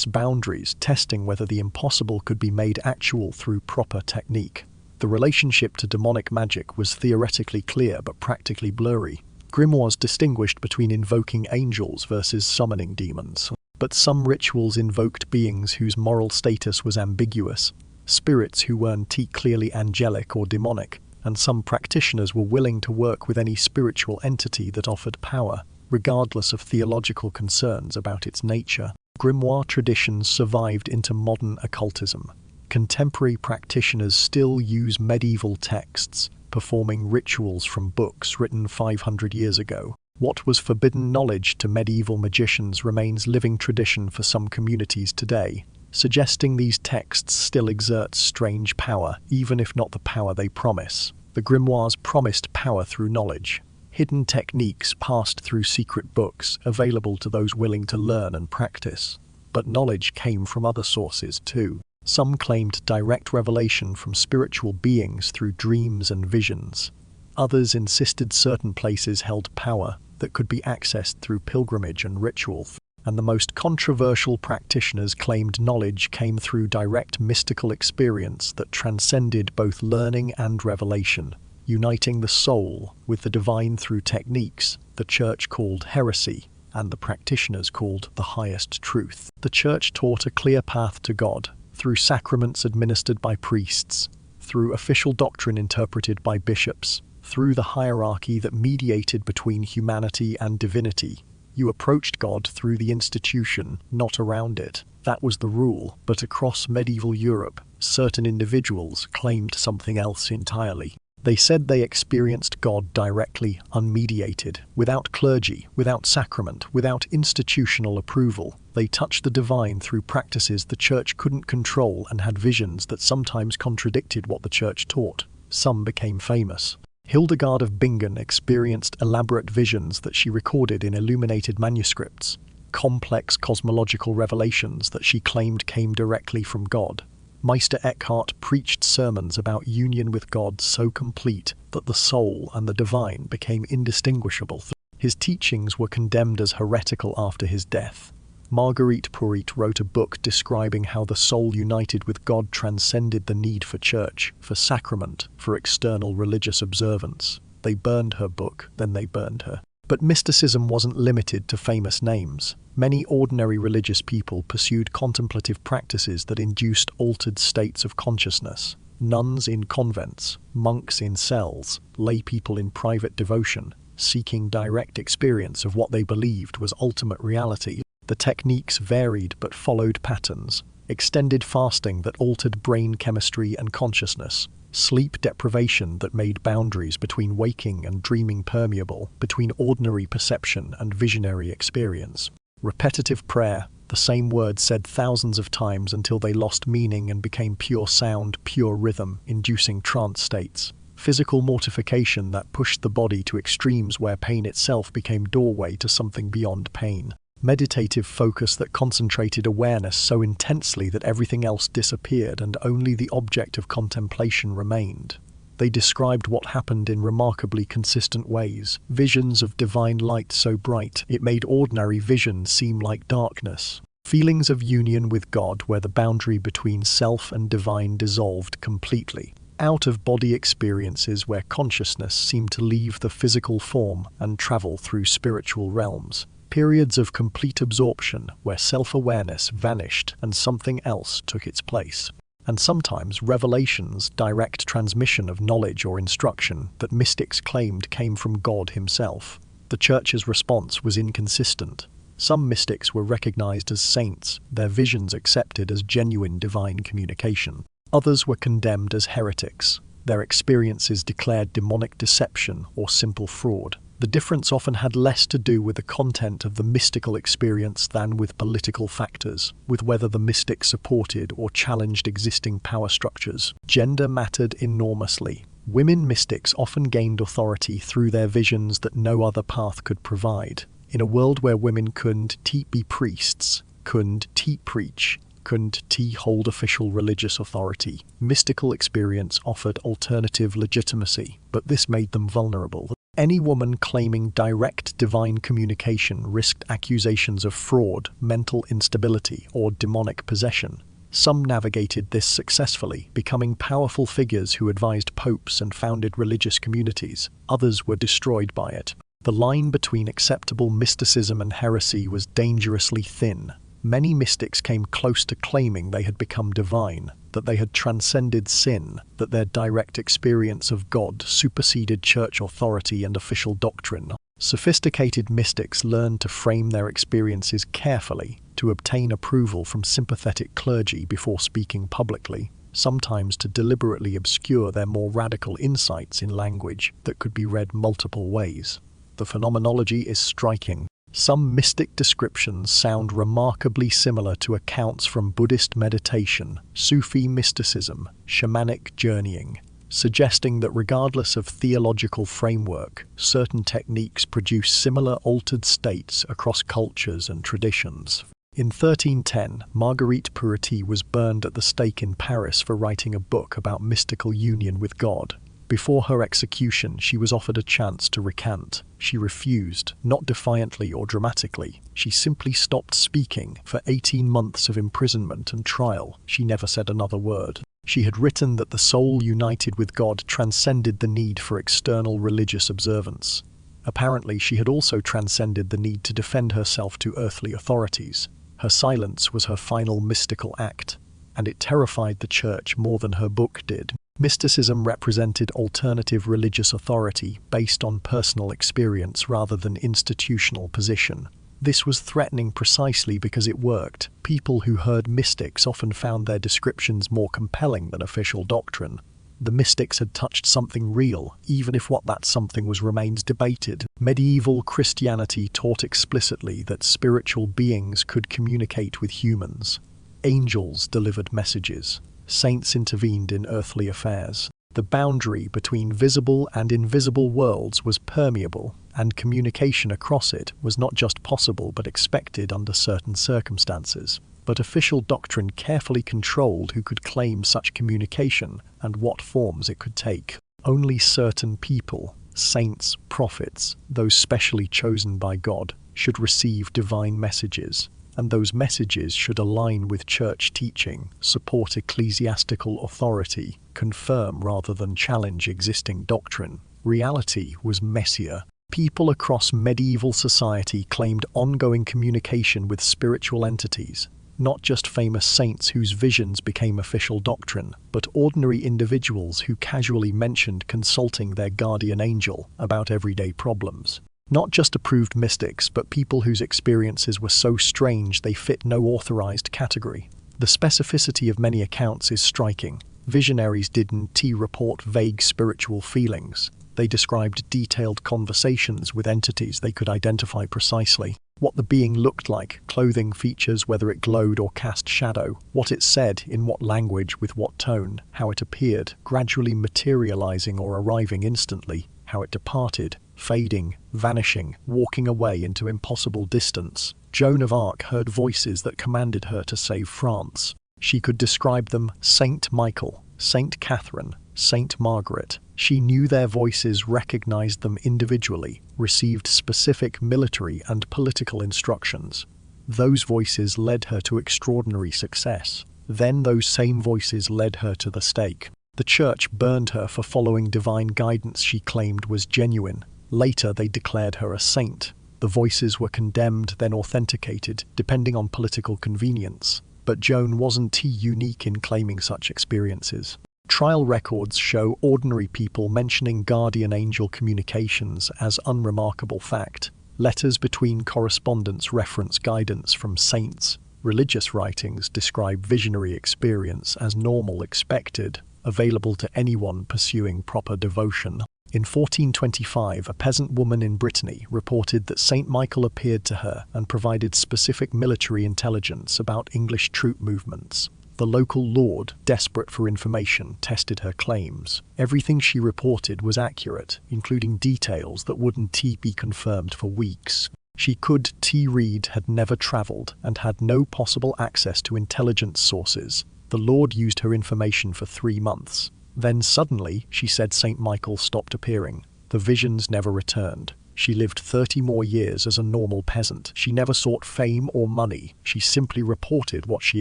[SPEAKER 1] boundaries, testing whether the impossible could be made actual through proper technique. The relationship to demonic magic was theoretically clear but practically blurry. Grimoires distinguished between invoking angels versus summoning demons. But some rituals invoked beings whose moral status was ambiguous. Spirits who weren't clearly angelic or demonic, and some practitioners were willing to work with any spiritual entity that offered power, regardless of theological concerns about its nature. Grimoire traditions survived into modern occultism. Contemporary practitioners still use medieval texts, performing rituals from books written 500 years ago. What was forbidden knowledge to medieval magicians remains living tradition for some communities today, suggesting these texts still exert strange power, even if not the power they promise. The grimoires promised power through knowledge, hidden techniques passed through secret books available to those willing to learn and practice. But knowledge came from other sources too. Some claimed direct revelation from spiritual beings through dreams and visions. Others insisted certain places held power that could be accessed through pilgrimage and ritual. and the most controversial practitioners claimed knowledge came through direct mystical experience that transcended both learning and revelation, uniting the soul with the divine through techniques the Church called heresy and the practitioners called the highest truth. The Church taught a clear path to God through sacraments administered by priests, through official doctrine interpreted by bishops, through the hierarchy that mediated between humanity and divinity. You approached God through the institution, not around it. That was the rule, but across medieval Europe, certain individuals claimed something else entirely. They said they experienced God directly, unmediated, without clergy, without sacrament, without institutional approval. They touched the divine through practices the Church couldn't control and had visions that sometimes contradicted what the Church taught. Some became famous. Hildegard of Bingen experienced elaborate visions that she recorded in illuminated manuscripts, complex cosmological revelations that she claimed came directly from God. Meister Eckhart preached sermons about union with God so complete that the soul and the divine became indistinguishable. His teachings were condemned as heretical after his death. Marguerite Porete wrote a book describing how the soul united with God transcended the need for church, for sacrament, for external religious observance. They burned her book, then they burned her. But mysticism wasn't limited to famous names. Many ordinary religious people pursued contemplative practices that induced altered states of consciousness. Nuns in convents, monks in cells, lay people in private devotion, seeking direct experience of what they believed was ultimate reality. The techniques varied but followed patterns. Extended fasting that altered brain chemistry and consciousness. Sleep deprivation that made boundaries between waking and dreaming permeable, between ordinary perception and visionary experience. Repetitive prayer, the same words said thousands of times until they lost meaning and became pure sound, pure rhythm, inducing trance states. Physical mortification that pushed the body to extremes where pain itself became doorway to something beyond pain. Meditative focus that concentrated awareness so intensely that everything else disappeared and only the object of contemplation remained. They described what happened in remarkably consistent ways. Visions of divine light so bright it made ordinary vision seem like darkness. Feelings of union with God where the boundary between self and divine dissolved completely. Out-of-body experiences where consciousness seemed to leave the physical form and travel through spiritual realms. Periods of complete absorption where self-awareness vanished and something else took its place. And sometimes revelations, direct transmission of knowledge or instruction that mystics claimed came from God himself. The Church's response was inconsistent. Some mystics were recognized as saints, their visions accepted as genuine divine communication. Others were condemned as heretics, their experiences declared demonic deception or simple fraud. The difference often had less to do with the content of the mystical experience than with political factors, with whether the mystic supported or challenged existing power structures. Gender mattered enormously. Women mystics often gained authority through their visions that no other path could provide. In a world where women couldn't be priests, couldn't preach, couldn't hold official religious authority, mystical experience offered alternative legitimacy, but this made them vulnerable. Any woman claiming direct divine communication risked accusations of fraud, mental instability, or demonic possession. Some navigated this successfully, becoming powerful figures who advised popes and founded religious communities. Others were destroyed by it. The line between acceptable mysticism and heresy was dangerously thin. Many mystics came close to claiming they had become divine, that they had transcended sin, that their direct experience of God superseded church authority and official doctrine. Sophisticated mystics learned to frame their experiences carefully, to obtain approval from sympathetic clergy before speaking publicly, sometimes to deliberately obscure their more radical insights in language that could be read multiple ways. The phenomenology is striking. Some mystic descriptions sound remarkably similar to accounts from Buddhist meditation, Sufi mysticism, shamanic journeying, suggesting that regardless of theological framework, certain techniques produce similar altered states across cultures and traditions. In 1310, Marguerite Porete was burned at the stake in Paris for writing a book about mystical union with God. Before her execution, she was offered a chance to recant. She refused, not defiantly or dramatically. She simply stopped speaking. For 18 months of imprisonment and trial, she never said another word. She had written that the soul united with God transcended the need for external religious observance. Apparently, she had also transcended the need to defend herself to earthly authorities. Her silence was her final mystical act, and it terrified the church more than her book did. Mysticism represented alternative religious authority based on personal experience rather than institutional position. This was threatening precisely because it worked. People who heard mystics often found their descriptions more compelling than official doctrine. The mystics had touched something real, even if what that something was remains debated. Medieval Christianity taught explicitly that spiritual beings could communicate with humans. Angels delivered messages. Saints intervened in earthly affairs. The boundary between visible and invisible worlds was permeable, and communication across it was not just possible but expected under certain circumstances. But official doctrine carefully controlled who could claim such communication and what forms it could take. Only certain people, saints, prophets, those specially chosen by God, should receive divine messages. And those messages should align with church teaching, support ecclesiastical authority, confirm rather than challenge existing doctrine. Reality was messier. People across medieval society claimed ongoing communication with spiritual entities, not just famous saints whose visions became official doctrine, but ordinary individuals who casually mentioned consulting their guardian angel about everyday problems. Not just approved mystics, but people whose experiences were so strange they fit no authorized category. The specificity of many accounts is striking. Visionaries didn't report vague spiritual feelings. They described detailed conversations with entities they could identify precisely. What the being looked like, clothing features, whether it glowed or cast shadow, what it said, in what language, with what tone, how it appeared, gradually materializing or arriving instantly, how it departed, fading, vanishing, walking away into impossible distance. Joan of Arc heard voices that commanded her to save France. She could describe them: Saint Michael, Saint Catherine, Saint Margaret. She knew their voices, recognized them individually, received specific military and political instructions. Those voices led her to extraordinary success. Then those same voices led her to the stake. The church burned her for following divine guidance she claimed was genuine. Later they declared her a saint. The voices were condemned, then authenticated, depending on political convenience. But Joan wasn't unique in claiming such experiences. Trial records show ordinary people mentioning guardian angel communications as unremarkable fact. Letters between correspondents reference guidance from saints. Religious writings describe visionary experience as normal, expected, available to anyone pursuing proper devotion. In 1425, a peasant woman in Brittany reported that Saint Michael appeared to her and provided specific military intelligence about English troop movements. The local lord, desperate for information, tested her claims. Everything she reported was accurate, including details that wouldn't be confirmed for weeks. She could read, had never travelled, and had no possible access to intelligence sources. The Lord used her information for 3 months. Then suddenly, she said, Saint Michael stopped appearing. The visions never returned. She lived 30 more years as a normal peasant. She never sought fame or money. She simply reported what she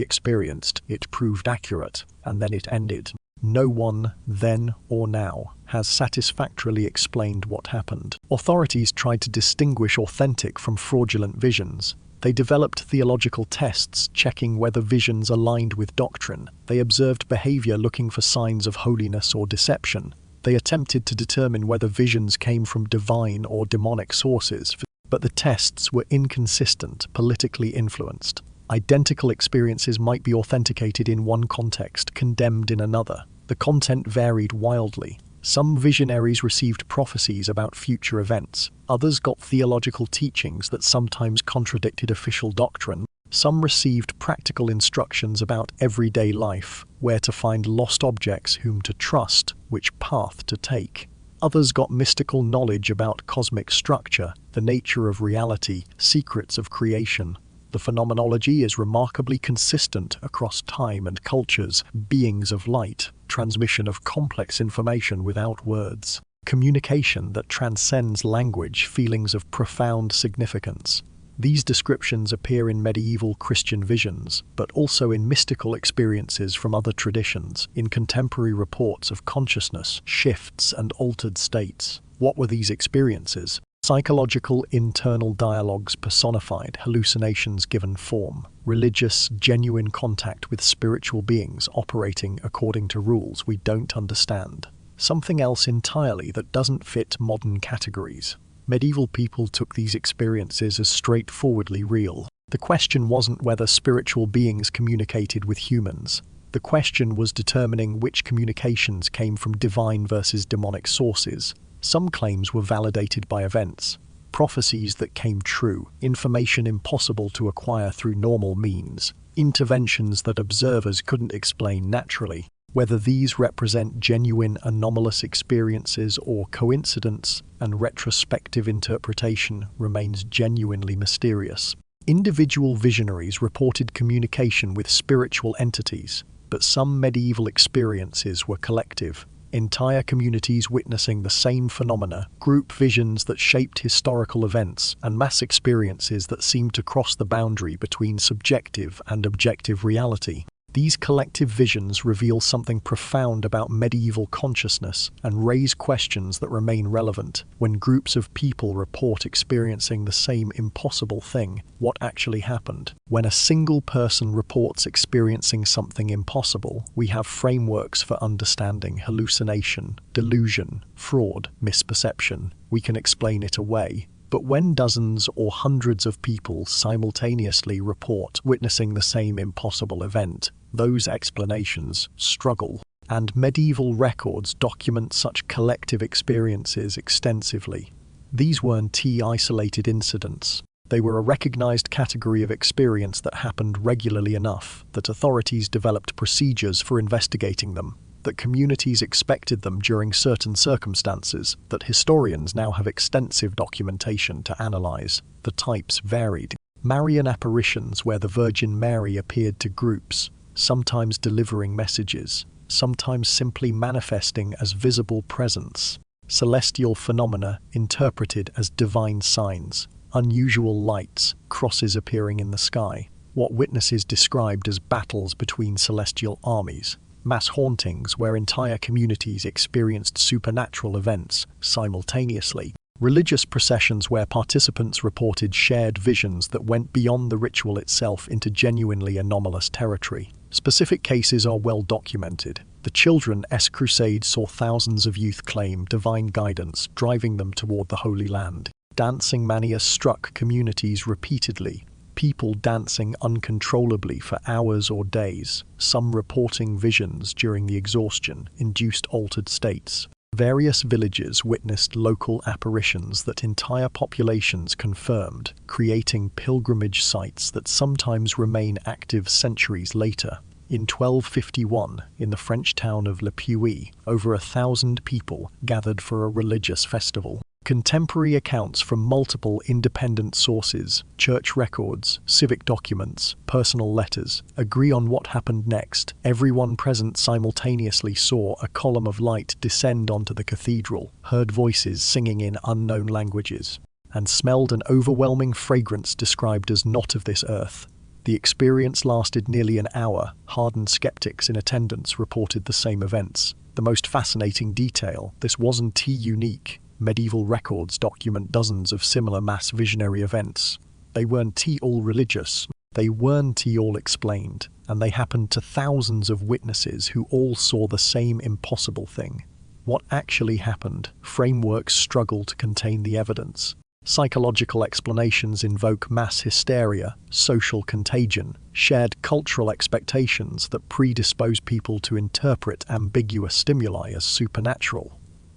[SPEAKER 1] experienced. It proved accurate, and then it ended. No one, then or now, has satisfactorily explained what happened. Authorities tried to distinguish authentic from fraudulent visions. They developed theological tests checking whether visions aligned with doctrine. They observed behavior looking for signs of holiness or deception. They attempted to determine whether visions came from divine or demonic sources, but the tests were inconsistent, politically influenced. Identical experiences might be authenticated in one context, condemned in another. The content varied wildly. Some visionaries received prophecies about future events. Others got theological teachings that sometimes contradicted official doctrine. Some received practical instructions about everyday life, where to find lost objects, whom to trust, which path to take. Others got mystical knowledge about cosmic structure, the nature of reality, secrets of creation. The phenomenology is remarkably consistent across time and cultures. Beings of light, transmission of complex information without words. Communication that transcends language, feelings of profound significance. These descriptions appear in medieval Christian visions, but also in mystical experiences from other traditions, in contemporary reports of consciousness, shifts, and altered states. What were these experiences? Psychological internal dialogues personified, hallucinations given form. Religious, genuine contact with spiritual beings operating according to rules we don't understand. Something else entirely that doesn't fit modern categories. Medieval people took these experiences as straightforwardly real. The question wasn't whether spiritual beings communicated with humans. The question was determining which communications came from divine versus demonic sources. Some claims were validated by events, prophecies that came true, information impossible to acquire through normal means, interventions that observers couldn't explain naturally. Whether these represent genuine anomalous experiences or coincidence and retrospective interpretation remains genuinely mysterious. Individual visionaries reported communication with spiritual entities, but some medieval experiences were collective. Entire communities witnessing the same phenomena, group visions that shaped historical events, and mass experiences that seemed to cross the boundary between subjective and objective reality. These collective visions reveal something profound about medieval consciousness and raise questions that remain relevant. When groups of people report experiencing the same impossible thing, what actually happened? When a single person reports experiencing something impossible, we have frameworks for understanding hallucination, delusion, fraud, misperception. We can explain it away. But when dozens or hundreds of people simultaneously report witnessing the same impossible event, those explanations struggle. And medieval records document such collective experiences extensively. These weren't isolated incidents. They were a recognized category of experience that happened regularly enough that authorities developed procedures for investigating them, that communities expected them during certain circumstances, that historians now have extensive documentation to analyze. The types varied. Marian apparitions where the Virgin Mary appeared to groups, sometimes delivering messages, sometimes simply manifesting as visible presence. Celestial phenomena interpreted as divine signs, unusual lights, crosses appearing in the sky. What witnesses described as battles between celestial armies. Mass hauntings where entire communities experienced supernatural events simultaneously. Religious processions where participants reported shared visions that went beyond the ritual itself into genuinely anomalous territory. Specific cases are well documented. The Children's Crusade saw thousands of youth claim divine guidance driving them toward the Holy Land. Dancing mania struck communities repeatedly, people dancing uncontrollably for hours or days, some reporting visions during the exhaustion-induced altered states. Various villages witnessed local apparitions that entire populations confirmed, creating pilgrimage sites that sometimes remain active centuries later. In 1251, in the French town of Le Puy, over 1,000 people gathered for a religious festival. Contemporary accounts from multiple independent sources, church records, civic documents, personal letters, agree on what happened next. Everyone present simultaneously saw a column of light descend onto the cathedral, heard voices singing in unknown languages, and smelled an overwhelming fragrance described as not of this earth. The experience lasted nearly an hour. Hardened skeptics in attendance reported the same events. The most fascinating detail, this wasn't unique. Medieval records document dozens of similar mass visionary events. They weren't all religious, they weren't all explained, and they happened to thousands of witnesses who all saw the same impossible thing. What actually happened? Frameworks struggle to contain the evidence. Psychological explanations invoke mass hysteria, social contagion, shared cultural expectations that predispose people to interpret ambiguous stimuli as supernatural.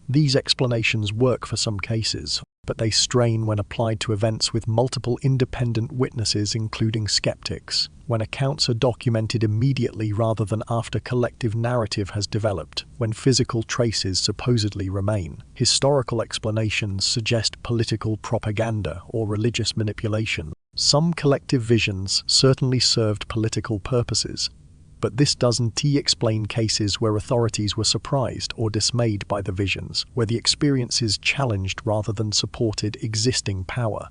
[SPEAKER 1] These explanations work for some cases, but they strain when applied to events with multiple independent witnesses, including skeptics. When accounts are documented immediately rather than after collective narrative has developed, when physical traces supposedly remain. Historical explanations suggest political propaganda or religious manipulation. Some collective visions certainly served political purposes, But this doesn't explain cases where authorities were surprised or dismayed by the visions, where the experiences challenged rather than supported existing power.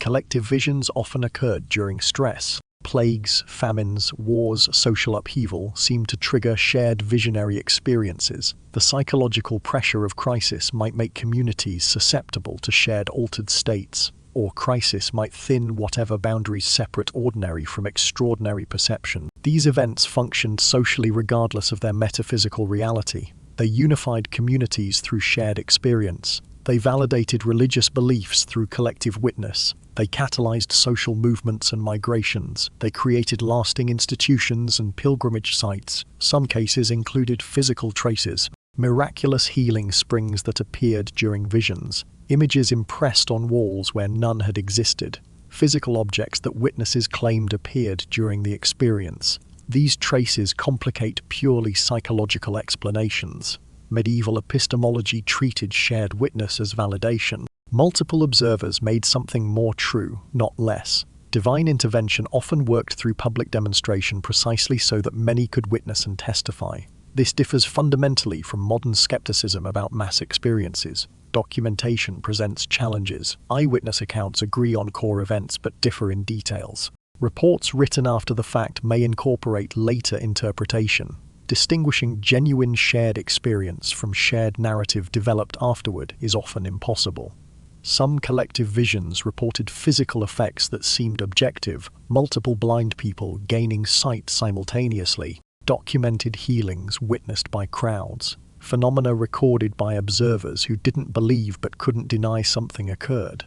[SPEAKER 1] Collective visions often occurred during stress. Plagues, famines, wars, social upheaval seem to trigger shared visionary experiences. The psychological pressure of crisis might make communities susceptible to shared altered states, or crisis might thin whatever boundaries separate ordinary from extraordinary perception. These events functioned socially regardless of their metaphysical reality. They unified communities through shared experience. They validated religious beliefs through collective witness. They catalyzed social movements and migrations. They created lasting institutions and pilgrimage sites. Some cases included physical traces, miraculous healing springs that appeared during visions, images impressed on walls where none had existed, physical objects that witnesses claimed appeared during the experience. These traces complicate purely psychological explanations. Medieval epistemology treated shared witness as validation. Multiple observers made something more true, not less. Divine intervention often worked through public demonstration precisely so that many could witness and testify. This differs fundamentally from modern skepticism about mass experiences. Documentation presents challenges. Eyewitness accounts agree on core events but differ in details. Reports written after the fact may incorporate later interpretation. Distinguishing genuine shared experience from shared narrative developed afterward is often impossible. Some collective visions reported physical effects that seemed objective, multiple blind people gaining sight simultaneously, documented healings witnessed by crowds, phenomena recorded by observers who didn't believe but couldn't deny something occurred.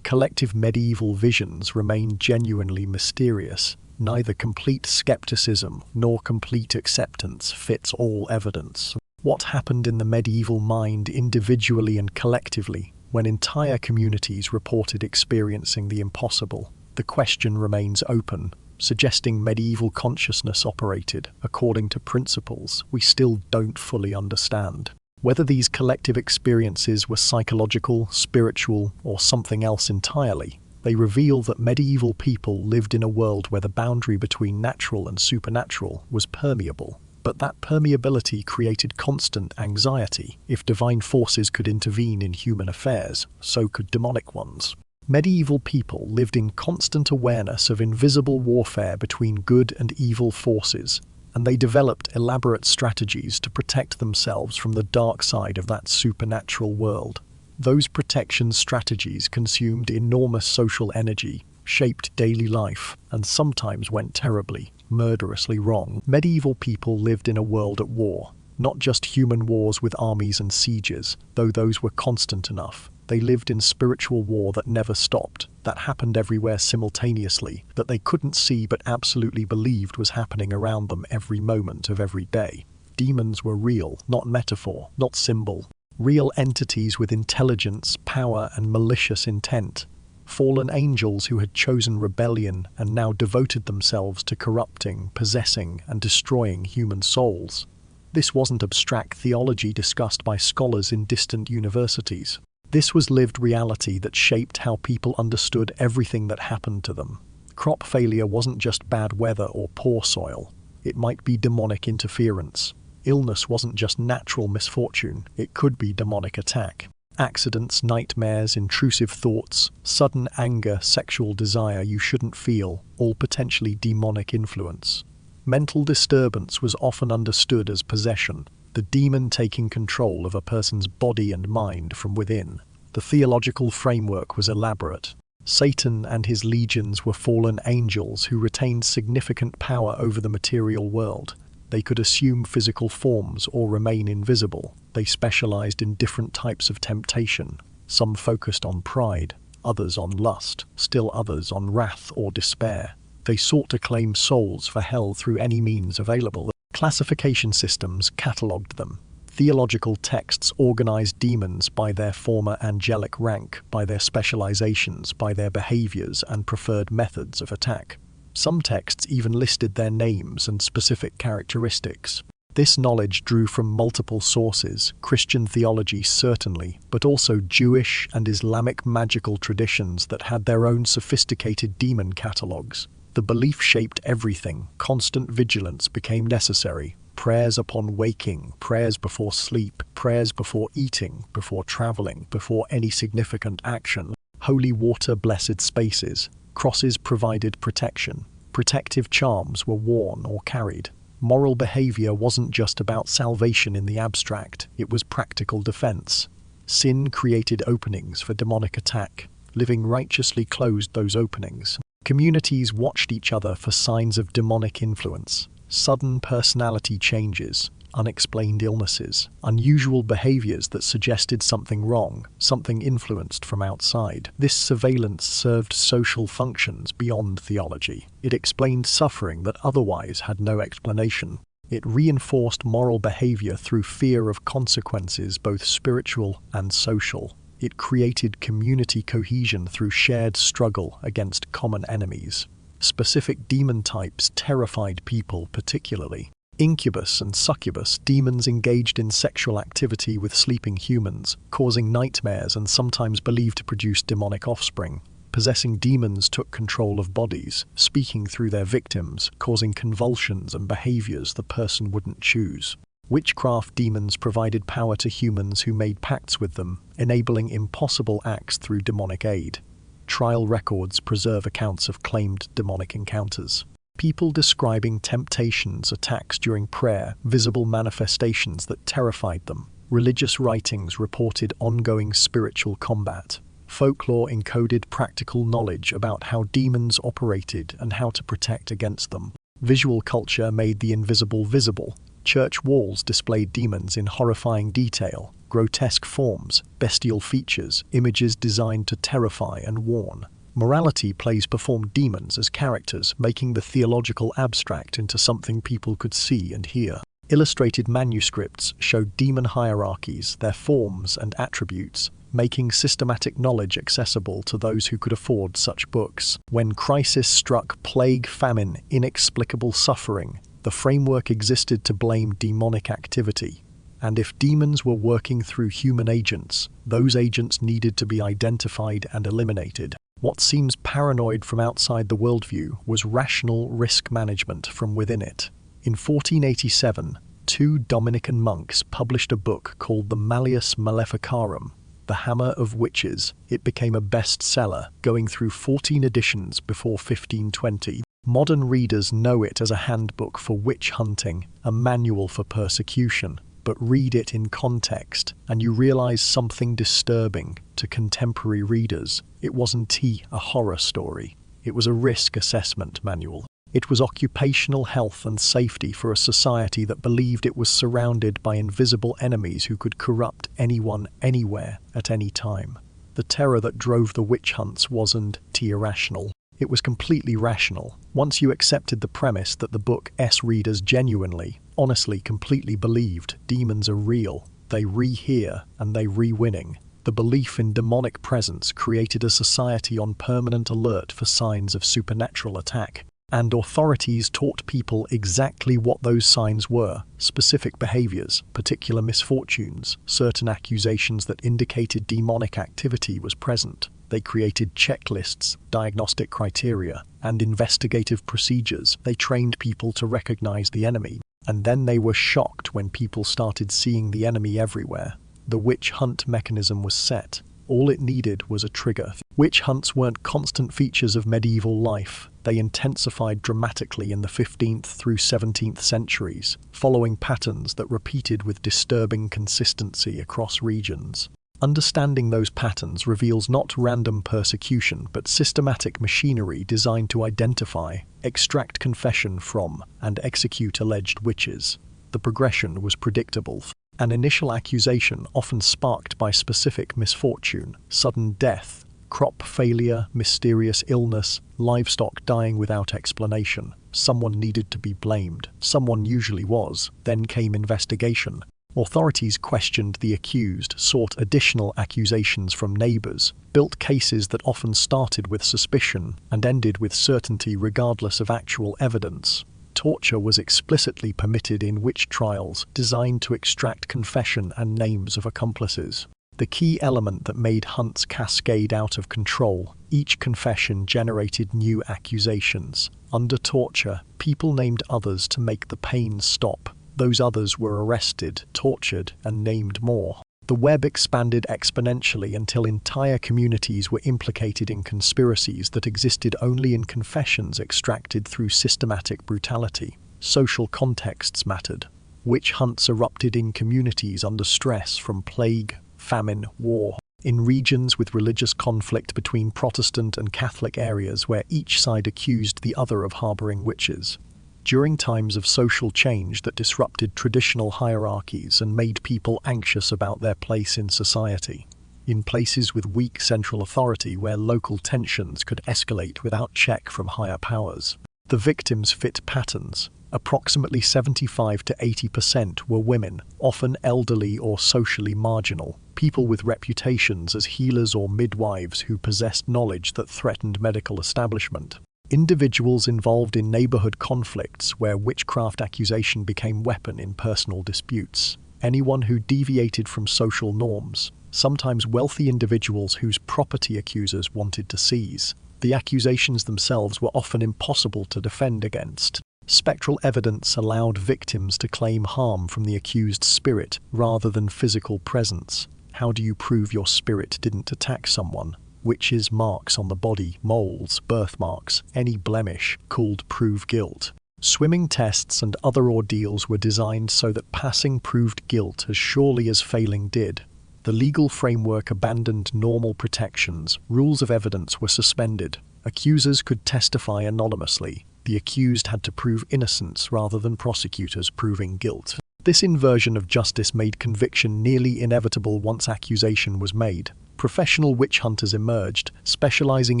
[SPEAKER 1] Collective medieval visions remain genuinely mysterious. Neither complete skepticism nor complete acceptance fits all evidence. What happened in the medieval mind individually and collectively when entire communities reported experiencing the impossible? The question remains open, suggesting medieval consciousness operated according to principles we still don't fully understand. Whether these collective experiences were psychological, spiritual, or something else entirely, they reveal that medieval people lived in a world where the boundary between natural and supernatural was permeable. But that permeability created constant anxiety. If divine forces could intervene in human affairs, so could demonic ones. Medieval people lived in constant awareness of invisible warfare between good and evil forces, and they developed elaborate strategies to protect themselves from the dark side of that supernatural world. Those protection strategies consumed enormous social energy, shaped daily life, and sometimes went terribly, murderously wrong. Medieval people lived in a world at war, not just human wars with armies and sieges, though those were constant enough. They lived in spiritual war that never stopped, that happened everywhere simultaneously, that they couldn't see but absolutely believed was happening around them every moment of every day. Demons were real, not metaphor, not symbol. Real entities with intelligence, power, and malicious intent. Fallen angels who had chosen rebellion and now devoted themselves to corrupting, possessing, and destroying human souls. This wasn't abstract theology discussed by scholars in distant universities. This was lived reality that shaped how people understood everything that happened to them. Crop failure wasn't just bad weather or poor soil. It might be demonic interference. Illness wasn't just natural misfortune, it could be demonic attack. Accidents, nightmares, intrusive thoughts, sudden anger, sexual desire you shouldn't feel, all potentially demonic influence. Mental disturbance was often understood as possession, the demon taking control of a person's body and mind from within. The theological framework was elaborate. Satan and his legions were fallen angels who retained significant power over the material world. They could assume physical forms or remain invisible. They specialized in different types of temptation. Some focused on pride, others on lust, still others on wrath or despair. They sought to claim souls for hell through any means available. Classification systems catalogued them. Theological texts organized demons by their former angelic rank, by their specializations, by their behaviors and preferred methods of attack. Some texts even listed their names and specific characteristics. This knowledge drew from multiple sources, Christian theology certainly, but also Jewish and Islamic magical traditions that had their own sophisticated demon catalogues. The belief shaped everything. Constant vigilance became necessary. Prayers upon waking, prayers before sleep, prayers before eating, before traveling, before any significant action. Holy water, blessed spaces. Crosses provided protection. Protective charms were worn or carried. Moral behavior wasn't just about salvation in the abstract, it was practical defense. Sin created openings for demonic attack. Living righteously closed those openings. Communities watched each other for signs of demonic influence. Sudden personality changes, unexplained illnesses, unusual behaviors that suggested something wrong, something influenced from outside. This surveillance served social functions beyond theology. It explained suffering that otherwise had no explanation. It reinforced moral behavior through fear of consequences, both spiritual and social. It created community cohesion through shared struggle against common enemies. Specific demon types terrified people particularly. Incubus and succubus, demons engaged in sexual activity with sleeping humans, causing nightmares and sometimes believed to produce demonic offspring. Possessing demons took control of bodies, speaking through their victims, causing convulsions and behaviors the person wouldn't choose. Witchcraft demons provided power to humans who made pacts with them, enabling impossible acts through demonic aid. Trial records preserve accounts of claimed demonic encounters. People describing temptations, attacks during prayer, visible manifestations that terrified them. Religious writings reported ongoing spiritual combat. Folklore encoded practical knowledge about how demons operated and how to protect against them. Visual culture made the invisible visible. Church walls displayed demons in horrifying detail, grotesque forms, bestial features, images designed to terrify and warn. Morality plays performed demons as characters, making the theological abstract into something people could see and hear. Illustrated manuscripts showed demon hierarchies, their forms and attributes, making systematic knowledge accessible to those who could afford such books. When crisis struck, plague, famine, inexplicable suffering, the framework existed to blame demonic activity. And if demons were working through human agents, those agents needed to be identified and eliminated. What seems paranoid from outside the worldview was rational risk management from within it. In 1487, 2 Dominican monks published a book called the Malleus Maleficarum, The Hammer of Witches. It became a bestseller, going through 14 editions before 1520. Modern readers know it as a handbook for witch hunting, a manual for persecution. But read it in context, and you realize something disturbing to contemporary readers. It wasn't a horror story. It was a risk assessment manual. It was occupational health and safety for a society that believed it was surrounded by invisible enemies who could corrupt anyone, anywhere, at any time. The terror that drove the witch hunts wasn't irrational. It was completely rational. Once you accepted the premise that the book's readers genuinely, honestly, completely believed demons are real, they re-hear and they re-winning. The belief in demonic presence created a society on permanent alert for signs of supernatural attack. And authorities taught people exactly what those signs were: specific behaviors, particular misfortunes, certain accusations that indicated demonic activity was present. They created checklists, diagnostic criteria, and investigative procedures. They trained people to recognize the enemy. And then they were shocked when people started seeing the enemy everywhere. The witch hunt mechanism was set. All it needed was a trigger. Witch hunts weren't constant features of medieval life. They intensified dramatically in the 15th through 17th centuries, following patterns that repeated with disturbing consistency across regions. Understanding those patterns reveals not random persecution, but systematic machinery designed to identify, extract confession from, and execute alleged witches. The progression was predictable. An initial accusation often sparked by specific misfortune, sudden death, crop failure, mysterious illness, livestock dying without explanation. Someone needed to be blamed. Someone usually was. Then came investigation. Authorities questioned the accused, sought additional accusations from neighbors, built cases that often started with suspicion and ended with certainty regardless of actual evidence. Torture was explicitly permitted in witch trials, designed to extract confession and names of accomplices. the key element that made hunts cascade out of control. Each confession generated new accusations. Under torture, people named others to make the pain stop. Those others were arrested, tortured, and named more. The web expanded exponentially until entire communities were implicated in conspiracies that existed only in confessions extracted through systematic brutality. Social contexts mattered. Witch hunts erupted in communities under stress from plague, famine, war. In regions with religious conflict between Protestant and Catholic areas where each side accused the other of harboring witches. During times of social change that disrupted traditional hierarchies and made people anxious about their place in society. In places with weak central authority where local tensions could escalate without check from higher powers. The victims fit patterns. Approximately 75 to 80% were women, often elderly or socially marginal, people with reputations as healers or midwives who possessed knowledge that threatened medical establishment. Individuals involved in neighborhood conflicts where witchcraft accusation became weapon in personal disputes. Anyone who deviated from social norms, sometimes wealthy individuals whose property accusers wanted to seize. The accusations themselves were often impossible to defend against. Spectral evidence allowed victims to claim harm from the accused spirit rather than physical presence. How do you prove your spirit didn't attack someone? Witches' marks on the body, moles, birthmarks, any blemish, called prove guilt. Swimming tests and other ordeals were designed so that passing proved guilt as surely as failing did. The legal framework abandoned normal protections, rules of evidence were suspended. Accusers could testify anonymously. The accused had to prove innocence rather than prosecutors proving guilt. This inversion of justice made conviction nearly inevitable once accusation was made. Professional witch hunters emerged, specializing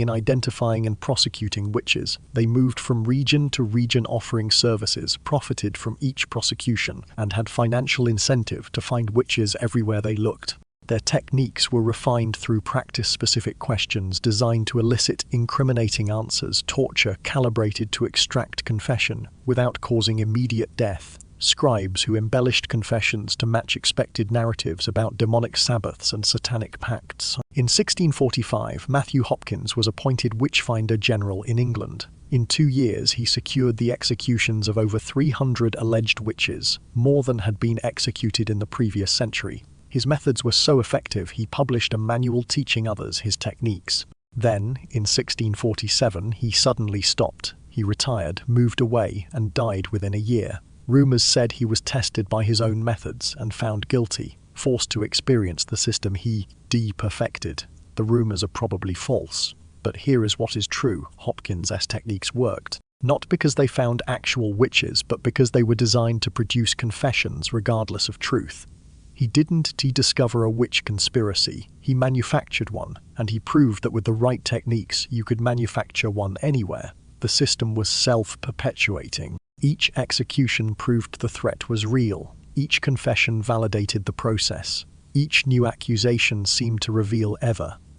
[SPEAKER 1] in identifying and prosecuting witches. They moved from region to region offering services, profited from each prosecution, and had financial incentive to find witches everywhere they looked. Their techniques were refined through practice-specific questions designed to elicit incriminating answers, torture calibrated to extract confession without causing immediate death. Scribes who embellished confessions to match expected narratives about demonic sabbaths and satanic pacts. In 1645, Matthew Hopkins was appointed Witchfinder General in England. In 2 years, he secured the executions of over 300 alleged witches, more than had been executed in the previous century. His methods were so effective, he published a manual teaching others his techniques. Then, in 1647, he suddenly stopped. He retired, moved away, and died within a year. Rumors said he was tested by his own methods and found guilty, forced to experience the system he de-perfected. The rumors are probably false. But here is what is true: Hopkins' techniques worked. Not because they found actual witches, but because they were designed to produce confessions regardless of truth. He didn't discover a witch conspiracy, he manufactured one, and he proved that with the right techniques you could manufacture one anywhere. The system was self-perpetuating. Each execution proved the threat was real. Each confession validated the process. Each new accusation seemed to reveal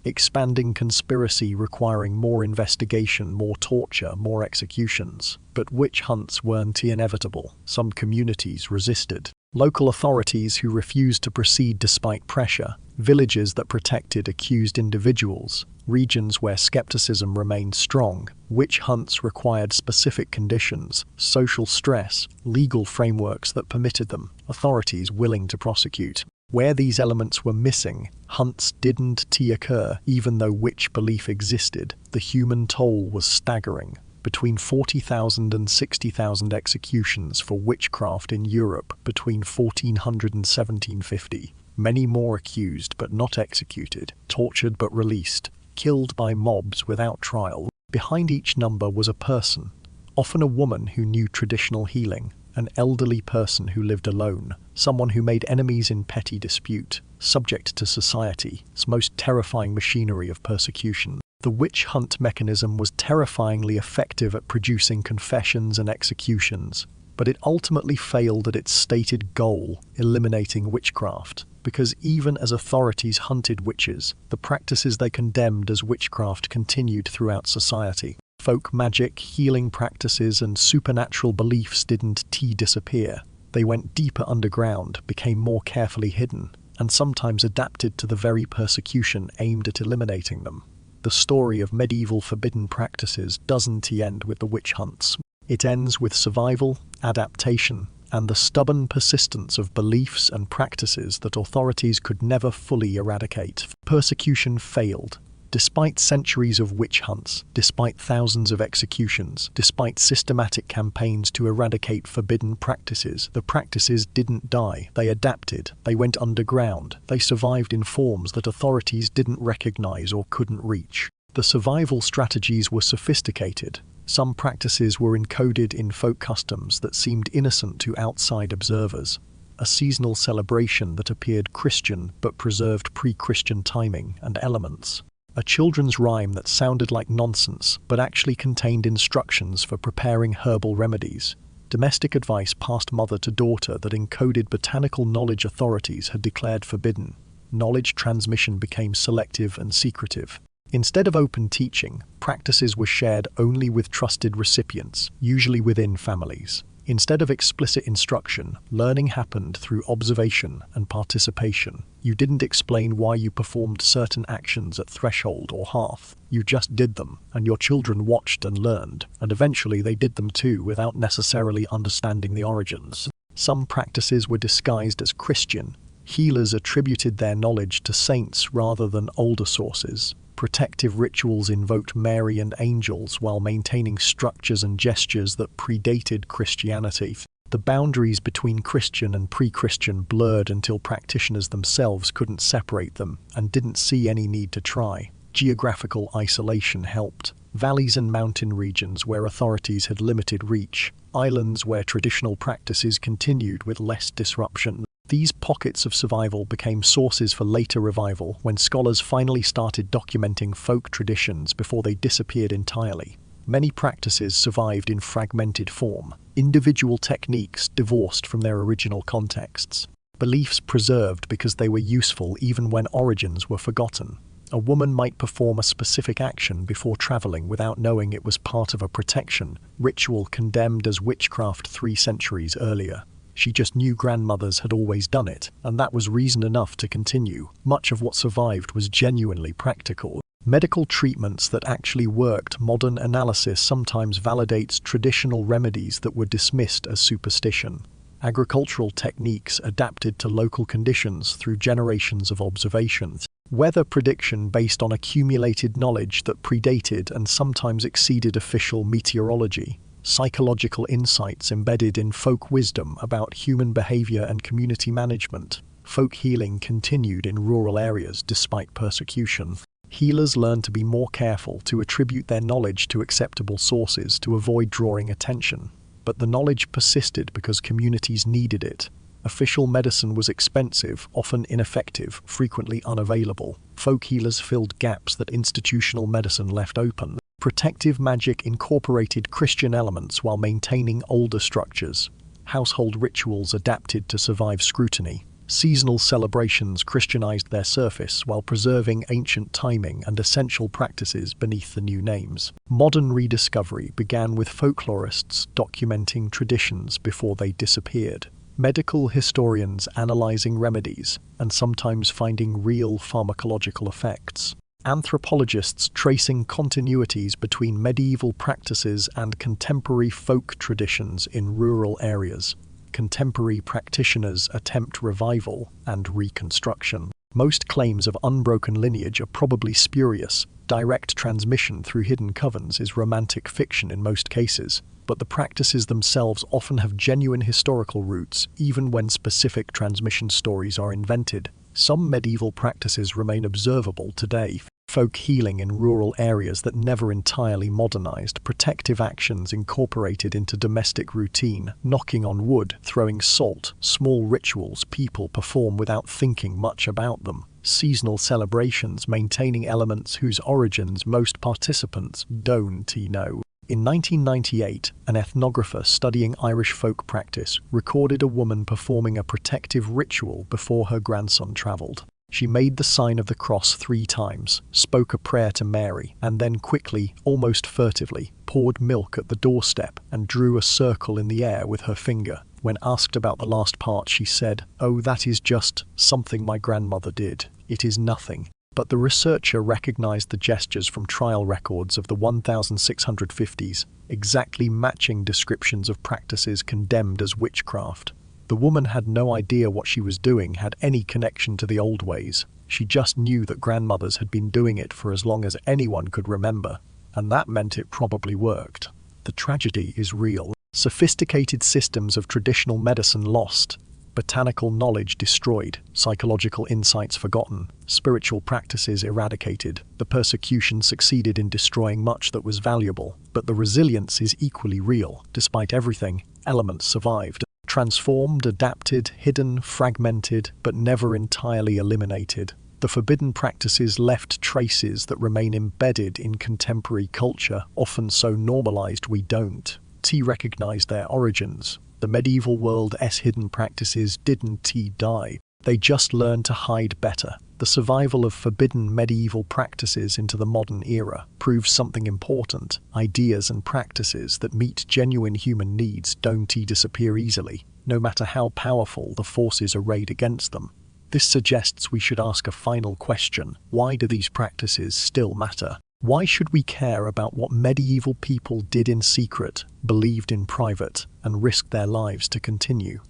[SPEAKER 1] expanding conspiracy requiring more investigation, more torture, more executions. But witch hunts weren't inevitable. Some communities resisted. Local authorities who refused to proceed despite pressure. Villages that protected accused individuals. Regions where skepticism remained strong. Witch hunts required specific conditions, social stress, legal frameworks that permitted them, authorities willing to prosecute. Where these elements were missing, hunts didn't occur even though witch belief existed. The human toll was staggering. Between 40,000 and 60,000 executions for witchcraft in Europe between 1400 and 1750. Many more accused but not executed, tortured but released, killed by mobs without trial. Behind each number was a person, often a woman who knew traditional healing, an elderly person who lived alone, someone who made enemies in petty dispute, subject to society's most terrifying machinery of persecution. The witch hunt mechanism was terrifyingly effective at producing confessions and executions, but it ultimately failed at its stated goal, eliminating witchcraft, because even as authorities hunted witches, the practices they condemned as witchcraft continued throughout society. Folk magic, healing practices, and supernatural beliefs didn't disappear. They went deeper underground, became more carefully hidden, and sometimes adapted to the very persecution aimed at eliminating them. The story of medieval forbidden practices doesn't end with the witch hunts. It ends with survival, adaptation, and the stubborn persistence of beliefs and practices that authorities could never fully eradicate. Persecution failed. Despite centuries of witch hunts, despite thousands of executions, despite systematic campaigns to eradicate forbidden practices, the practices didn't die. They adapted. They went underground. They survived in forms that authorities didn't recognize or couldn't reach. The survival strategies were sophisticated. Some practices were encoded in folk customs that seemed innocent to outside observers. A seasonal celebration that appeared Christian but preserved pre-Christian timing and elements. A children's rhyme that sounded like nonsense but actually contained instructions for preparing herbal remedies. Domestic advice passed mother to daughter that encoded botanical knowledge authorities had declared forbidden. Knowledge transmission became selective and secretive. Instead of open teaching, practices were shared only with trusted recipients, usually within families. Instead of explicit instruction, learning happened through observation and participation. You didn't explain why you performed certain actions at threshold or hearth. You just did them, and your children watched and learned, and eventually they did them too without necessarily understanding the origins. Some practices were disguised as Christian. Healers attributed their knowledge to saints rather than older sources. Protective rituals invoked Mary and angels while maintaining structures and gestures that predated Christianity. The boundaries between Christian and pre-Christian blurred until practitioners themselves couldn't separate them and didn't see any need to try. Geographical isolation helped. Valleys and mountain regions where authorities had limited reach. Islands where traditional practices continued with less disruption. These pockets of survival became sources for later revival when scholars finally started documenting folk traditions before they disappeared entirely. Many practices survived in fragmented form, individual techniques divorced from their original contexts. Beliefs preserved because they were useful even when origins were forgotten. A woman might perform a specific action before traveling without knowing it was part of a protection ritual condemned as witchcraft 3 centuries earlier. She just knew grandmothers had always done it, and that was reason enough to continue. Much of what survived was genuinely practical. Medical treatments that actually worked. Modern analysis sometimes validates traditional remedies that were dismissed as superstition. Agricultural techniques adapted to local conditions through generations of observations. Weather prediction based on accumulated knowledge that predated and sometimes exceeded official meteorology. Psychological insights embedded in folk wisdom about human behavior and community management. Folk healing continued in rural areas despite persecution. Healers learned to be more careful to attribute their knowledge to acceptable sources to avoid drawing attention. But the knowledge persisted because communities needed it. Official medicine was expensive, often ineffective, frequently unavailable. Folk healers filled gaps that institutional medicine left open. Protective magic incorporated Christian elements while maintaining older structures. Household rituals adapted to survive scrutiny. Seasonal celebrations Christianized their surface while preserving ancient timing and essential practices beneath the new names. Modern rediscovery began with folklorists documenting traditions before they disappeared. Medical historians analyzing remedies and sometimes finding real pharmacological effects. Anthropologists tracing continuities between medieval practices and contemporary folk traditions in rural areas. Contemporary practitioners attempt revival and reconstruction. Most claims of unbroken lineage are probably spurious. Direct transmission through hidden covens is romantic fiction in most cases, but the practices themselves often have genuine historical roots, even when specific transmission stories are invented. Some medieval practices remain observable today. Folk healing in rural areas that never entirely modernized, protective actions incorporated into domestic routine, knocking on wood, throwing salt, small rituals people perform without thinking much about them. Seasonal celebrations maintaining elements whose origins most participants don't know. In 1998, an ethnographer studying Irish folk practice recorded a woman performing a protective ritual before her grandson traveled. She made the sign of the cross 3 times, spoke a prayer to Mary, and then quickly, almost furtively, poured milk at the doorstep and drew a circle in the air with her finger. When asked about the last part, she said, "Oh, that is just something my grandmother did. It is nothing." But the researcher recognized the gestures from trial records of the 1650s, exactly matching descriptions of practices condemned as witchcraft. The woman had no idea what she was doing had any connection to the old ways. She just knew that grandmothers had been doing it for as long as anyone could remember, and that meant it probably worked. The tragedy is real. Sophisticated systems of traditional medicine lost, botanical knowledge destroyed, psychological insights forgotten, spiritual practices eradicated. The persecution succeeded in destroying much that was valuable, but the resilience is equally real. Despite everything, elements survived. Transformed, adapted, hidden, fragmented, but never entirely eliminated. The forbidden practices left traces that remain embedded in contemporary culture, often so normalized we don't recognize their origins. The medieval world's hidden practices didn't die. They just learned to hide better. The survival of forbidden medieval practices into the modern era proves something important. Ideas and practices that meet genuine human needs don't disappear easily, no matter how powerful the forces arrayed against them. This suggests we should ask a final question. Why do these practices still matter? Why should we care about what medieval people did in secret, believed in private, and risked their lives to continue?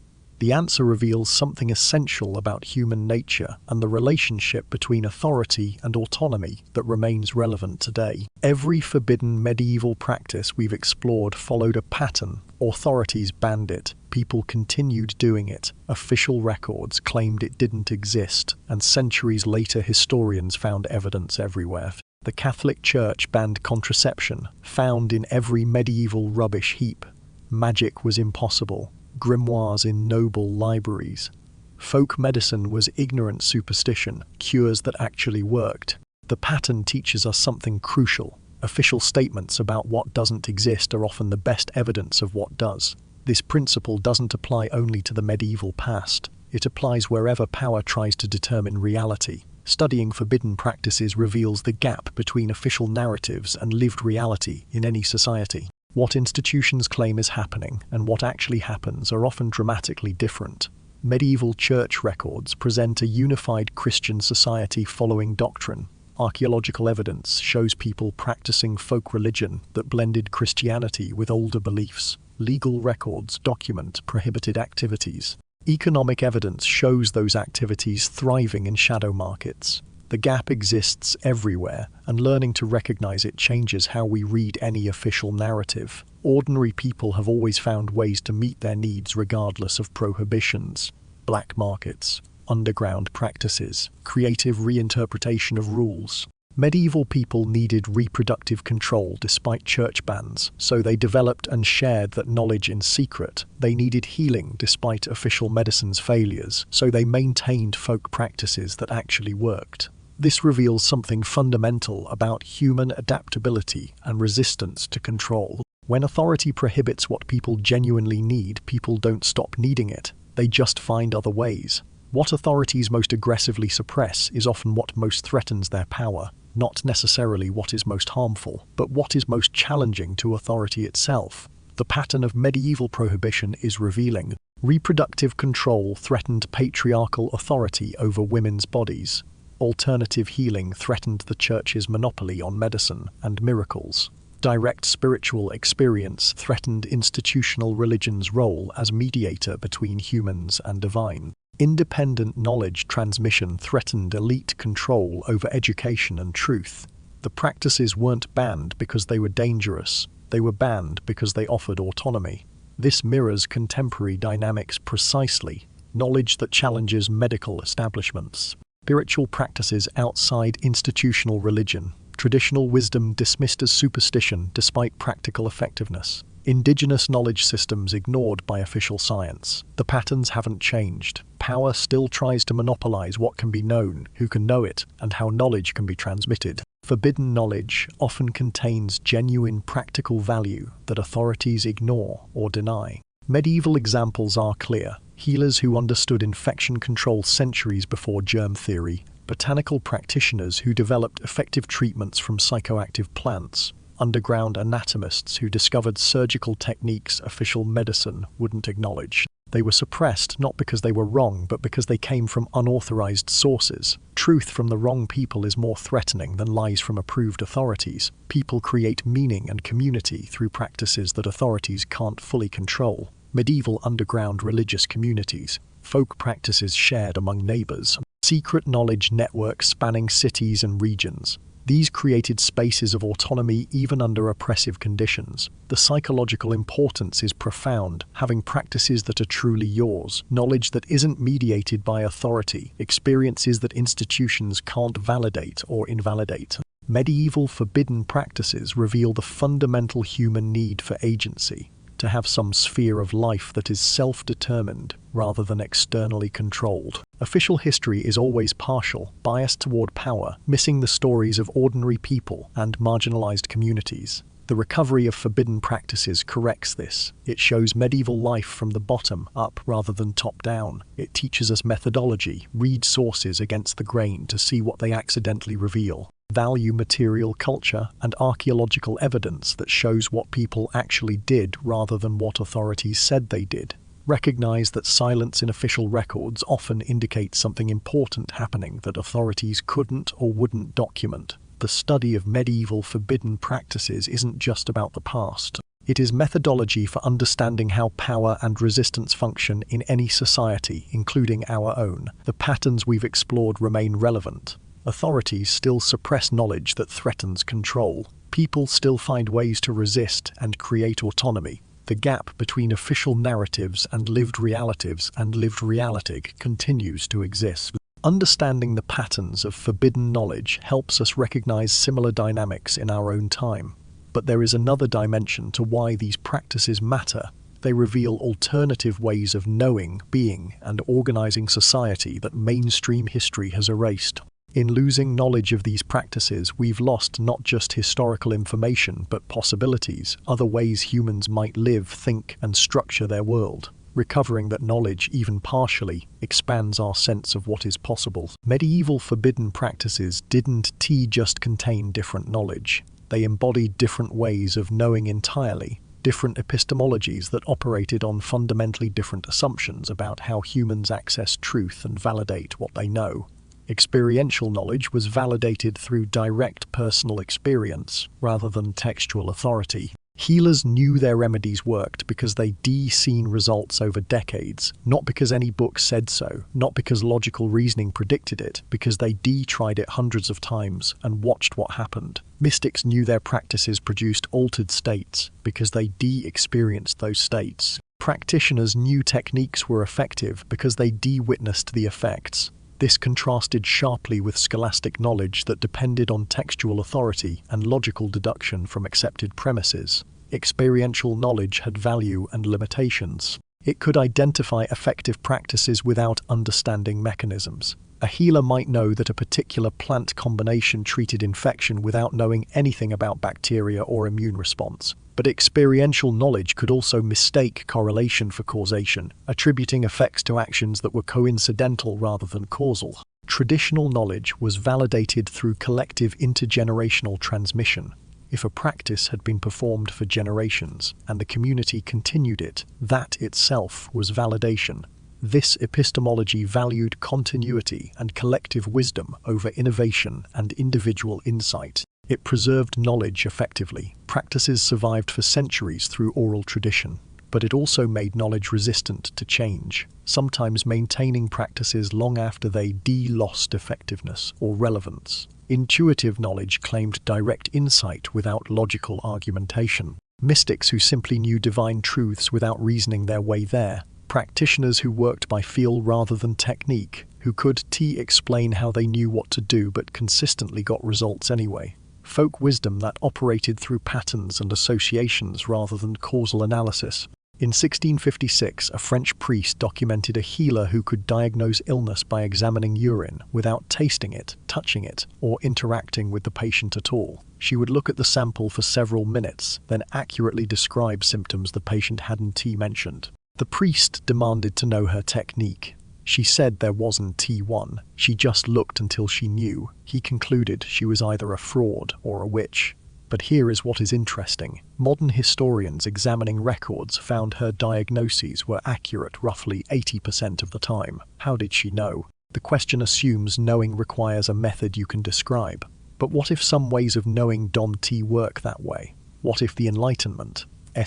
[SPEAKER 1] The answer reveals something essential about human nature and the relationship between authority and autonomy that remains relevant today. Every forbidden medieval practice we've explored followed a pattern. Authorities banned it, people continued doing it, official records claimed it didn't exist, and centuries later historians found evidence everywhere. The Catholic Church banned contraception, found in every medieval rubbish heap. Magic was impossible. Grimoires in noble libraries. Folk medicine was ignorant superstition, cures that actually worked. The pattern teaches us something crucial. Official statements about what doesn't exist are often the best evidence of what does. This principle doesn't apply only to the medieval past. It applies wherever power tries to determine reality. Studying forbidden practices reveals the gap between official narratives and lived reality in any society. What institutions claim is happening and what actually happens are often dramatically different. Medieval church records present a unified Christian society following doctrine. Archaeological evidence shows people practicing folk religion that blended Christianity with older beliefs. Legal records document prohibited activities. Economic evidence shows those activities thriving in shadow markets. The gap exists everywhere, and learning to recognize it changes how we read any official narrative. Ordinary people have always found ways to meet their needs regardless of prohibitions. Black markets, underground practices, creative reinterpretation of rules. Medieval people needed reproductive control despite church bans, so they developed and shared that knowledge in secret. They needed healing despite official medicine's failures, so they maintained folk practices that actually worked. This reveals something fundamental about human adaptability and resistance to control. When authority prohibits what people genuinely need, people don't stop needing it. They just find other ways. What authorities most aggressively suppress is often what most threatens their power. Not necessarily what is most harmful, but what is most challenging to authority itself. The pattern of medieval prohibition is revealing. Reproductive control threatened patriarchal authority over women's bodies. Alternative healing threatened the church's monopoly on medicine and miracles. Direct spiritual experience threatened institutional religion's role as mediator between humans and divine. Independent knowledge transmission threatened elite control over education and truth. The practices weren't banned because they were dangerous. They were banned because they offered autonomy. This mirrors contemporary dynamics precisely. Knowledge that challenges medical establishments. Spiritual practices outside institutional religion. Traditional wisdom dismissed as superstition despite practical effectiveness. Indigenous knowledge systems ignored by official science. The patterns haven't changed. Power still tries to monopolize what can be known, who can know it, and how knowledge can be transmitted. Forbidden knowledge often contains genuine practical value that authorities ignore or deny. Medieval examples are clear. healers who understood infection control centuries before germ theory, botanical practitioners who developed effective treatments from psychoactive plants, underground anatomists who discovered surgical techniques official medicine wouldn't acknowledge. They were suppressed not because they were wrong, but because they came from unauthorized sources. Truth from the wrong people is more threatening than lies from approved authorities. People create meaning and community through practices that authorities can't fully control. Medieval underground religious communities, folk practices shared among neighbors, secret knowledge networks spanning cities and regions. These created spaces of autonomy even under oppressive conditions. The psychological importance is profound, having practices that are truly yours, knowledge that isn't mediated by authority, experiences that institutions can't validate or invalidate. Medieval forbidden practices reveal the fundamental human need for agency, to have some sphere of life that is self-determined rather than externally controlled. Official history is always partial, biased toward power, missing the stories of ordinary people and marginalized communities. The recovery of forbidden practices corrects this. It shows medieval life from the bottom up rather than top down. It teaches us methodology, read sources against the grain to see what they accidentally reveal. Value material culture and archaeological evidence that shows what people actually did rather than what authorities said they did. Recognize that silence in official records often indicates something important happening that authorities couldn't or wouldn't document. The study of medieval forbidden practices isn't just about the past. It is methodology for understanding how power and resistance function in any society, including our own. The patterns we've explored remain relevant. Authorities still suppress knowledge that threatens control. People still find ways to resist and create autonomy. The gap between official narratives and lived reality continues to exist. Understanding the patterns of forbidden knowledge helps us recognize similar dynamics in our own time. But there is another dimension to why these practices matter. They reveal alternative ways of knowing, being, and organizing society that mainstream history has erased. In losing knowledge of these practices, we've lost not just historical information, but possibilities, other ways humans might live, think, and structure their world. Recovering that knowledge, even partially, expands our sense of what is possible. Medieval forbidden practices didn't just contain different knowledge. They embodied different ways of knowing entirely, different epistemologies that operated on fundamentally different assumptions about how humans access truth and validate what they know. Experiential knowledge was validated through direct personal experience, rather than textual authority. Healers knew their remedies worked because they'd seen results over decades, not because any book said so, not because logical reasoning predicted it, because they tried it hundreds of times and watched what happened. Mystics knew their practices produced altered states because they experienced those states. Practitioners knew techniques were effective because they witnessed the effects. This contrasted sharply with scholastic knowledge that depended on textual authority and logical deduction from accepted premises. Experiential knowledge had value and limitations. It could identify effective practices without understanding mechanisms. A healer might know that a particular plant combination treated infection without knowing anything about bacteria or immune response. But experiential knowledge could also mistake correlation for causation, attributing effects to actions that were coincidental rather than causal. Traditional knowledge was validated through collective intergenerational transmission. If a practice had been performed for generations and the community continued it, that itself was validation. This epistemology valued continuity and collective wisdom over innovation and individual insight. It preserved knowledge effectively. Practices survived for centuries through oral tradition, but it also made knowledge resistant to change, sometimes maintaining practices long after they lost effectiveness or relevance. Intuitive knowledge claimed direct insight without logical argumentation. Mystics who simply knew divine truths without reasoning their way there. Practitioners who worked by feel rather than technique, who could explain how they knew what to do but consistently got results anyway. Folk wisdom that operated through patterns and associations rather than causal analysis. In 1656, a French priest documented a healer who could diagnose illness by examining urine without tasting it, touching it, or interacting with the patient at all. She would look at the sample for several minutes, then accurately describe symptoms the patient hadn't mentioned. The priest demanded to know her technique. She said there wasn't T1, she just looked until she knew. He concluded she was either a fraud or a witch. But here is what is interesting. Modern historians examining records found her diagnoses were accurate roughly 80% of the time. How did she know? The question assumes knowing requires a method you can describe. But what if some ways of knowing don't work that way? What if the Enlightenment's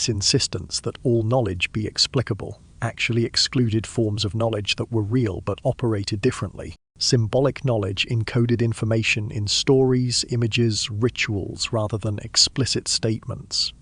[SPEAKER 1] insistence that all knowledge be explicable actually excluded forms of knowledge that were real but operated differently? Symbolic knowledge encoded information in stories, images, rituals, rather than explicit statements.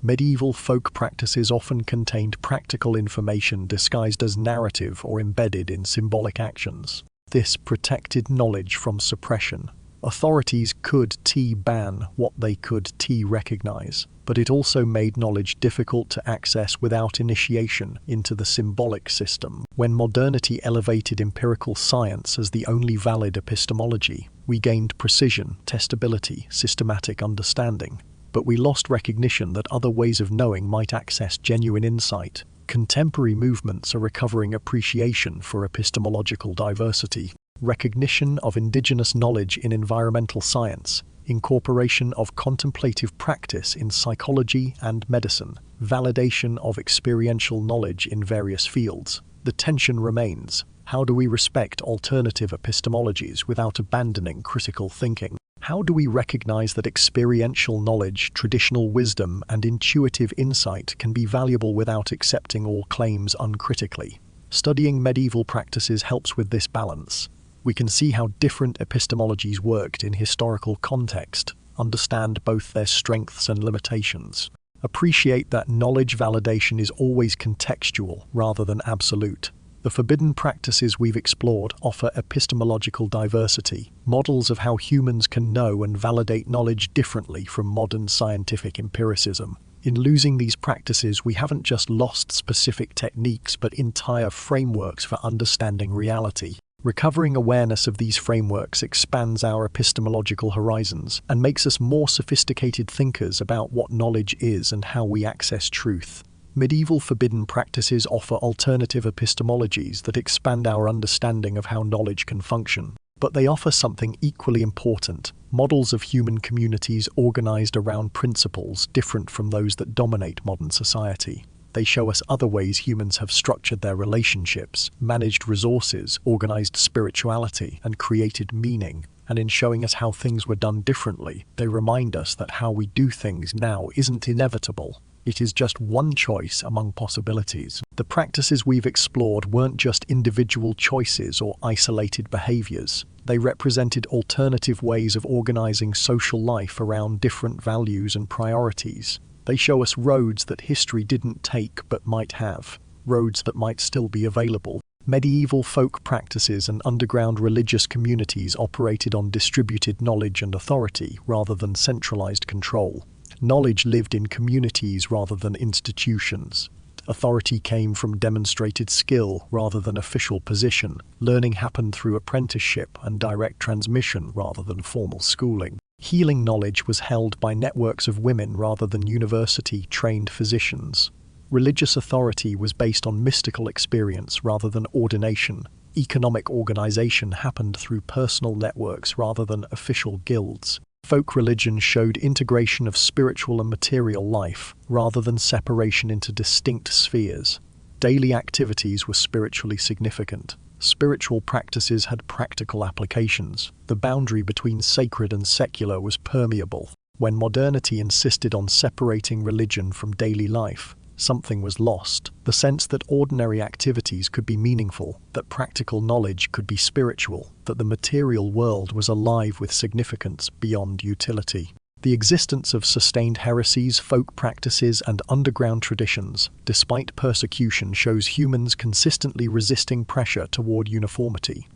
[SPEAKER 1] Medieval folk practices often contained practical information disguised as narrative or embedded in symbolic actions. This protected knowledge from suppression. Authorities could ban what they could recognize, but it also made knowledge difficult to access without initiation into the symbolic system. When modernity elevated empirical science as the only valid epistemology, we gained precision, testability, systematic understanding. But we lost recognition that other ways of knowing might access genuine insight. Contemporary movements are recovering appreciation for epistemological diversity. Recognition of indigenous knowledge in environmental science, incorporation of contemplative practice in psychology and medicine, validation of experiential knowledge in various fields. The tension remains. How do we respect alternative epistemologies without abandoning critical thinking? How do we recognize that experiential knowledge, traditional wisdom, and intuitive insight can be valuable without accepting all claims uncritically? Studying medieval practices helps with this balance. We can see how different epistemologies worked in historical context, understand both their strengths and limitations, appreciate that knowledge validation is always contextual rather than absolute. The forbidden practices we've explored offer epistemological diversity, models of how humans can know and validate knowledge differently from modern scientific empiricism. In losing these practices, we haven't just lost specific techniques but entire frameworks for understanding reality. Recovering awareness of these frameworks expands our epistemological horizons and makes us more sophisticated thinkers about what knowledge is and how we access truth. Medieval forbidden practices offer alternative epistemologies that expand our understanding of how knowledge can function. But they offer something equally important: models of human communities organized around principles different from those that dominate modern society. They show us other ways humans have structured their relationships, managed resources, organized spirituality, and created meaning. And in showing us how things were done differently, they remind us that how we do things now isn't inevitable. It is just one choice among possibilities. The practices we've explored weren't just individual choices or isolated behaviors. They represented alternative ways of organizing social life around different values and priorities. They show us roads that history didn't take but might have, roads that might still be available. Medieval folk practices and underground religious communities operated on distributed knowledge and authority rather than centralized control. Knowledge lived in communities rather than institutions. Authority came from demonstrated skill rather than official position. Learning happened through apprenticeship and direct transmission rather than formal schooling. Healing knowledge was held by networks of women rather than university-trained physicians. Religious authority was based on mystical experience rather than ordination. Economic organization happened through personal networks rather than official guilds. Folk religion showed integration of spiritual and material life rather than separation into distinct spheres. Daily activities were spiritually significant. Spiritual practices had practical applications. The boundary between sacred and secular was permeable. When modernity insisted on separating religion from daily life, something was lost. The sense that ordinary activities could be meaningful, that practical knowledge could be spiritual, that the material world was alive with significance beyond utility. The existence of sustained heresies, folk practices, and underground traditions, despite persecution, shows humans consistently resisting pressure toward uniformity.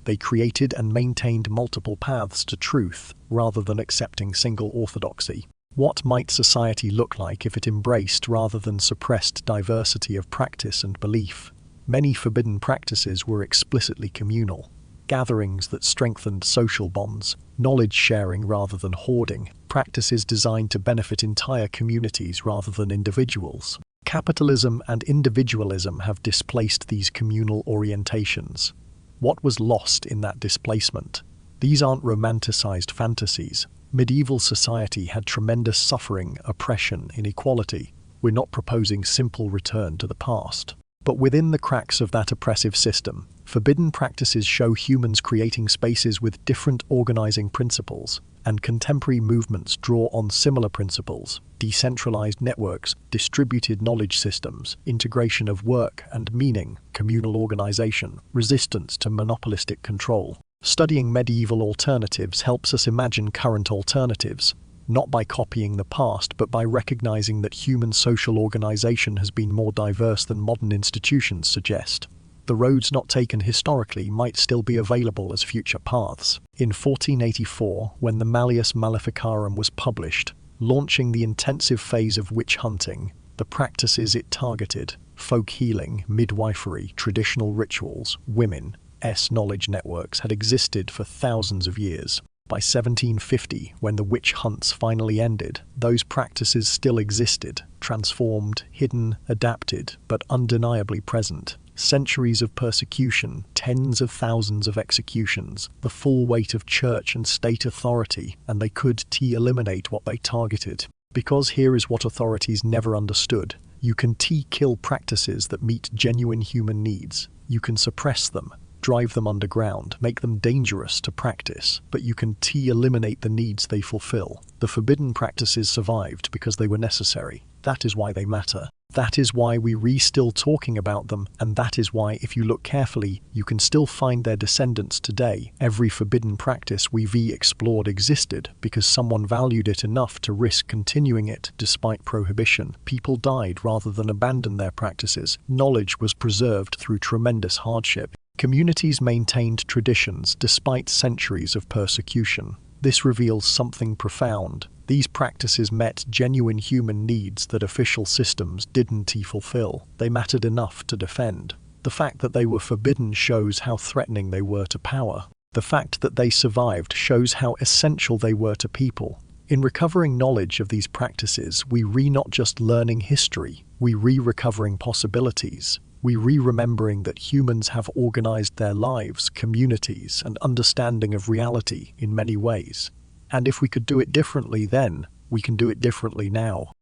[SPEAKER 1] They created and maintained multiple paths to truth, rather than accepting single orthodoxy. What might society look like if it embraced rather than suppressed diversity of practice and belief? Many forbidden practices were explicitly communal. Gatherings that strengthened social bonds, knowledge sharing rather than hoarding, practices designed to benefit entire communities rather than individuals. Capitalism and individualism have displaced these communal orientations. What was lost in that displacement? These aren't romanticized fantasies. Medieval society had tremendous suffering, oppression, inequality. We're not proposing simple return to the past. But within the cracks of that oppressive system, forbidden practices show humans creating spaces with different organizing principles, and contemporary movements draw on similar principles: decentralized networks, distributed knowledge systems, integration of work and meaning, communal organization, resistance to monopolistic control. Studying medieval alternatives helps us imagine current alternatives, not by copying the past, but by recognizing that human social organization has been more diverse than modern institutions suggest. The roads not taken historically might still be available as future paths. In 1484, when the Malleus Maleficarum was published, launching the intensive phase of witch hunting, the practices it targeted, folk healing, midwifery, traditional rituals, women's knowledge networks, had existed for thousands of years. By 1750, when the witch hunts finally ended, those practices still existed, transformed, hidden, adapted, but undeniably present. Centuries of persecution, tens of thousands of executions, the full weight of church and state authority, and they could eliminate what they targeted. Because here is what authorities never understood. You can kill practices that meet genuine human needs. You can suppress them, drive them underground, make them dangerous to practice, but you can eliminate the needs they fulfill. The forbidden practices survived because they were necessary. That is why they matter. That is why we're still talking about them, and that is why, if you look carefully, you can still find their descendants today. Every forbidden practice we've explored existed because someone valued it enough to risk continuing it despite prohibition. People died rather than abandon their practices. Knowledge was preserved through tremendous hardship. Communities maintained traditions despite centuries of persecution. This reveals something profound. These practices met genuine human needs that official systems didn't fulfill. They mattered enough to defend. The fact that they were forbidden shows how threatening they were to power. The fact that they survived shows how essential they were to people. In recovering knowledge of these practices, we not just learning history, we recovering possibilities. We remembering that humans have organized their lives, communities, and understanding of reality in many ways. And if we could do it differently then, we can do it differently now.